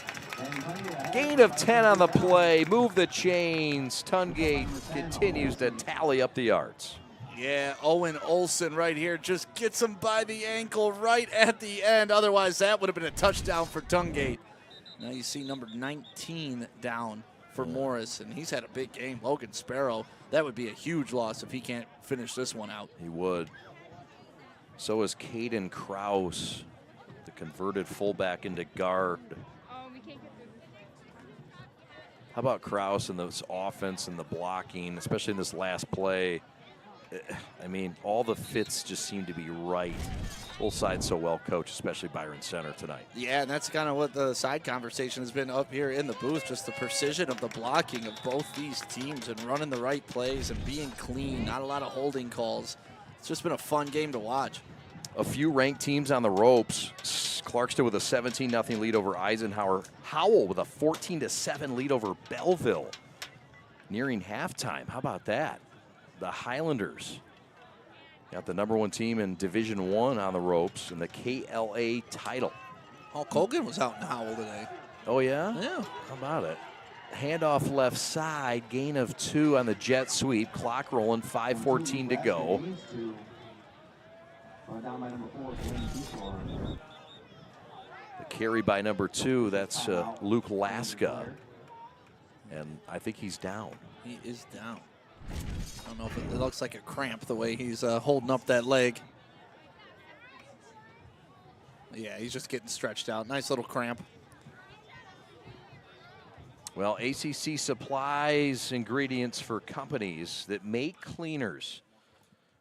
Gain of 10 on the play. Move the chains. Tungate continues to tally up the yards. Yeah, Owen Olson right here just gets him by the ankle right at the end. Otherwise, that would have been a touchdown for Tungate. Now you see number 19 down for Morris, and he's had a big game. Logan Sparrow, that would be a huge loss if he can't finish this one out. He would. So is Caden Kraus, the converted fullback into guard. How about Kraus and this offense and the blocking, especially in this last play? I mean, all the fits just seem to be right. Both sides so well coached, especially Byron Center tonight. Yeah, and that's kind of what the side conversation has been up here in the booth, just the precision of the blocking of both these teams and running the right plays and being clean, not a lot of holding calls. It's just been a fun game to watch. A few ranked teams on the ropes. Clarkston with a 17-0 lead over Eisenhower. Howell with a 14-7 lead over Belleville. Nearing halftime, how about that? The Highlanders got the number 1 team in Division I on the ropes in the KLA title. Hulk Hogan was out in Howell today. Oh, yeah? Yeah. How about it? Handoff left side, gain of 2 on the jet sweep. Clock rolling, 5:14 to go. The carry by number 2, that's Luke Laska. And I think he's down. He is down. I don't know if it looks like a cramp the way he's holding up that leg. Yeah, he's just getting stretched out. Nice little cramp. Well, ACC supplies ingredients for companies that make cleaners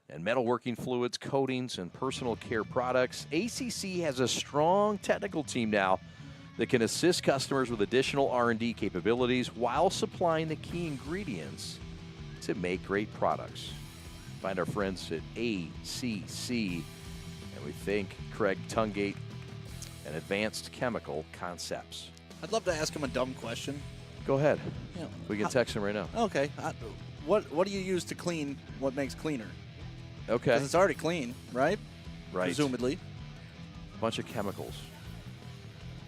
and metalworking fluids, coatings, and personal care products. ACC has a strong technical team now that can assist customers with additional R&D capabilities while supplying the key ingredients to make great products. Find our friends at ACC, and we thank Craig Tungate and Advanced Chemical Concepts. I'd love to ask him a dumb question. Go ahead. Yeah. We can text him right now. Okay. What do you use to clean what makes cleaner? Okay. Because it's already clean, right? Right. Presumably. A bunch of chemicals.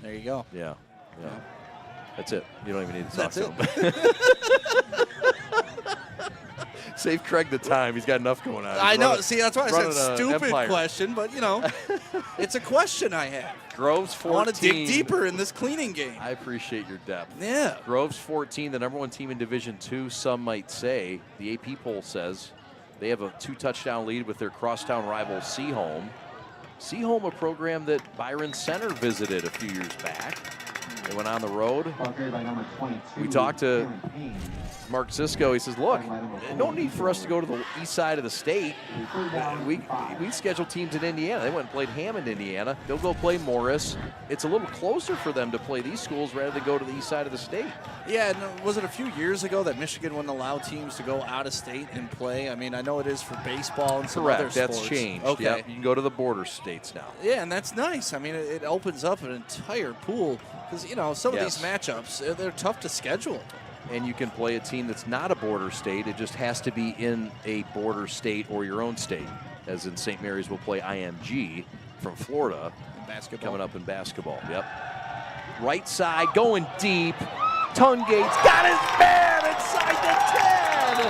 There you go. Yeah. That's it. You don't even need to talk That's to it. him. Save Craig the time. He's got enough going on. I know. See, that's why I said stupid empire. question, but, you know, it's a question I have. Groves 14. I want to dig deeper in this cleaning game. I appreciate your depth. Yeah. Groves 14, the #1 team in Division II, some might say. The AP poll says they have a 2-touchdown lead with their crosstown rival Seaholm. Seaholm, a program that Byron Center visited a few years back. They went on the road. We talked to Mark Cisco. He says, look, no need for us to go to the east side of the state. We schedule teams in Indiana. They went and played Hammond, Indiana. They'll go play Morris. It's a little closer for them to play these schools rather than go to the east side of the state. Yeah, and was it a few years ago that Michigan wouldn't allow teams to go out of state and play? I mean, I know it is for baseball and some other sports. That's changed. Okay. Yep. You can go to the border states now. Yeah, and that's nice. I mean, it opens up an entire pool because, you know, some of these matchups, they're tough to schedule. And you can play a team that's not a border state. It just has to be in a border state or your own state. As in St. Mary's will play IMG from Florida. Basketball. Coming up in basketball, yep. Right side, going deep. Tungate's got his man inside the 10.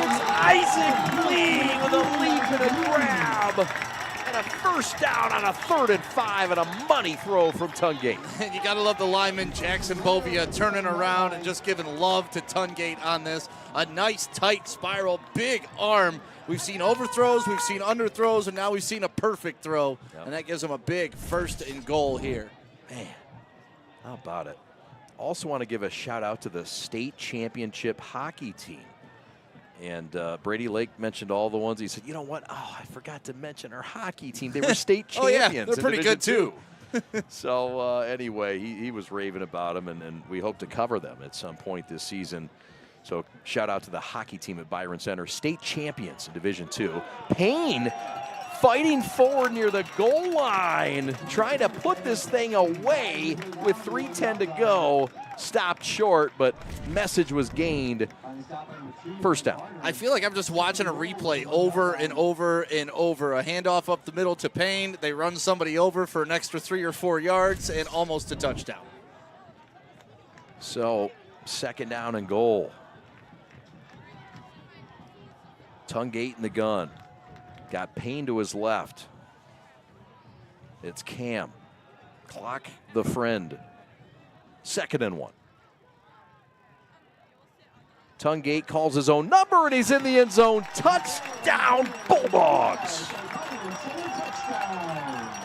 It's Isaac Lee with a leap and a grab. And a first down on a 3rd and 5 and a money throw from Tungate. And you got to love the lineman, Jackson Bovia, turning around and just giving love to Tungate on this. A nice, tight spiral, big arm. We've seen overthrows, we've seen underthrows, and now we've seen a perfect throw. Yep. And that gives them a big 1st and goal here. Man, how about it? Also want to give a shout out to the state championship hockey team. And Brady Lake mentioned all the ones. He said, you know what? Oh, I forgot to mention our hockey team. They were state champions. Oh, yeah, they're pretty good, too. So, anyway, he was raving about them, and we hope to cover them at some point this season. So, shout out to the hockey team at Byron Center. State champions in Division II. Payne fighting forward near the goal line, trying to put this thing away with 3:10 to go. Stopped short, but message was gained. First down. I feel like I'm just watching a replay over and over and over. A handoff up the middle to Payne. They run somebody over for an extra 3 or 4 yards and almost a touchdown. So, 2nd down and goal. Tungate in the gun. Got Payne to his left. It's Cam. Clock the friend. 2nd and 1. Tungate calls his own number, and he's in the end zone. Touchdown, Bulldogs.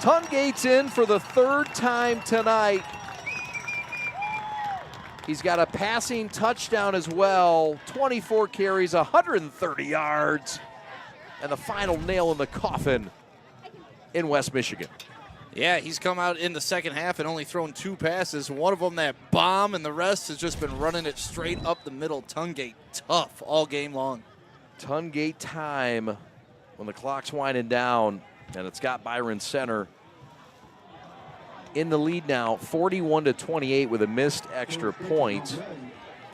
Tungate's in for the 3rd time tonight. He's got a passing touchdown as well. 24 carries, 130 yards. And the final nail in the coffin in West Michigan. Yeah, he's come out in the second half and only thrown 2 passes. One of them that bomb, and the rest has just been running it straight up the middle. Tungate tough all game long. Tungate time when the clock's winding down, and it's got Byron Center in the lead now, 41-28 with a missed extra point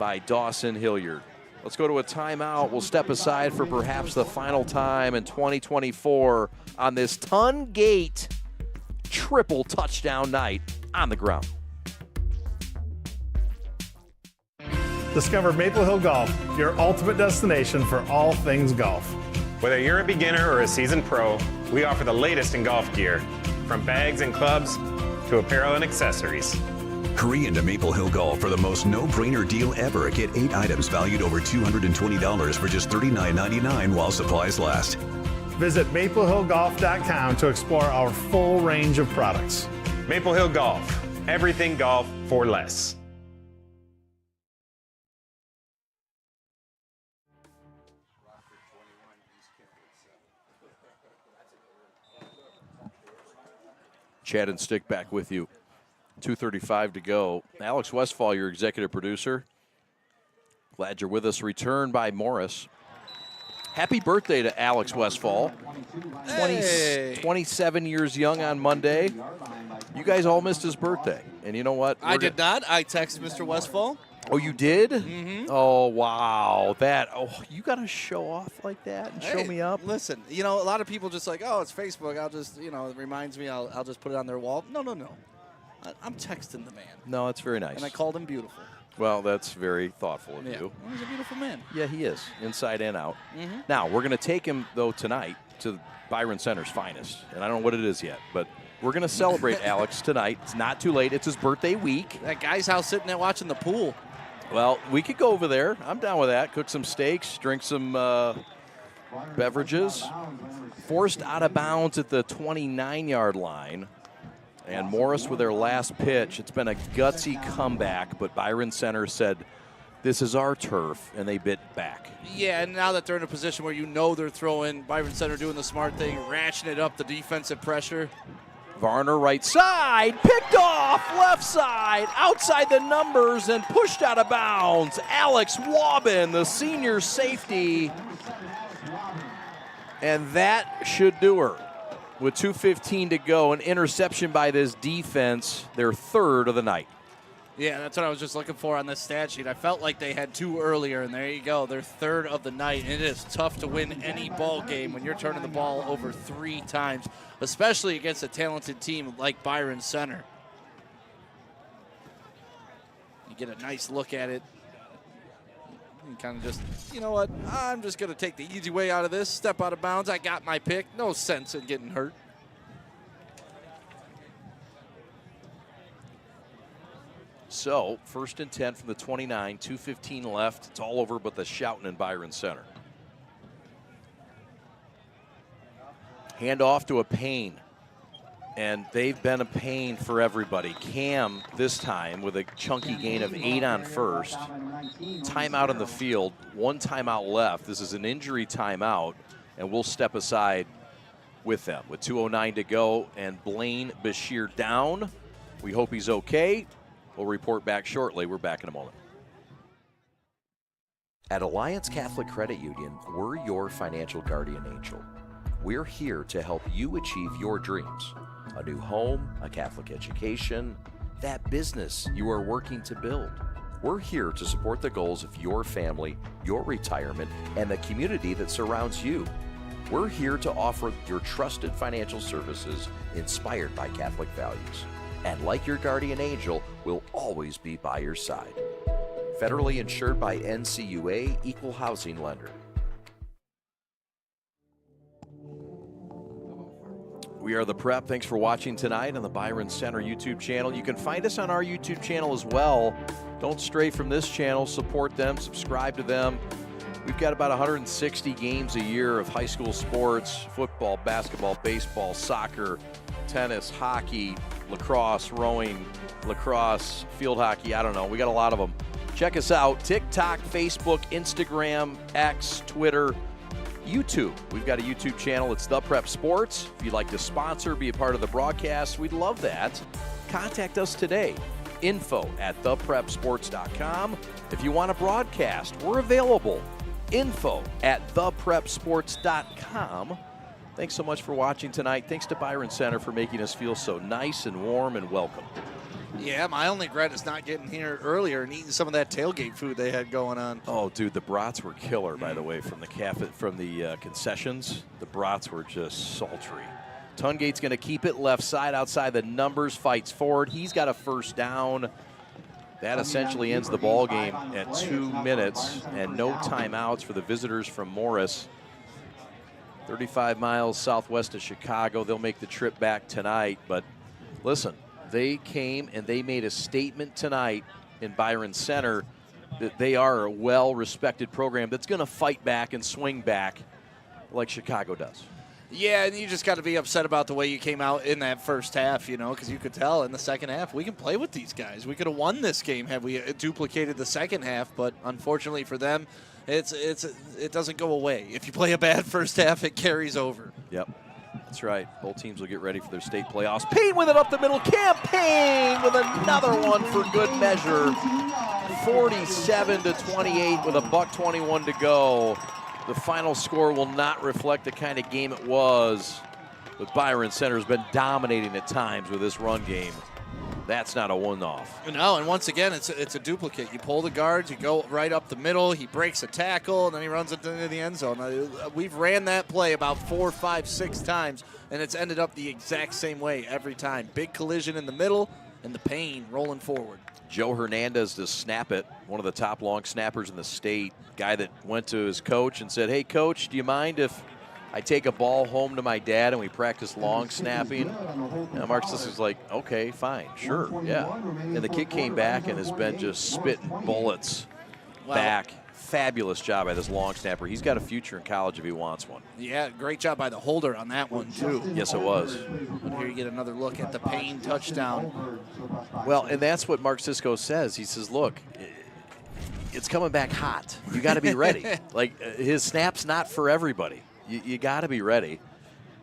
by Dawson Hilliard. Let's go to a timeout. We'll step aside for perhaps the final time in 2024 on this Tungate triple touchdown night on the ground. Discover Maple Hill Golf, your ultimate destination for all things golf. Whether you're a beginner or a seasoned pro, we offer the latest in golf gear, from bags and clubs to apparel and accessories. Hurry into Maple Hill Golf for the most no-brainer deal ever. Get 8 items valued over $220 for just $39.99 while supplies last. Visit maplehillgolf.com to explore our full range of products. Maple Hill Golf, everything golf for less. Chad and Stick back with you. 2:35 to go. Alex Westfall, your executive producer. Glad you're with us. Returned by Morris. Happy birthday to Alex Westfall. 27 years young on Monday. You guys all missed his birthday. And you know what? I did not. I texted Mr. Westfall. Oh, you did? Mm-hmm. Oh, wow. You got to show off like that and show me up? Listen, you know, a lot of people just like, oh, it's Facebook. I'll just, it reminds me, I'll just put it on their wall. No. I'm texting the man. No, it's very nice. And I called him beautiful. Well, that's very thoughtful of you. Well, he's a beautiful man. Yeah, he is, inside and out. Mhm. Now, we're going to take him, though, tonight to Byron Center's finest. And I don't know what it is yet, but we're going to celebrate Alex tonight. It's not too late. It's his birthday week. That guy's house sitting there watching the pool. Well, we could go over there. I'm down with that. Cook some steaks, drink some beverages. Forced out of bounds at the 29-yard line. And Morris with their last pitch. It's been a gutsy comeback, but Byron Center said, this is our turf, and they bit back. Yeah, and now that they're in a position where you know they're throwing, Byron Center doing the smart thing, ratcheting up the defensive pressure. Varner right side, picked off, left side, outside the numbers, and pushed out of bounds. Alex Waubin, the senior safety. And that should do her. With 2:15 to go, an interception by this defense, their third of the night. Yeah, that's what I was just looking for on this stat sheet. I felt like they had two earlier, and there you go, their third of the night. And it is tough to win any ball game when you're turning the ball over 3 times, especially against a talented team like Byron Center. You get a nice look at it. You kind of just, you know what, I'm just going to take the easy way out of this, step out of bounds. I got my pick. No sense in getting hurt. So, 1st and 10 from the 29, 2:15 left. It's all over but the shouting in Byron Center. Hand off to a Payne. And they've been a pain for everybody. Cam this time with a chunky gain of 8 on first. Timeout on the field, 1 timeout left. This is an injury timeout, and we'll step aside with them. With 2:09 to go and Blaine Bashir down. We hope he's okay. We'll report back shortly. We're back in a moment. At Alliance Catholic Credit Union, we're your financial guardian angel. We're here to help you achieve your dreams. A new home, a Catholic education, that business you are working to build. We're here to support the goals of your family, your retirement, and the community that surrounds you. We're here to offer your trusted financial services inspired by Catholic values. And like your guardian angel, we'll always be by your side. Federally insured by NCUA, Equal Housing Lender. We are The Prep. Thanks for watching tonight on the Byron Center YouTube channel. You can find us on our YouTube channel as well. Don't stray from this channel. Support them. Subscribe to them. We've got about 160 games a year of high school sports, football, basketball, baseball, soccer, tennis, hockey, lacrosse, rowing, lacrosse, field hockey. I don't know. We got a lot of them. Check us out. TikTok, Facebook, Instagram, X, Twitter, YouTube. We've got a YouTube channel. It's The Prep Sports. If you'd like to sponsor, be a part of the broadcast, we'd love that. Contact us today. info@theprepsports.com. If you want to broadcast, we're available. info@theprepsports.com. Thanks so much for watching tonight. Thanks to Byron Center for making us feel so nice and warm and welcome. Yeah, my only regret is not getting here earlier and eating some of that tailgate food they had going on. Oh, dude, the brats were killer, by the way, from the concessions. The brats were just sultry. Tungate's going to keep it left side outside the numbers, fights forward. He's got a first down. That essentially ends the ball game at 2 minutes and no timeouts for the visitors from Morris. 35 miles southwest of Chicago. They'll make the trip back tonight, but listen, they came and they made a statement tonight in Byron Center that they are a well-respected program that's going to fight back and swing back like Chicago does. Yeah, and you just got to be upset about the way you came out in that first half, you know, because you could tell in the second half we can play with these guys. We could have won this game had we duplicated the second half, but unfortunately for them, it doesn't go away. If you play a bad first half, it carries over. Yep. That's right. Both teams will get ready for their state playoffs. Payne with it up the middle. Campaign with another one for good measure. 47-28 with a $1:21 to go. The final score will not reflect the kind of game it was, but Byron Center has been dominating at times with this run game. That's not a one-off. No, and once again, it's a duplicate. You pull the guards, you go right up the middle, he breaks a tackle, and then he runs into the end zone. We've ran that play about 4, 5, 6 times, and it's ended up the exact same way every time. Big collision in the middle, and the pain rolling forward. Joe Hernandez to snap it, one of the top long snappers in the state. Guy that went to his coach and said, hey, coach, do you mind if I take a ball home to my dad and we practice long snapping? And Mark Sisco's like, okay, fine, sure, yeah. And the kid came back and has been just spitting bullets back. Fabulous job by this long snapper. He's got a future in college if he wants one. Yeah, great job by the holder on that one, too. Yes, it was. But here you get another look at the Payne touchdown. Well, and that's what Mark Cisco says. He says, look, it's coming back hot. You got to be ready. Like, his snap's not for everybody. You got to be ready.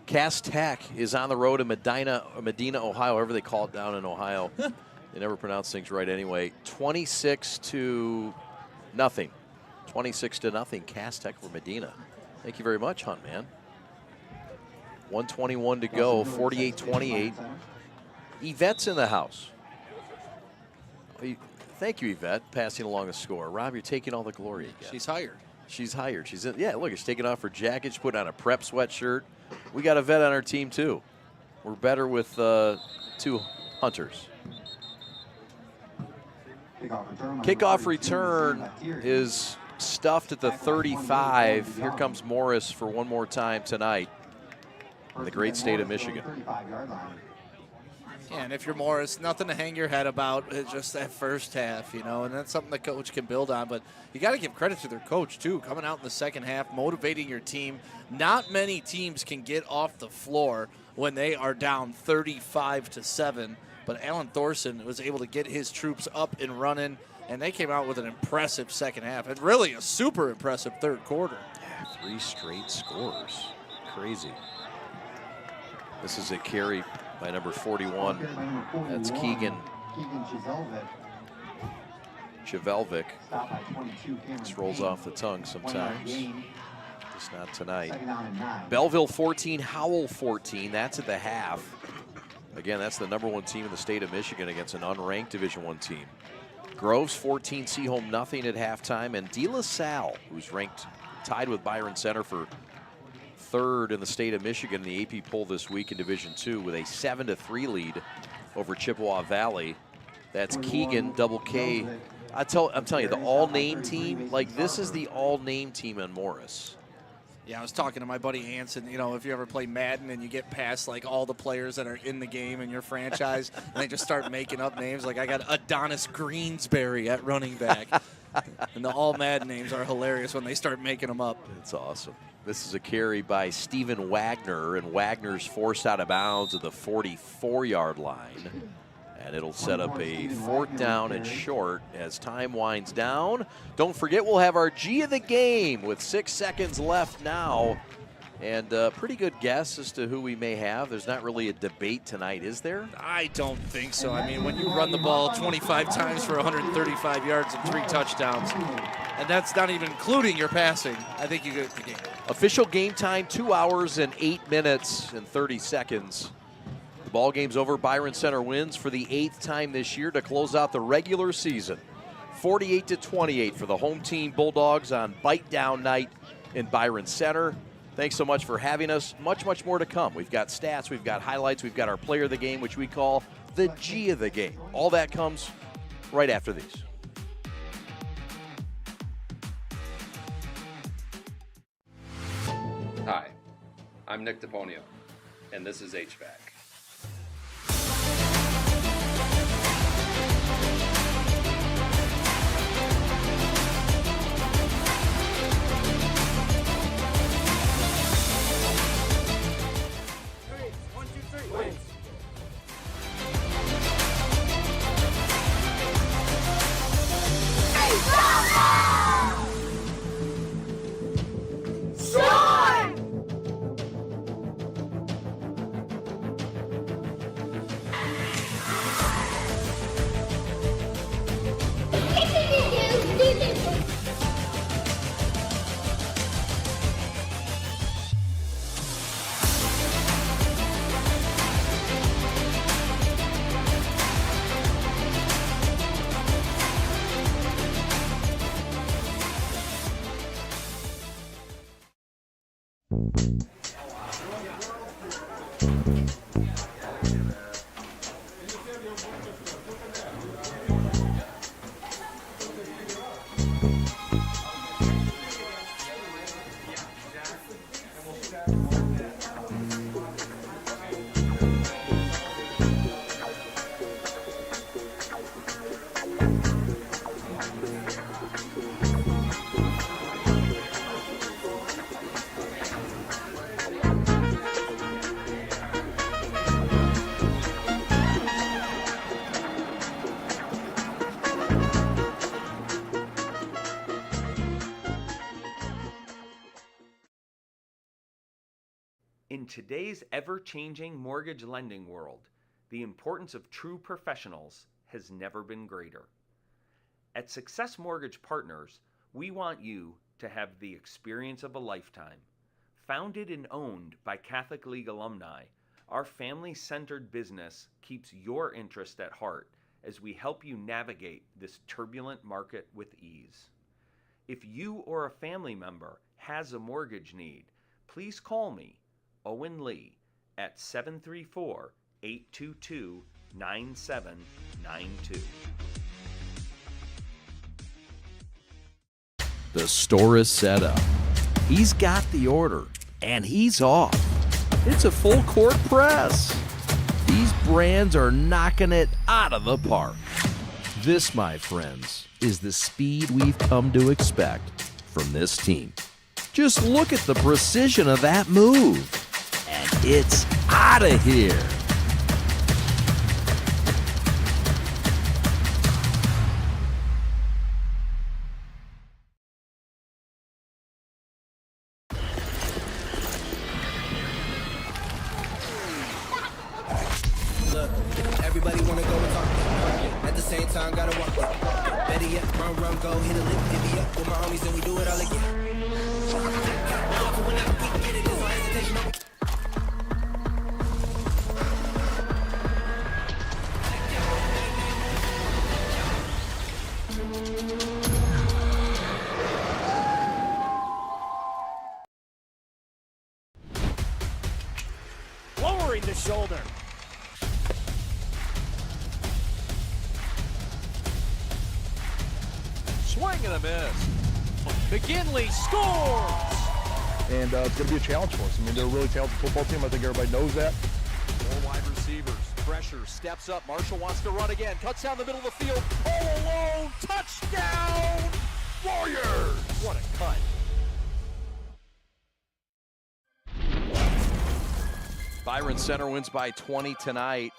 Cass Tech is on the road in Medina, Ohio, however they call it down in Ohio. They never pronounce things right anyway. 26-0. 26-0, Cass Tech for Medina. Thank you very much, Hunt, man. 1:21 to go, 48-28. Yvette's in the house. Thank you, Yvette, passing along the score. Rob, you're taking all the glory again. She's hired. She's hired. She's in. Yeah, look, she's taking off her jacket. She's putting on a prep sweatshirt. We got a vet on our team, too. We're better with 2 hunters. Kickoff return is stuffed at the 35. Here comes Morris for one more time tonight in the great state of Michigan. Yeah, and if you're Morris, nothing to hang your head about. It's just that first half, you know, and that's something the coach can build on. But you got to give credit to their coach, too, coming out in the second half, motivating your team. Not many teams can get off the floor when they are down 35-7. But Alan Thorson was able to get his troops up and running, and they came out with an impressive second half, and really a super impressive third quarter. Yeah, 3 straight scores. Crazy. This is a carry by number 41. That's Keegan Chevelvik. This rolls off the tongue sometimes. Just not tonight. Belleville 14, Howell 14. That's at the half. Again, that's the #1 team in the state of Michigan against an unranked Division I team. Groves 14, Seaholm nothing at halftime. And De La Salle, who's ranked tied with Byron Center for 3rd in the state of Michigan in the AP poll this week in Division II with a 7-3 lead over Chippewa Valley. That's Keegan, double K. I'm telling you, the all-name team, like this is the all-name team in Morris. Yeah, I was talking to my buddy Hanson. You know, if you ever play Madden and you get past like all the players that are in the game in your franchise, and they just start making up names. Like I got Adonis Greensbury at running back, and the all Madden names are hilarious when they start making them up. It's awesome. This is a carry by Stephen Wagner, and Wagner's forced out of bounds at the 44-yard line. And it'll set up a 4th down and short as time winds down. Don't forget, we'll have our G of the game with 6 seconds left now. And pretty good guess as to who we may have. There's not really a debate tonight, is there? I don't think so. I mean, when you run the ball 25 times for 135 yards and 3 touchdowns, and that's not even including your passing, I think you get the game. Official game time, 2 hours and 8 minutes and 30 seconds. The ball game's over. Byron Center wins for the 8th time this year to close out the regular season. 48-28 for the home team Bulldogs on bite down night in Byron Center. Thanks so much for having us. Much, much more to come. We've got stats, we've got highlights, we've got our player of the game, which we call the G of the game. All that comes right after these. Hi, I'm Nick DePonio, and this is HVAC. In today's ever-changing mortgage lending world, the importance of true professionals has never been greater. At Success Mortgage Partners, we want you to have the experience of a lifetime. Founded and owned by Catholic League alumni, our family-centered business keeps your interest at heart as we help you navigate this turbulent market with ease. If you or a family member has a mortgage need, please call me, Owen Lee, at 734-822-9792. The store is set up. He's got the order, and he's off. It's a full court press. These brands are knocking it out of the park. This, my friends, is the speed we've come to expect from this team. Just look at the precision of that move. And it's out of here. Look, everybody wanna go and talk. At the same time, gotta walk. Better yet, run, go, hit a lick, divvy up with my homies, and we do it all again. Lowering the shoulder. Swing and a miss. McKinley scores! And it's going to be a challenge for us. I mean, they're a really talented football team. I think everybody knows that. Four wide receivers. Pressure. Steps up. Marshall wants to run again. Cuts down the middle of the field. All alone. Touchdown! Warriors! What a cut. Byron Center wins by 20 tonight.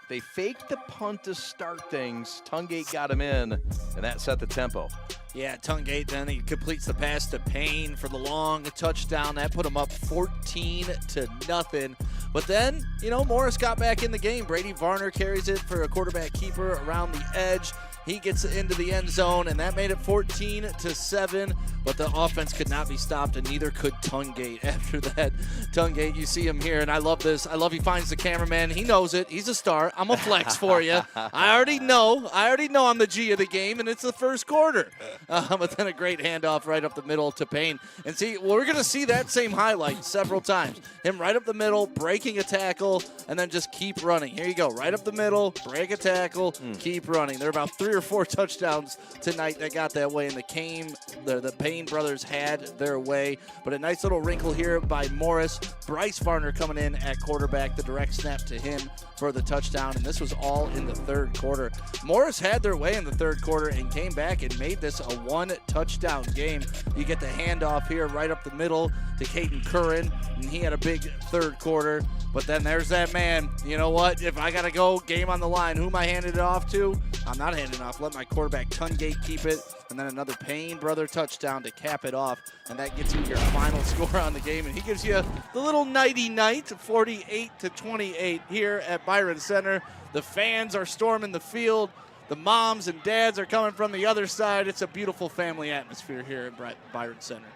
They faked the punt to start things. Tungate got him in, and that set the tempo. Yeah, Tungate then he completes the pass to Payne for the long touchdown. That put him up 14-0. But then, Morris got back in the game. Brady Varner carries it for a quarterback keeper around the edge. He gets into the end zone, and that made it 14-7. But the offense could not be stopped, and neither could Tungate after that. Tungate, you see him here, and I love this. I love he finds the cameraman. He knows it. He's a star. I'm a flex for you. I already know I'm the G of the game, and it's the first quarter. But then a great handoff right up the middle to Payne. And see, we're going to see that same highlight several times. Him right up the middle, breaking a tackle, and then just keep running. Here you go, right up the middle, break a tackle, keep running. There are about 3 or 4 touchdowns tonight that got that way, and the Payne brothers had their way. But a nice little wrinkle here by Morris. Bryce Varner coming in at quarterback, the direct snap to him for the touchdown, and this was all in the third quarter. Morris had their way in the third quarter and came back and made this a 1-touchdown game. You get the handoff here right up the middle to Caden Curran, and he had a big third quarter. But then there's that man. You know what? If I got to go, game on the line, who am I handing it off to? I'm not handing it off. Let my quarterback Tungate keep it. And then another Payne brother touchdown to cap it off. And that gets you your final score on the game. And he gives you the little nighty-night, 48-28 here at Byron Center. The fans are storming the field. The moms and dads are coming from the other side. It's a beautiful family atmosphere here at Byron Center.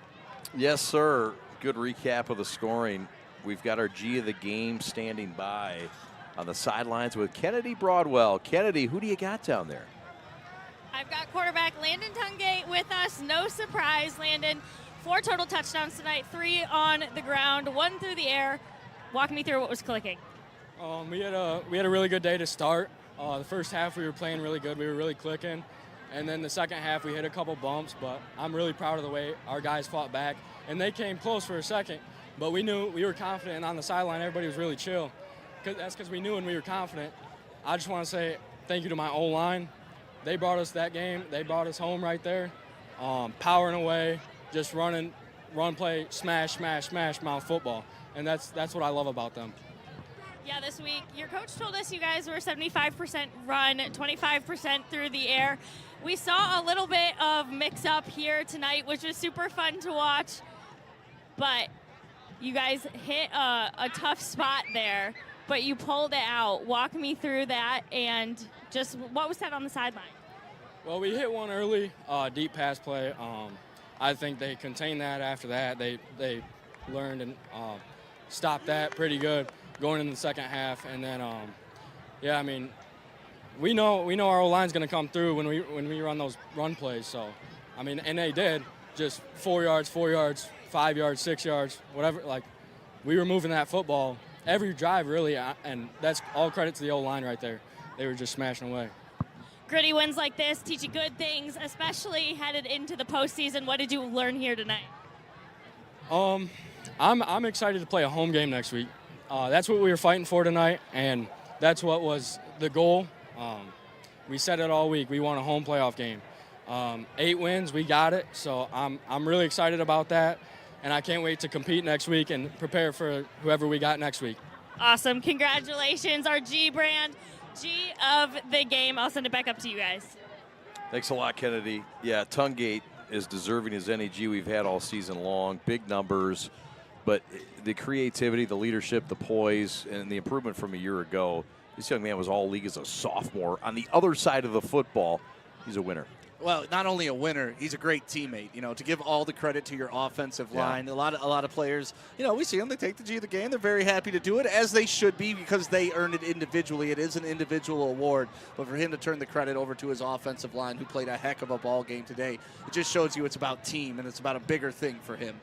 Yes, sir. Good recap of the scoring. We've got our G of the game standing by on the sidelines with Kennedy Broadwell. Kennedy, who do you got down there? I've got quarterback Landon Tungate with us. No surprise, Landon. 4 total touchdowns tonight, 3 on the ground, 1 through the air. Walk me through what was clicking. We had a really good day to start. The first half we were playing really good. We were really clicking. And then the second half, we hit a couple bumps, but I'm really proud of the way our guys fought back. And they came close for a second, but we knew we were confident. And on the sideline, everybody was really chill. That's because we knew and we were confident. I just want to say thank you to my O-line. They brought us that game. They brought us home right there. Powering away, just run play, smash, mouth football. And that's what I love about them. Yeah, this week, your coach told us you guys were 75% run, 25% through the air. We saw a little bit of mix-up here tonight, which was super fun to watch. But you guys hit a tough spot there, but you pulled it out. Walk me through that, and just what was said on the sideline? Well, we hit one early, deep pass play. I think they contained that after that. They learned and stopped that pretty good going into the second half. And then, yeah, I mean, we know our O-line's going to come through when we run those run plays. So, I mean, and they did. Just 4 yards, 5 yards, 6 yards, whatever. Like, we were moving that football every drive, really, and that's all credit to the O-line right there. They were just smashing away. Gritty wins like this teach you good things, especially headed into the postseason. What did you learn here tonight? I'm excited to play a home game next week. That's what we were fighting for tonight, and that's what was the goal. We said it all week. We want a home playoff game. 8 wins, we got it. So I'm really excited about that, and I can't wait to compete next week and prepare for whoever we got next week. Awesome. Congratulations, our G brand. G of the game. I'll send it back up to you guys. Thanks a lot, Kennedy. Yeah, Tungate is deserving as any G we've had all season long. Big numbers, but the creativity, the leadership, the poise, and the improvement from a year ago. This young man was all league as a sophomore. On the other side of the football, he's a winner. Well, not only a winner, he's a great teammate. You know, to give all the credit to your offensive line. A lot of players, you know, we see them. They take the G of the game. They're very happy to do it, as they should be, because they earned it individually. It is an individual award. But for him to turn the credit over to his offensive line, who played a heck of a ball game today, it just shows you it's about team and it's about a bigger thing for him.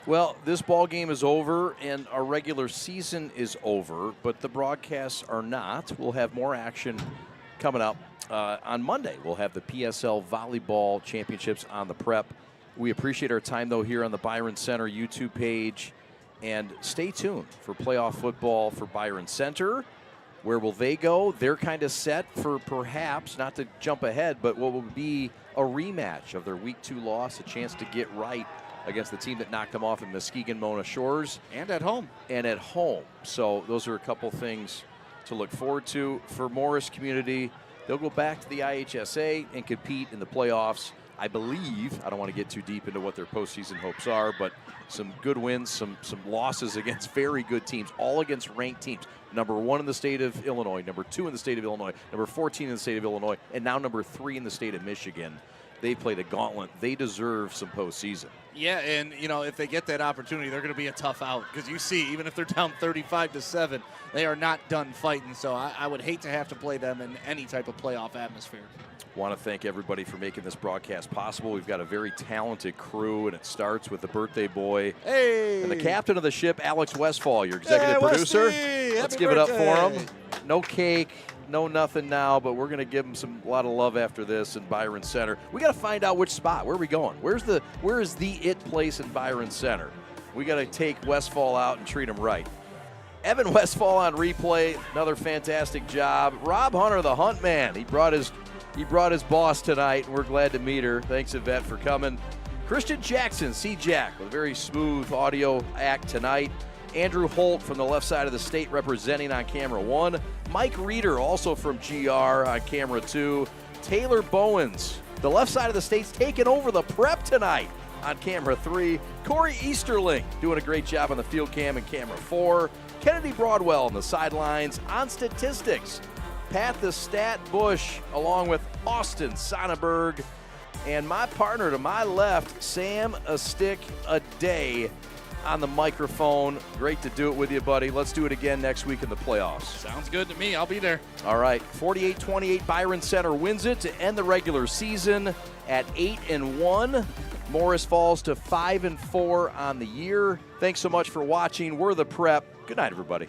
Well, this ball game is over and our regular season is over, but the broadcasts are not. We'll have more action coming up. On Monday, we'll have the PSL Volleyball Championships on the Prep. We appreciate our time, though, here on the Byron Center YouTube page. And stay tuned for playoff football for Byron Center. Where will they go? They're kind of set for perhaps, not to jump ahead, but what will be a rematch of their Week 2 loss, a chance to get right against the team that knocked them off in Muskegon Mona Shores. And at home. So those are a couple things to look forward to. For Morris community, they'll go back to the IHSA and compete in the playoffs. I believe, I don't want to get too deep into what their postseason hopes are, but some good wins, some losses against very good teams, all against ranked teams. Number 1 in the state of Illinois, number 2 in the state of Illinois, number 14 in the state of Illinois, and now number 3 in the state of Michigan. They played a gauntlet. They deserve some postseason. Yeah, and, you know, if they get that opportunity, they're going to be a tough out. Because you see, even if they're down 35-7, they are not done fighting. So I would hate to have to play them in any type of playoff atmosphere. Want to thank everybody for making this broadcast possible. We've got a very talented crew, and it starts with the birthday boy. Hey! And the captain of the ship, Alex Westfall, your executive producer. Let's give it up for him. No cake. No nothing now, but we're going to give him a lot of love after this in Byron Center. We got to find out which spot. Where are we going? Where is the it place in Byron Center? We got to take Westfall out and treat him right. Evan Westfall on replay, another fantastic job. Rob Hunter, the Hunt Man, he brought his boss tonight, and we're glad to meet her. Thanks, Yvette, for coming. Christian Jackson, C-Jack, with a very smooth audio act tonight. Andrew Holt from the left side of the state representing on camera 1. Mike Reeder, also from GR, on camera 2. Taylor Bowens, the left side of the state's taking over the prep tonight on camera 3. Corey Easterling doing a great job on the field cam and camera 4. Kennedy Broadwell on the sidelines on statistics. Pat the Stat Bush along with Austin Sonnenberg. And my partner to my left, Sam A Stick A Day on the microphone. Great to do it with you, buddy. Let's do it again next week in the playoffs. Sounds good to me. I'll be there. All right. 48-28, Byron Center wins it to end the regular season at 8-1. Morris falls to 5-4 on the year. Thanks so much for watching. We're the Prep. Good night, everybody.